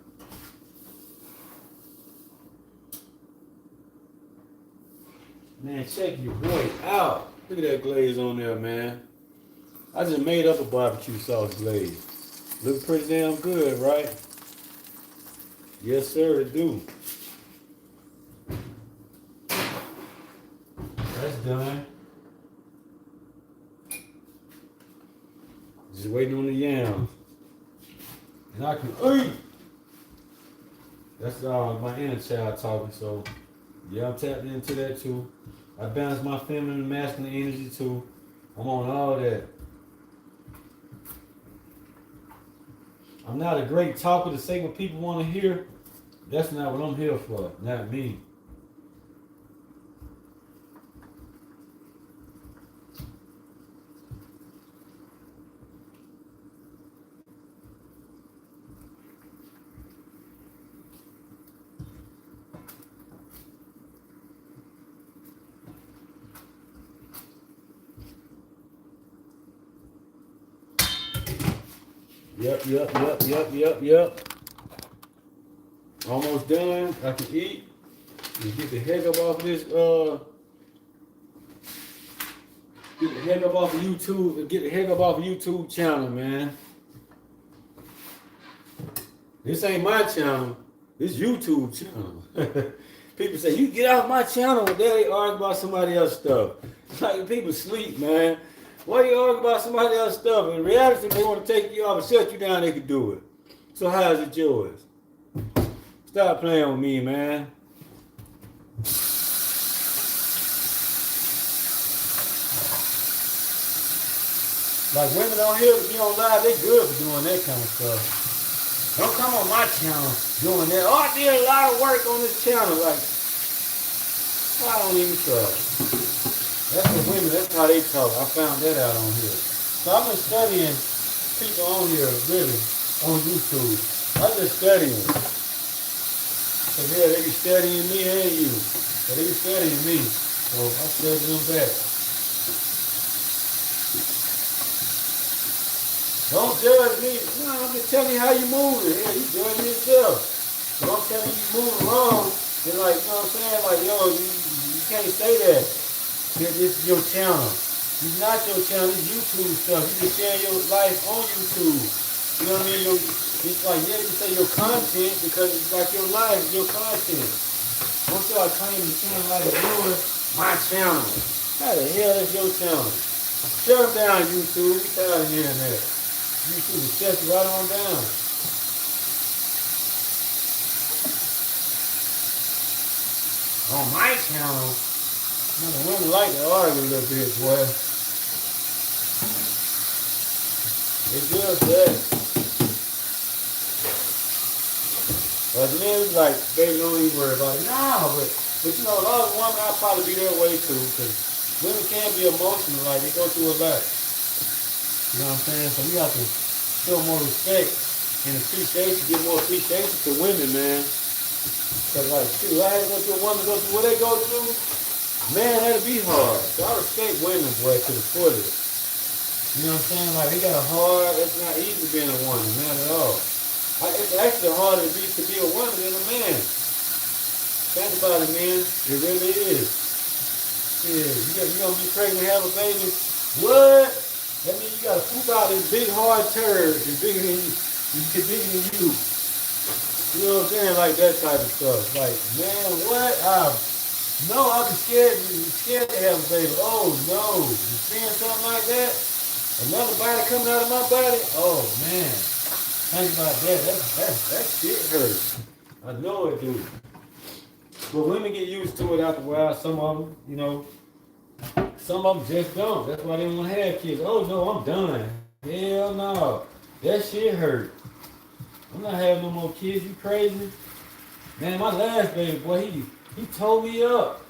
Man, check your boy out. Look at that glaze on there, man. I just made up a barbecue sauce glaze. Look pretty damn good, right? Yes, sir, it do. That's done. Just waiting on the yams. And I can eat. That's my inner child talking, so yeah, I'm tapped into that too. I balance my feminine and masculine energy too. I'm on all that. I'm not a great talker to say what people want to hear. That's not what I'm here for, not me. Yep. Almost done. I can eat. And get the heck up off of this, get the heck up off of YouTube, get the heck up off of YouTube channel, man. This ain't my channel. This YouTube channel. People say, you get off my channel, but they argue about somebody else's stuff. It's like people sleep, man. Why you argue about somebody else's stuff? In reality, if they want to take you off and shut you down, they can do it. So how is it yours? Stop playing with me, man. Like women on here, if you on live, they good for doing that kind of stuff. Don't come on my channel doing that. Oh, I did a lot of work on this channel. Like, I don't even try. That's the women, that's how they talk. I found that out on here. So I've been studying people on here, really, on YouTube. I'm just studying. So yeah, they be studying me and you. So they be studying me. So I study them back. Don't judge me. No, I'm just telling you how you moving. Yeah, you judging yourself. So I'm telling you moving wrong. You're like, you know what I'm saying? Like, yo, you can't say that. This is your channel. It's not your channel, it's YouTube stuff. You just share your life on YouTube. You know what I mean? It's like, yeah, you say your content because it's like your life, your content. Don't start claiming the channel like it's yours, my channel. How the hell is your channel? Shut them down, YouTube. We tired of hearing that. YouTube will shut you right on down. On my channel, the women like to argue a little bit, boy. It's just that. But men like, baby, don't even worry about it. Nah, but you know, a lot of women, I'll probably be that way too, because women can be emotional, like they go through a lot. You know what I'm saying? So we have to show more respect and appreciation, give more appreciation to women, man. Cause like, shoot, I had to go through a woman go through what they go through. Man, that'd be hard. So I respect women, boy, to the fullest. You know what I'm saying? Like, they got a hard, it's not easy being a woman, not at all. It's actually harder to be a woman than a man. Think about it, man. It really is. Yeah, you gonna be pregnant and have a baby? What? That means you gotta poop out this big hard turd that's bigger than you. It's bigger than you. You know what I'm saying? Like that type of stuff. Like, man, what? No, I'd be scared to have a baby. Oh no. You seeing something like that? Another body coming out of my body? Oh man. Think about that. That shit hurts. I know it do. But women get used to it after a while. Some of them, you know, some of them just don't. That's why they don't want to have kids. Oh no, I'm done. Hell no. That shit hurt. I'm not having no more kids. You crazy? Man, my last baby, boy, he tore me up.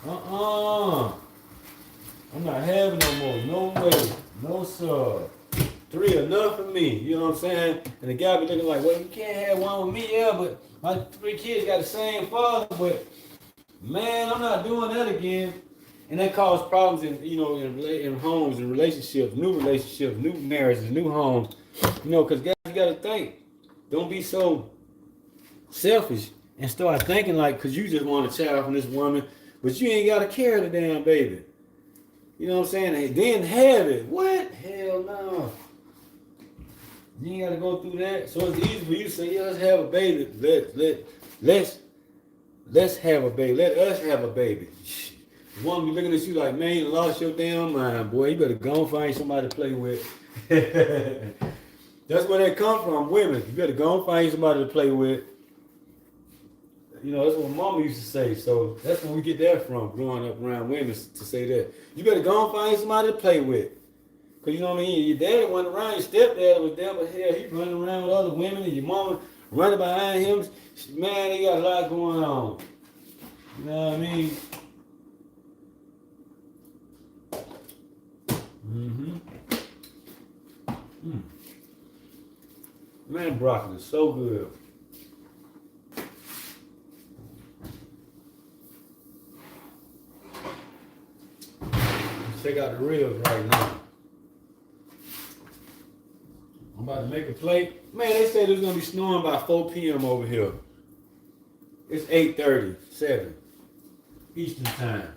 I'm not having no more. No way. No sir. 3 enough for me. You know what I'm saying? And the guy be looking like, well, you can't have one with me, yeah, but my 3 kids got the same father. But man, I'm not doing that again. And that caused problems in homes and relationships, new marriages, new homes. You know, because guys, you got to think. Don't be so selfish and start thinking like, because you just want a child from this woman, but you ain't got to carry the damn baby. You know what I'm saying? And then have it. What? Hell no. You ain't got to go through that. So it's easy for you to say, yeah, let's have a baby. Let's have a baby. Let us have a baby. The woman be looking at you like, man, you lost your damn mind, boy. You better go and find somebody to play with. That's where they come from, women. You better go and find somebody to play with. You know, that's what mama used to say. So that's where we get that from, growing up around women to say that. You better go and find somebody to play with. Because you know what I mean? Your daddy went around, your stepdad was there, but hell, he running around with other women, and your mama running behind him. Man, they got a lot going on. You know what I mean? Man, broccoli is so good. Check out the ribs right now. I'm about to make a plate. Man, they said it's going to be snowing by 4 p.m. over here. It's 8:30, 7 Eastern time.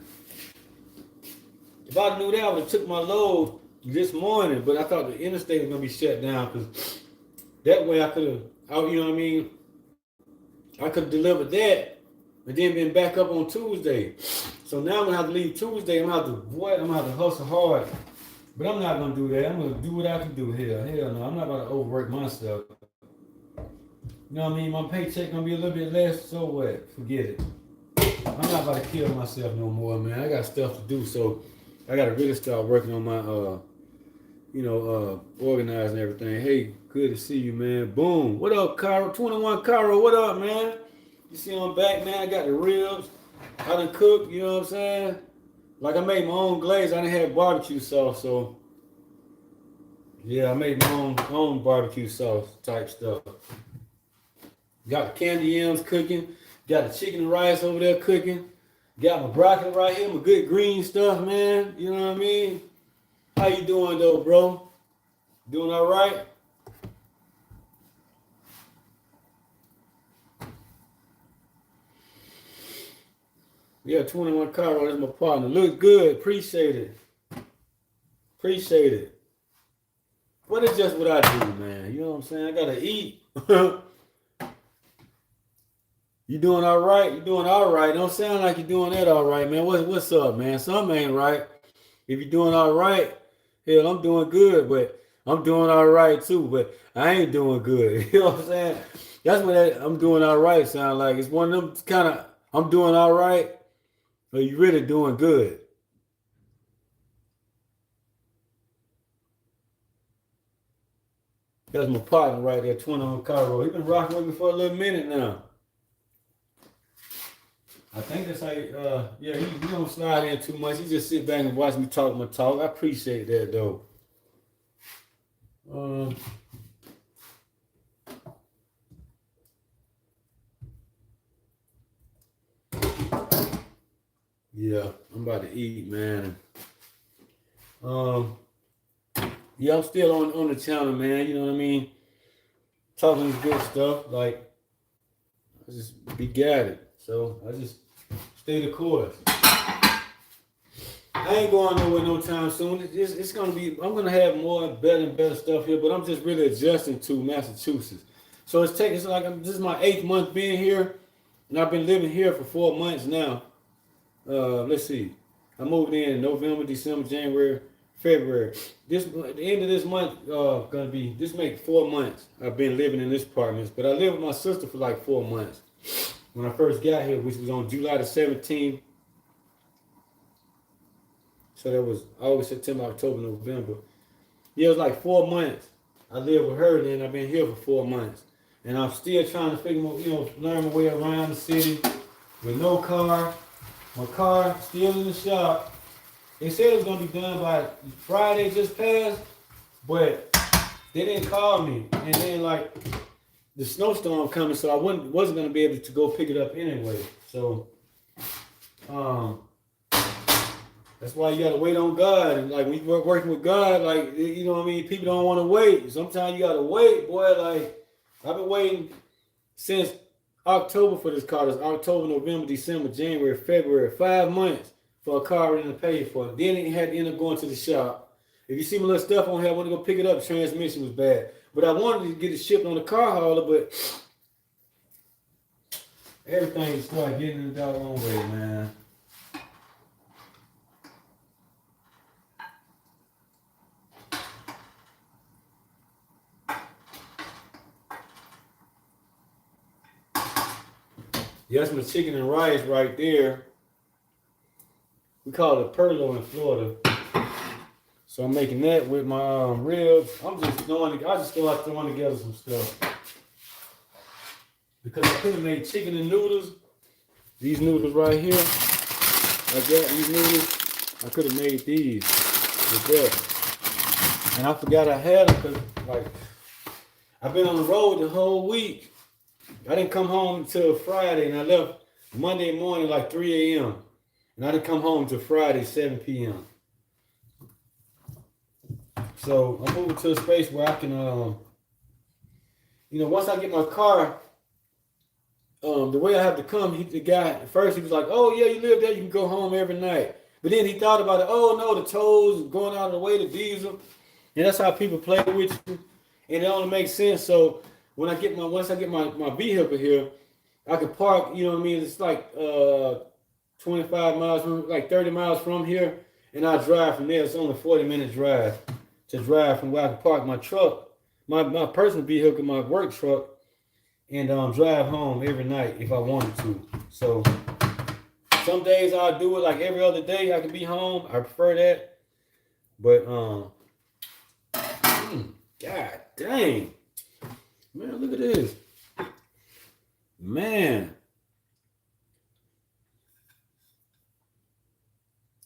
If I knew that, I would have took my load this morning, but I thought the interstate was going to be shut down because that way I could have, you know what I mean? I could have delivered that and then been back up on Tuesday. So now I'm going to have to leave Tuesday. I'm going to have to hustle hard. But I'm not going to do that. I'm going to do what I can do here. Hell no, I'm not about to overwork myself. You know what I mean? My paycheck going to be a little bit less, so what? Forget it. I'm not about to kill myself no more, man. I got stuff to do, so I got to really start working on my, organizing everything. Hey, good to see you, man. Boom. What up, Cairo? 21 Cairo, what up, man? You see I'm back, man. I got the ribs. I done cooked, you know what I'm saying? Like I made my own glaze. I done had barbecue sauce, so yeah, I made my own barbecue sauce type stuff. Got the candy yams cooking. Got the chicken and rice over there cooking. Got my broccoli right here, my good green stuff, man. You know what I mean? How you doing though, bro? Doing all right? Yeah, 21 Cairo, that's my partner. Looks good. Appreciate it. Appreciate it. But it's just what I do, man. You know what I'm saying? I gotta eat. You doing all right? You doing all right? Don't sound like you're doing that all right, man. What's up, man? Something ain't right. If you're doing all right, hell, I'm doing good, but I'm doing all right too, but I ain't doing good. You know what I'm saying? That's what I'm doing all right sound like. It's one of them kind of, I'm doing all right, or you really doing good. That's my partner right there, 21 Cairo. He been rocking with me for a little minute now. I think that's how he don't slide in too much. He just sit back and watch me talk my talk. I appreciate that though. Um, yeah, I'm about to eat, man. Yeah, I'm still on the channel, man. You know what I mean? Talking good stuff. Like, I just be guided. So I just stay the course. I ain't going nowhere no time soon. It's gonna be. I'm gonna have more better and better stuff here, but I'm just really adjusting to Massachusetts. So it's like this is my 8th month being here, and I've been living here for 4 months now. Let's see. I moved in November, December, January, February. At the end of this month, gonna be this make 4 months. I've been living in this apartment, but I lived with my sister for like 4 months when I first got here, which was on July the 17th. So that was August, September, October, November. Yeah, it was like 4 months. I lived with her, then I've been here for 4 months, and I'm still trying to learn my way around the city with no car. My car still in the shop. They said it was gonna be done by Friday just passed, but they didn't call me. And then like the snowstorm coming, so I wasn't gonna be able to go pick it up anyway. So that's why you gotta wait on God. And like when you working with God, like you know what I mean, people don't want to wait. Sometimes you gotta wait, boy. Like I've been waiting since October for this car. It's October, November, December, January, February, 5 months for a car and to pay for it. Then it had to end up going to the shop. If you see my little stuff on here, I want to go pick it up. The transmission was bad. But I wanted to get it shipped on the car hauler, but everything started getting in the doggone way, man. Yeah, that's my chicken and rice right there. We call it perlo in Florida. So I'm making that with my ribs. I just start throwing together some stuff. Because I could have made chicken and noodles. These noodles right here. Like that, these noodles. I could have made these with that. And I forgot I had them because like I've been on the road the whole week. I didn't come home until Friday, and I left Monday morning like 3 a.m. And I didn't come home until Friday, 7 p.m. So I'm moving to a space where I can, once I get my car, the way I have to come, the guy, at first he was like, oh yeah, you live there, you can go home every night. But then he thought about it, oh no, the tolls going out of the way, the diesel. And that's how people play with you. And it only makes sense. So once I get my vehicle here, I can park, you know what I mean? It's like 25 miles, like 30 miles from here, and I drive from there. It's only a 40-minute drive to drive from where I can park my truck, my personal vehicle, my work truck, and drive home every night if I wanted to. So some days I'll do it like every other day. I can be home. I prefer that. But God dang. Man, look at this. Man.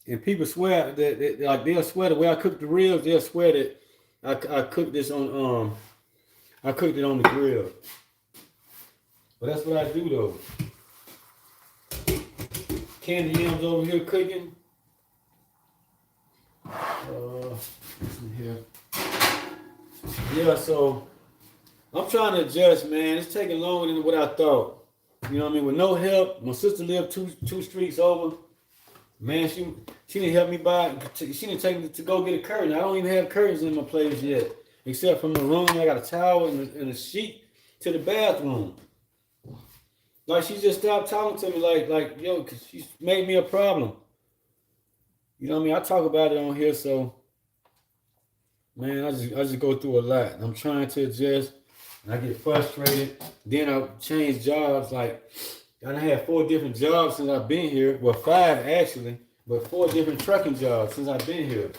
And people swear that like they'll swear the way I cook the ribs, they'll swear that I cooked this on I cooked it on the grill. But that's what I do though. Candy yams over here cooking. Here. Yeah, so I'm trying to adjust, man. It's taking longer than what I thought. You know what I mean? With no help, my sister lived two streets over. Man, she didn't help me buy. She didn't take me to go get a curtain. I don't even have curtains in my place yet, except from the room. I got a towel and a sheet to the bathroom. Like she just stopped talking to me, like yo, cause she made me a problem. You know what I mean? I talk about it on here, so man, I just go through a lot. I'm trying to adjust. And I get frustrated. Then I change jobs. Like I done had 4 different jobs since I've been here. Well, 5 actually, but 4 different trucking jobs since I've been here.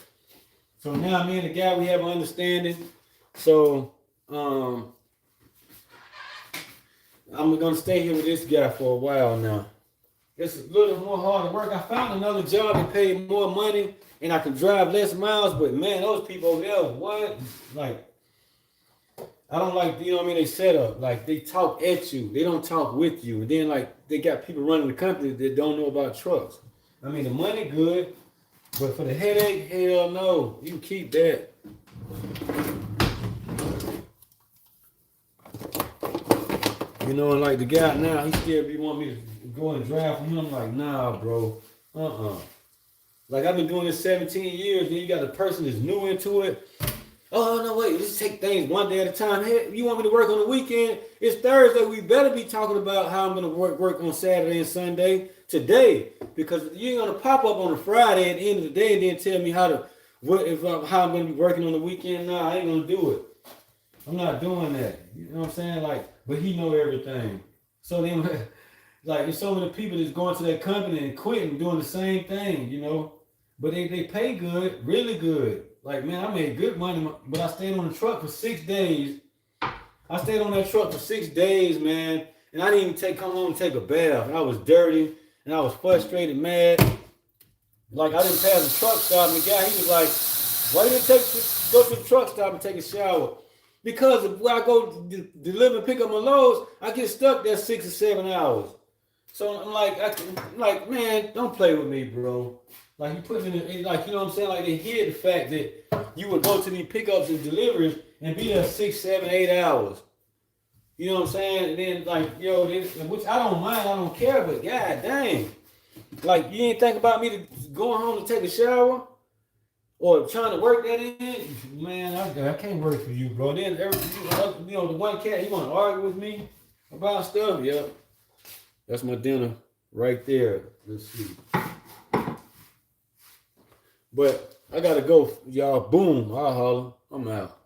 So now me and the guy, we have an understanding. So I'm gonna stay here with this guy for a while now. It's a little more hard work. I found another job that paid more money and I can drive less miles. But man, those people over there, what? Like I don't like, you know what I mean, they set up. Like, they talk at you. They don't talk with you. And then, like, they got people running the company that don't know about trucks. I mean, the money good, but for the headache, hell no. You can keep that. You know, and like the guy now, he still be want me to go and drive for him. I'm like, nah, bro. Like, I've been doing this 17 years, and you got a person that's new into it. Oh, no, wait, just take things one day at a time. Hey, you want me to work on the weekend? It's Thursday. We better be talking about how I'm going to work on Saturday and Sunday today, because you ain't going to pop up on a Friday at the end of the day and then tell me how I'm going to be working on the weekend. Nah, I ain't going to do it. I'm not doing that. You know what I'm saying? Like, but he know everything. So then, like, there's so many people that's going to that company and quitting doing the same thing, you know. But they pay good, really good. Like, man, I made good money, but I stayed on the truck for 6 days. I stayed on that truck for 6 days, man. And I didn't even come home and take a bath. I was dirty, and I was frustrated, mad. Like, I didn't pass the truck stop, and the guy, he was like, why didn't you go to the truck stop and take a shower? Because when I go deliver and pick up my loads, I get stuck there 6 or 7 hours. So I'm like, man, don't play with me, bro. Like, you put in, like, you know what I'm saying? Like, they hear the fact that you would go to these pickups and deliveries and be there 6, 7, 8 hours. You know what I'm saying? And then, like, yo, which I don't mind, I don't care, but god dang. Like, you ain't think about me going home to take a shower? Or trying to work that in? Man, I can't work for you, bro. Then, you know, the one cat, he want to argue with me about stuff? Yep. That's my dinner right there. Let's see. But I gotta go, y'all. Boom. I'll holler. I'm out.